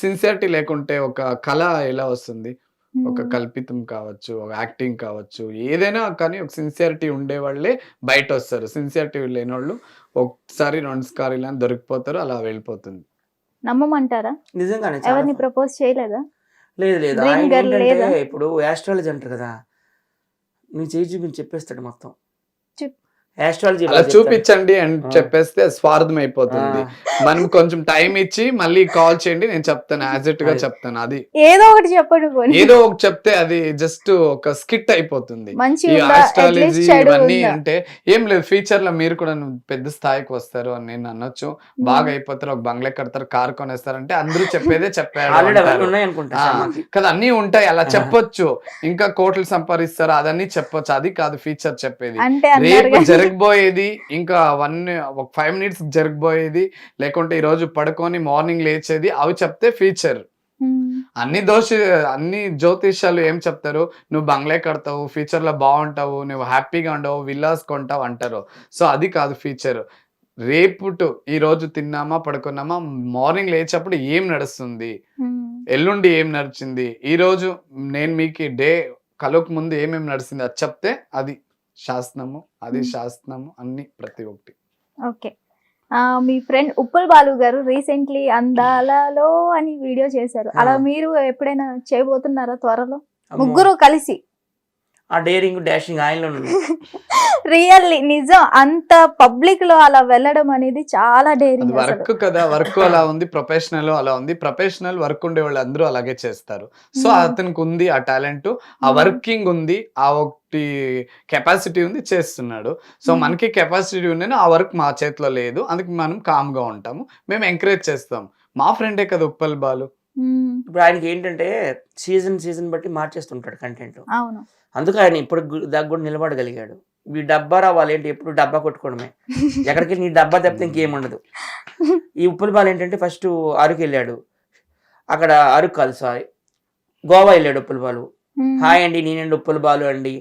సిన్సియారిటీ లేకుంటే ఒక కళ ఎలా వస్తుంది? ఒక కల్పితం కావచ్చు, ఒక యాక్టింగ్ కావచ్చు, ఏదైనా కానీ ఒక సిన్సియారిటీ ఉండేవాళ్ళే బయట వస్తారు. సిన్సియారిటీ లేని వాళ్ళు ఒకసారి 2 సార్లు ఇలా దొరికిపోతారు, అలా వెళ్ళిపోతుంది. నమ్మమంటారా? నిజంగానే ఎవరిని ప్రపోజ్ చేయలేదా? లేదు లేదు. Dream ఆయన girl ఏంటంటే లేదా? ఇప్పుడు యాస్ట్రాలజీ అంటారు కదా, నీ చేయి చూపించి చెప్పేస్తాడు మొత్తం. చెప్. యాస్ట్రాలజీ అలా చూపించండి అని చెప్పేస్తే స్వార్థం అయిపోతుంది. మనం కొంచెం టైం ఇచ్చి మళ్ళీ కాల్ చేయండి, నేను చెప్తాను, యాజ్ ఇట్ గా చెప్తాను. అది ఏదో ఒకటి చెప్పండి పోనీ. ఏదో ఒకటి చెప్తే అది జస్ట్ ఒక స్కిట్ అయిపోతుంది. మంచి ఈ ఉందా? ఆస్ట్రాలజీ At least చెడు ఇవన్నీ ఉందా? అంటే ఏం లేదు, ఫ్యూచర్ లో మీరు కూడా పెద్ద స్థాయికి వస్తారు అని నేను అనొచ్చు. బాగా అయిపోతారు, ఒక బంగ్లా కడతారు, కార్ కొనేస్తారంటే అందరూ చెప్పేదే చెప్పారు ఆల్రెడీ అవన్నీ అంటారు. ఉన్నాయి అనుకుంటా ఆ, శర్మకి. కదా అన్ని ఉంటాయి, అలా చెప్పొచ్చు. ఇంకా కోట్లు సంపాదిస్తారు, అదన్నీ చెప్పొచ్చు. అది కాదు ఫ్యూచర్ చెప్పేది. అంటే అన్నారు రేపు కానీ. జరగబోయేది, ఇంకా ఒక 5 minutes జరగబోయేది, లేకుంటే ఈ రోజు పడుకొని మార్నింగ్ లేచేది, అవి చెప్తే ఫ్యూచర్. అన్ని జ్యోతిష్యాలు ఏం చెప్తారు? నువ్వు బంగ్లా కడతావు, ఫ్యూచర్ లో బాగుంటావు, నువ్వు హ్యాపీగా ఉండవు, విల్లాస్ కొంటావు అంటారు. సో అది కాదు ఫ్యూచర్. రేపుటు ఈ రోజు తిన్నామా పడుకున్నామా, మార్నింగ్ లేచేప్పుడు ఏం నడుస్తుంది, ఎల్లుండి ఏం నడిచింది, ఈ రోజు నేను మీకు డే కలుకు ముందు ఏమేమి నడిచింది అది చెప్తే అది శాస్త్రము, అది శాస్త్రము, అన్ని ప్రతి ఒక్కటి. ఓకే. మీ ఫ్రెండ్ ఉప్పల్ బాలు గారు రీసెంట్లీ అందాలలో అని వీడియో చేశారు. అలా మీరు ఎప్పుడైనా చేయబోతున్నారా త్వరలో ముగ్గురు కలిసి? ఆ డేరింగ్ డాషింగ్ ఆయనలో ఉంది. రియల్లీ నిజం, అంత పబ్లిక్ లో అలా వెళ్ళడం అనేది చాలా డేరింగ్. వర్క్ కదా, వర్క్ అలా ఉంది, ప్రొఫెషనల్ అలా ఉంది. ప్రొఫెషనల్ వర్క్ ఉండే వాళ్ళు అందరూ అలాగే చేస్తారు. సో అతనికి ఉంది ఆ టాలెంట్, ఆ వర్కింగ్ ఉంది, ఆ ఒకటి కెపాసిటీ ఉంది, చేస్తున్నాడు. సో మనకి కెపాసిటీ ఉండేనా, ఆ వర్క్ మా చేతిలో లేదు, అందుకు మనం కామ్ గా ఉంటాము, మేము ఎంకరేజ్ చేస్తాం. మా ఫ్రెండే కదా ఉప్పల్ బాలు. ఇప్పుడు ఆయనకి ఏంటంటే సీజన్ బట్టి మార్చేస్తుంటాడు కంటెంట్. అవును, అందుకు ఆయన ఇప్పుడు దాకా కూడా నిలబడగలిగాడు. ఈ డబ్బా రావాలి ఏంటి, ఎప్పుడు డబ్బా కొట్టుకోవడమే, ఎక్కడికి నీ డబ్బా తప్పితే ఇంకేముండదు. ఈ ఉప్పల్ బాల్ ఏంటంటే ఫస్ట్ అరకు వెళ్ళాడు, అక్కడ అరకు కాదు సారీ గోవా వెళ్ళాడు ఉప్పల్ బాలు. హాయ్ అండి, నేనండి ఉప్పల్ బాలు అండి,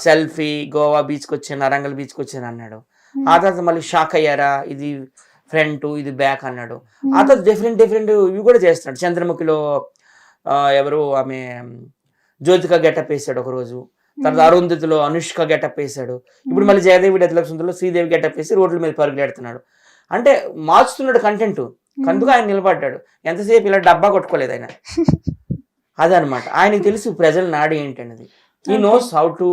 సెల్ఫీ గోవా బీచ్కి వచ్చాను, అరంగల్ బీచ్కి వచ్చాను అన్నాడు. ఆ తర్వాత మళ్ళీ షాక్ అయ్యారా, ఇది ఫ్రంట్ ఇది బ్యాక్ అన్నాడు. ఆ తర్వాత డిఫరెంట్ ఇవి కూడా చేస్తున్నాడు. చంద్రముఖిలో ఎవరు ఆమె జ్యోతిక గెటప్ వేసాడు ఒకరోజు, తర్వాత అరుంధతిలో అనుష్క గెటప్ వేసాడు, ఇప్పుడు మళ్ళీ జయదేవి డెతలక్ష్మిలో శ్రీదేవి గెటప్ వేసి రోడ్ల మీద పరుగులెడుతున్నాడు. అంటే మార్చుతున్నాడు కంటెంట్, అందుకు ఆయన నిలబడ్డాడు. ఎంతసేపు ఇలా డబ్బా కొట్టుకోలేదు ఆయన. అదనమాట ఆయనకి తెలుసు ప్రజల నాడి ఏంటి అనేది. He knows how to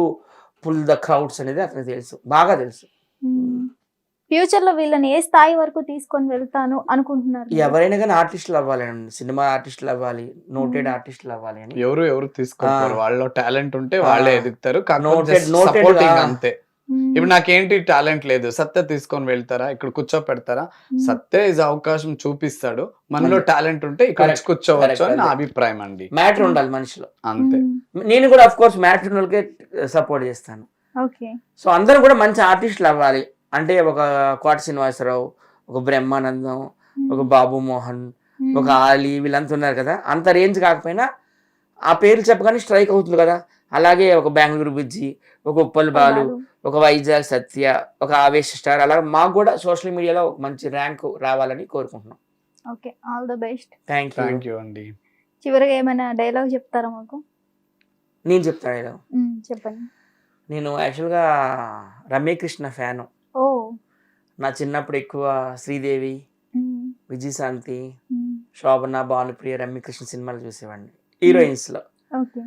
pull the crowds అనేది అతనికి తెలుసు, బాగా తెలుసు. ఫ్యూచర్ లో వీళ్ళని ఏ స్థాయి వరకు తీసుకొని వెళ్తాను అనుకుంటున్నారు? ఎవరైనా కానీ ఆర్టిస్టులు అవ్వాలి అండి, సినిమా ఆర్టిస్టులు అవ్వాలి, నోటెడ్ ఆర్టిస్టులు అవ్వాలి అని. ఎవరు తీసుకోరు, వాళ్ళలో టాలెంట్ ఉంటే వాళ్ళే ఎదుగుతారు, Noted సపోర్టింగ్ అంతే. ఇప్పుడు నాకేంటి టాలెంట్ లేదు, సత్య తీసుకొని వెళ్తారా, ఇక్కడ కూర్చోపెడతారా? సత్య ఇస్ అవకాశం చూపిస్తాడు, మనలో టాలెంట్ ఉంటే ఇక్కడ కూర్చోవచ్చు అని నా అభిప్రాయం అండి. మ్యాటర్ ఉండాలి మనిషిలో, అంతే. నేను కూడా అఫ్ కోర్స్ మ్యాట్రిమోనల్కే సపోర్ట్ చేస్తాను. ఓకే. సో అందరూ కూడా మంచి ఆర్టిస్టులు అవ్వాలి. అంటే ఒక కోట శ్రీనివాసరావు, ఒక బ్రహ్మానందం, ఒక బాబు మోహన్, ఒక ఆలీ, వీళ్ళంతా ఉన్నారు కదా, అంత రేంజ్ కాకపోయినా ఆ పేర్లు చెప్పగానే స్ట్రైక్ అవుతుంది కదా. అలాగే ఒక బెంగళూరు బుజ్జి, ఒక ఉప్పల్ బాలు, ఒక వైజాగ్ సత్య, ఒక ఆవేశ స్టార్, అలా మాకు కూడా సోషల్ మీడియాలో ఒక మంచి ర్యాంక్ రావాలని కోరుకుంటున్నాం. Okay, all the best. Thank you అండి. చివరిగా ఏమైనా డైలాగ్ చెప్తారా మాకు? నేను చెప్తాను డైలాగ్. చెప్పండి. నేను యాక్చువల్గా రమ్యకృష్ణ ఫ్యాను. నా చిన్నప్పుడు ఎక్కువ శ్రీదేవి, విజయశాంతి, శోభన, భానుప్రియ, రమ్యకృష్ణ సినిమాలు చూసేవాడిని హీరోయిన్స్లో. ఓకే.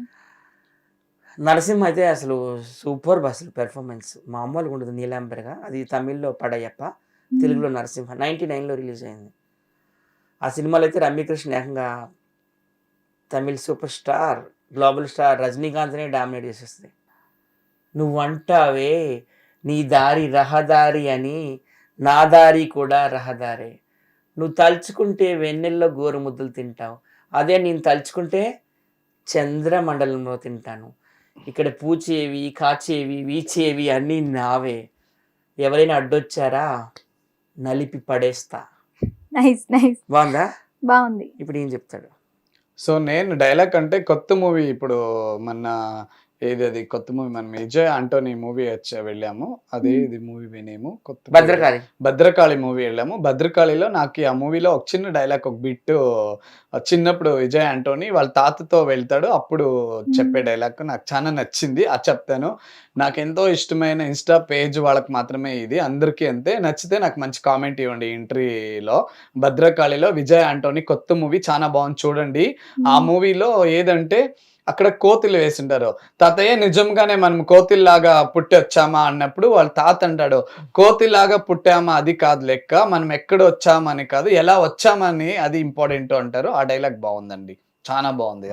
నరసింహ అయితే అసలు సూపర్ అసలు పెర్ఫార్మెన్స్ మామూలుగా ఉండదు. నీలాంబరిగా అది తమిళ్లో పడయ్యప్ప, తెలుగులో నరసింహ 99లో రిలీజ్ అయింది. ఆ సినిమాలో అయితే రమ్యకృష్ణ ఏకంగా Tamil super star, global star రజనీకాంత్నే డామినేట్ చేసేస్తుంది. నువ్వంటావే నీ దారి రహదారి అని, నా దారి కూడా రహదారే. నువ్వు తలుచుకుంటే వెన్నెల్లో గోరుముద్దలు తింటావు, అదే నేను తలుచుకుంటే చంద్రమండలంలో తింటాను. ఇక్కడ పూచేవి, కాచేవి, వీచేవి అన్నీ నావే. ఎవరైనా అడ్డొచ్చారా నలిపి పడేస్తా. Nice nice. బాగుందా? బాగుంది. ఇప్పుడు ఏం చెప్తాడు? సో నేను డైలాగ్ అంటే కొత్త మూవీ ఇప్పుడు మన ఏది కొత్త మూవీ మనం విజయ్ ఆంటోనీ మూవీ వెళ్ళాము. అదే ఇది మూవీ నేము కొత్త భద్రకాళి. భద్రకాళి మూవీ వెళ్ళాము. భద్రకాళిలో నాకు ఆ మూవీలో ఒక చిన్న డైలాగ్, ఒక బిట్ చిన్నప్పుడు విజయ్ ఆంటోనీ వాళ్ళ తాతతో వెళ్తాడు, అప్పుడు చెప్పే డైలాగ్ నాకు చాలా నచ్చింది, అది చెప్తాను. నాకు ఎంతో ఇష్టమైన ఇన్స్టా పేజ్ వాళ్ళకి మాత్రమే ఇది, అందరికీ అంతే. నచ్చితే నాకు మంచి కామెంట్ ఇవ్వండి ఎంట్రీలో. భద్రకాళిలో విజయ్ ఆంటోనీ కొత్త మూవీ చాలా బాగుంది, చూడండి. ఆ మూవీలో ఏదంటే అక్కడ కోతులు వేసింటారు. తాతయ్య నిజంగానే మనం కోతిల్లాగా పుట్టి వచ్చామా అన్నప్పుడు వాళ్ళ తాత అంటాడు, కోతిలాగా పుట్టామా అది కాదు లెక్క, మనం ఎక్కడ వచ్చామని కాదు ఎలా వచ్చామని అది ఇంపార్టెంట్ అంటారు. ఆ డైలాగ్ బాగుందండి, చాలా బాగుంది.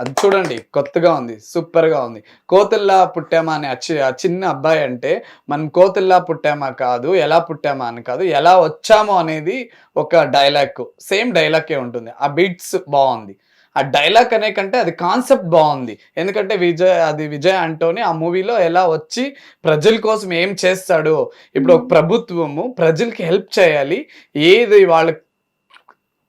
అది చూడండి, కొత్తగా ఉంది, సూపర్ గా ఉంది. కోతుల్లా పుట్టామా అని ఆ చిన్న అబ్బాయి అంటే మనం కోతుల్లా పుట్టామా కాదు, ఎలా పుట్టామా అని కాదు, ఎలా వచ్చామో అనేది ఒక డైలాగ్, సేమ్ డైలాగే ఉంటుంది. ఆ బీట్స్ బాగుంది. ఆ డైలాగ్ అనే కంటే అది కాన్సెప్ట్ బాగుంది. ఎందుకంటే విజయ్ ఆంటోనీ ఆ మూవీలో ఎలా వచ్చి ప్రజల కోసం ఏం చేస్తాడు. ఇప్పుడు ఒక ప్రభుత్వము ప్రజలకి హెల్ప్ చేయాలి, ఏది వాళ్ళ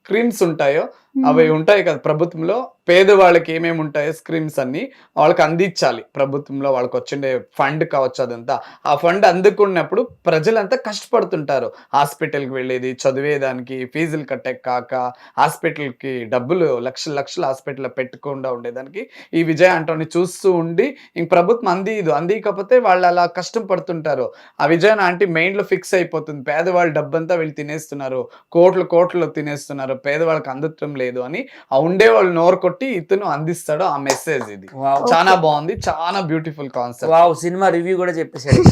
స్క్రీమ్స్ ఉంటాయో అవి ఉంటాయి కదా ప్రభుత్వంలో, పేదవాళ్ళకి ఏమేమి ఉంటాయో స్క్రీమ్స్ అన్ని వాళ్ళకి అందించాలి. ప్రభుత్వంలో వాళ్ళకి వచ్చిండే ఫండ్ కావచ్చు, అదంతా ఆ ఫండ్ అందుకున్నప్పుడు ప్రజలంతా కష్టపడుతుంటారు. హాస్పిటల్కి వెళ్ళేది, చదివేదానికి, ఫీజులు కట్టే కాక, హాస్పిటల్కి డబ్బులు లక్షలు హాస్పిటల్లో పెట్టకుండా ఉండేదానికి ఈ విజయ్ ఆంటోనీ చూస్తూ ఉండి ఇంక ప్రభుత్వం అందికపోతే వాళ్ళు అలా కష్టం పడుతుంటారు. ఆ విజయ్ ఆంటీ మైండ్లో ఫిక్స్ అయిపోతుంది, పేదవాళ్ళ డబ్బంతా వీళ్ళు తినేస్తున్నారు, కోట్లు తినేస్తున్నారు, పేదవాళ్ళకి అందటం లేదు అని. ఆ ఉండేవాళ్ళు నోరు కొట్టి ఇతను అందిస్తాడు ఆ మెసేజ్. ఇది చాలా బాగుంది, చాలా beautiful concept. Wow, cinema review కూడా చెప్పేశారు.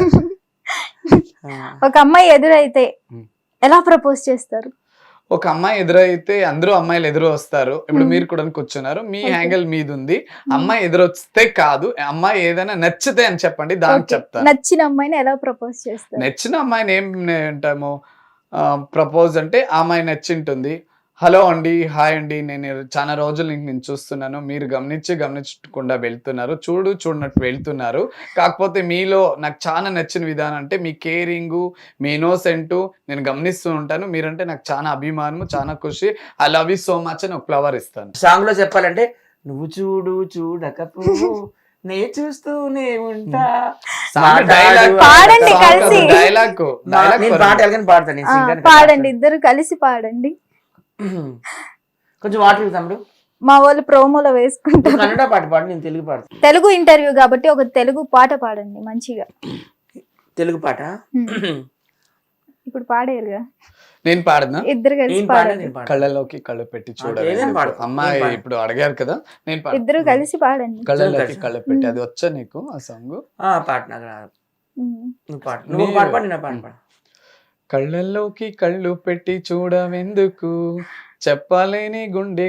ఒక అమ్మాయి ఎదురైతే ఎలా ప్రపోజ్ చేస్తారు? ఒక అమ్మాయి ఎదురైతే అందరూ అమ్మాయిలు ఎదురు వస్తారు. ఇప్పుడు మీరు కూడా కూర్చున్నారు, మీ యాంగిల్ మీది ఉంది. అమ్మాయి ఎదురొస్తే కాదు, అమ్మాయి ఏదైనా నచ్చితే అని చెప్పండి, దానికి చెప్తాను. నచ్చిన అమ్మాయిని ఎలా ప్రపోజ్ చేస్తారు? నచ్చిన అమ్మాయిని ఏం అంటాము ప్రపోజ్ అంటే, ఆ అమ్మాయి నచ్చింటుంది, హలో అండి, హాయ్ అండి, నేను చాలా రోజుల నుంచి నేను చూస్తున్నాను, మీరు గమనించకుండా వెళ్తున్నారు, చూడనట్టు వెళ్తున్నారు. కాకపోతే మీలో నాకు చాలా నచ్చిన విధానం అంటే మీ కేరింగు, మీ ఇన్నోసెంటు నేను గమనిస్తూ ఉంటాను. మీరంటే నాకు చాలా అభిమానము, చాలా ఖుషి, I love you so much అని ఒక ఫ్లవర్ ఇస్తాను. సాంగ్ లో చెప్పాలంటే, నువ్వు చూడకపో నే చూస్తూనే ఉంటా. పాడండి కలిసి. డైలాగ్ నేను పాట ఎలాగని పాడతాను. పాడండి, ఇద్దరు కలిసి పాడండి. కొంచెం వాటర్ తమ్ముడు. మా వాళ్ళు ప్రోమోలో వేసుకుంటారు. కన్నడ పాట పాడు, నేను తెలుగు పాడతాను. తెలుగు ఇంటర్వ్యూ కాబట్టి ఒక తెలుగు పాట పాడండి మంచిగా. తెలుగు పాట ఇప్పుడు పాడేరుగా. నేను పాడనా? ఇద్దరు కలిసి పాడండి. కళ్ళలోకి కళ్ళు పెట్టి చూడాలి. అమ్మాయి ఇప్పుడు అడిగారు కదా, నేను ఇద్దరు కలిసి పాడండి. కళ్ళలోకి కళ్ళు పెట్టి, అది వచ్చా నీకు ఆ సాంగ్? పాట నాకు రాదు, నువ్వు పాడు. నువ్వు పాట పాడు, నేను పాట పాడు. కళ్ళల్లోకి కళ్ళు పెట్టి చూడవెందుకు, చెప్పలేని గుండె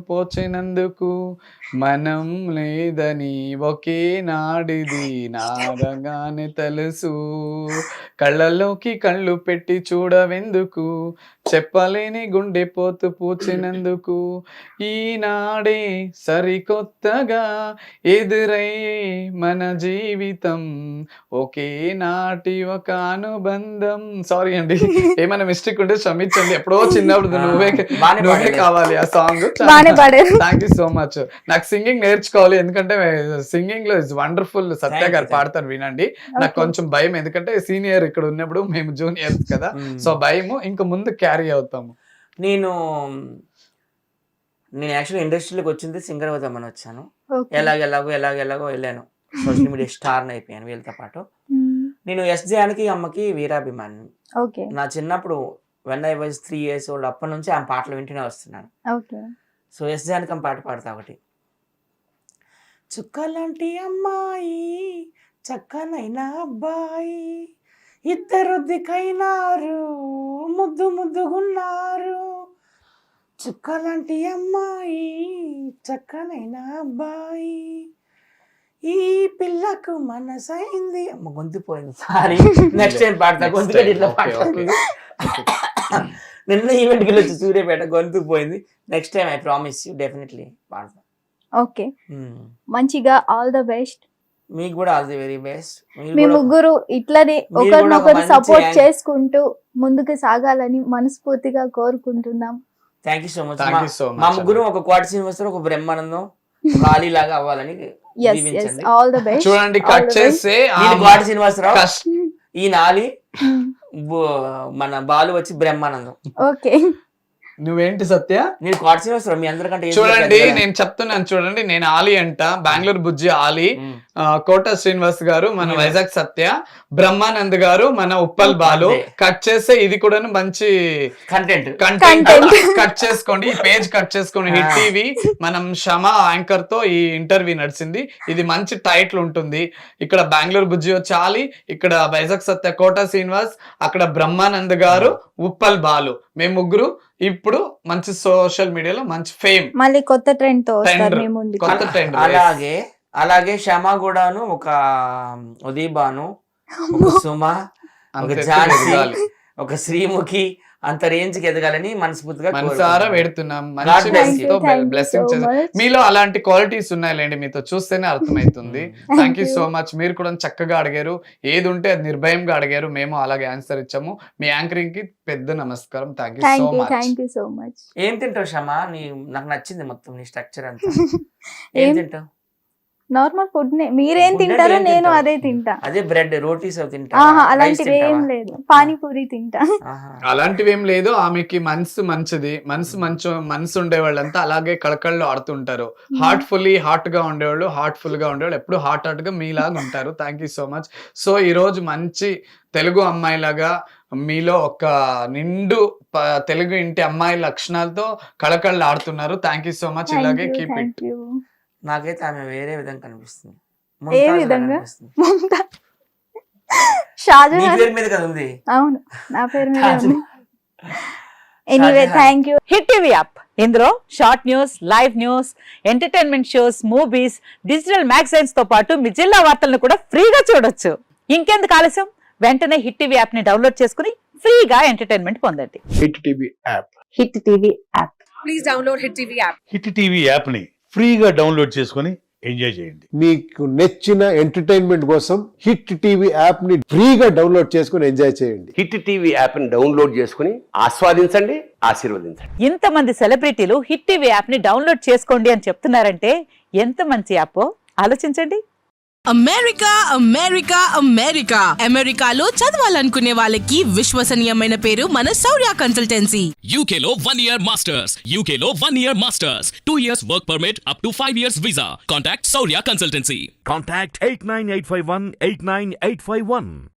పోచినందుకు, మనం లేదని ఒకే నాడిది నారగానే తెలుసు. కళ్ళల్లోకి కళ్ళు పెట్టి చూడవెందుకు, చెప్పలేని గుండె పూచినందుకు, ఈనాడే సరికొత్తగా ఎదురయ్యే మన జీవితం, ఒకే నాటి ఒక అనుబంధం. సారీ అండి, ఏమైనా మిస్టేక్ ఉంటే క్షమించండి. ఎప్పుడో చిన్నప్పుడు నువ్వే కావాలి ఆ song. Thank you so much. నాకు సింగింగ్ నేర్చుకోవాలి, ఎందుకంటే సింగింగ్ లో ఇస్ వండర్ఫుల్. సత్య గారు పాడతారు, వినండి. నాకు కొంచెం భయం, ఎందుకంటే సీనియర్ ఇక్కడ ఉన్నప్పుడు మేము జూనియర్స్ కదా, సో భయము. ఇంకా ముందు క్యారీ అవుతాము. నేను యాక్చువల్లీ ఇండస్ట్రీలోకి వచ్చింది సింగర్ అవుతామని వచ్చాను. ఎలాగో వెళ్ళాను, సోషల్ మీడియా స్టార్ అయిపోయాను వీళ్ళతో పాటు. నేను ఎస్జేయానికి అమ్మకి వీరాభిమాని. ఓకే నా చిన్నప్పుడు when I was 3 years old అప్పటి నుంచి ఆమె పాటలు వింటూనే వస్తున్నాను. ఓకే సో ఎస్జేయానికి ఆమె పాట పాడతా ఒకటి. చుక్కలాంటి అమ్మాయి చక్కనైన అబ్బాయి ఇద్దరు దిక్కైనారు ముద్దు ముద్దుగున్నారు. చుక్కలాంటి అమ్మాయి చక్కనైన అబ్బాయి ఈ పిల్లకు మనసైంది. అమ్మ గొంతుపోయింది, సారీ. నెక్స్ట్ టైం పాడతా. గొంతు ఇట్లా పాడతాను. నిన్న ఈవెంట్కి వెళ్ళొచ్చు సూర్యాపేట, గొంతు పోయింది. Next time I promise you definitely పాడతా. ఓకే మంచిగా ఆల్ ద బెస్ట్. మీకు కూడా ఆల్ ది వెరీ బెస్ట్. మీ ముగ్గురు ఇట్లనే ఒకరినొకరు సపోర్ట్ చేసుకుంటూ ముందుకు సాగాలని మనస్ఫూర్తిగా కోరుకుంటున్నాం. Thank you so much. Thank you so మా much. ముగ్గురు ఒక కోటి శ్రీనివాసరావు, ఒక బ్రహ్మానందం, ఒక ఆలీ లాగా అవ్వాలని ఎస్ దీవించండి. All the best. చూడండి All కట్ the చేస్తే నేను కోటి శ్రీనివాసరావు, కష్ట- ఈయన ఆలీ, మన బాలు వచ్చి బ్రహ్మానందం. ఓకే నువ్వేంటి సత్య? నేను కోటి శ్రీనివాసరావు మీ అందరికంటే age లో చూడండి పెద్దగా. నేను చెప్తున్నాను చూడండి, నేను ఆలీ అంట, బెంగళూరు బుజ్జి ఆలీ, మ్మ్. కోట శ్రీనివాస్ గారు మన వైజాగ్ సత్య, బ్రహ్మానంద్ గారు మన ఉప్పల్ బాలు. అదే. కట్ చేస్తే ఇది కూడా మంచి కంటెంట్. కంటెంట్ కట్ చేసుకోండి, ఈ పేజ్ కట్ చేసుకోండి. హిట్ టీవీ మనం షమా యాంకర్ తో ఈ ఇంటర్వ్యూ నడిచింది. ఇది మంచి టైటిల్ ఉంటుంది. ఇక్కడ బెంగళూరు బుజ్జి వచ్చి ఆలీ, ఇక్కడ వైజాగ్ సత్య కోట శ్రీనివాస్, అక్కడ బ్రహ్మానంద్ గారు, ఉప్పల్ బాలు, మేము ముగ్గురు ఇప్పుడు మంచి సోషల్ మీడియాలో మంచి ఫేమ్. మళ్ళీ కొత్త ట్రెండ్ తో వస్తారు Trend. మీ ముందుకు. కొత్త ట్రెండ్. అలాగే క్షమ కూడాను, ఒక ఉదీబాను, ఒక సుమ, ఒక ఝాన్సీ, ఒక శ్రీముఖి అంత రేంజ్ కి ఎదగాలని మనస్ఫూర్తిగా మనసారా పెడుతున్నాం. God మంచి bless you. మనసుతో Thank you blessing so much. మీలో అలాంటి క్వాలిటీస్ ఉన్నాయిలేండి, మీతో చూస్తేనే అర్థమవుతుంది. Thank you you. So much. మీరు కూడా చక్కగా అడిగారు, ఏది ఉంటే అది నిర్భయంగా అడిగారు, మేము అలాగే ఆన్సర్ ఇచ్చాము. మీ యాంకరింగ్ కి పెద్ద నమస్కారం. Thank you so much. Thank you so much. ఏం తింటావు క్షమ? నాకు నచ్చింది మొత్తం నీ స్ట్రక్చర్ అంతా. ఏం ఏం- తింటావు? నార్మల్ ఫుడ్ మీరేం Food తింటారో అంటే ఏం నేను తింటావు? అదే తింటా. అదే బ్రెడ్ రోటీస్ అవి తింటా. ఆహా అలాంటివి ఏం లేదు. పానీపూరి తింటా. అలాంటివి ఏం లేదు. ఆమెకి మనసు మంచిది, మనసు ఉండే వాళ్ళంతా అలాగే కళకళ్ళు ఆడుతుంటారు. హార్ట్ఫుల్లీ హార్ట్ గా ఉండేవాళ్ళు, హార్ట్ఫుల్ గా ఉండేవాళ్ళు ఎప్పుడు హార్ట్ గా మీలాగా ఉంటారు. Thank you so much. So ఈ రోజు మంచి తెలుగు అమ్మాయిలాగా మీలో ఒక నిండు తెలుగు ఇంటి అమ్మాయి లక్షణాలతో కళకళ్ళు ఆడుతున్నారు. Thank you so much. ఇలాగే కీప్ ఇట్. Thank you. నాకైతే ఆమె వేరే విధంగా కనిపిస్తుంది. ఏ ముంతాజ్ లాగా విధంగా? కనిపిస్తుంది. నీ షాజహాన్. పేరు మీద కదా ఉంది. అవును నా పేరు మీద తాజ్ ఉంది. Anyway Shahjahan. Thank you. Hit TV app ఇందులో short news, live news, entertainment shows, movies, digital magazines తో పాటు మీ జిల్లా వార్తలను కూడా ఫ్రీగా చూడొచ్చు. ఇంకెందుకు ఆలస్యం, వెంటనే హిట్ టీవీ యాప్ ని డౌన్లోడ్ చేసుకుని ఫ్రీగా ఎంటర్టైన్మెంట్ పొందండి. Hit TV app. Hit TV app. Hit TV app ని ఫ్రీగా డౌన్లోడ్ చేసుకొని ఎంజాయ్ చేయండి. మీకు నచ్చిన ఎంటర్టైన్మెంట్ కోసం హిట్ టీవీ యాప్ ని ఫ్రీగా డౌన్లోడ్ చేసుకుని ఎంజాయ్ చేయండి. హిట్ టీవీ యాప్ని డౌన్లోడ్ చేసుకుని ఆస్వాదించండి, ఆశీర్వదించండి. ఇంతమంది సెలబ్రిటీలు హిట్ టీవీ యాప్ ని డౌన్లోడ్ చేసుకోండి అని చెప్తున్నారంటే ఎంత మంచి యాప్ ఆలోచించండి. అమెరికా అమెరికా అమెరికా అమెరికాలో చదవాలనుకునే వాళ్ళకి విశ్వసనీయమైన పేరు మన శౌర్య consultancy. UK Law 1 Year Masters. UK Law 1 Year Masters. 2 years work permit up to 5 years visa. Contact Saurya Consultancy. Contact 89851 89851.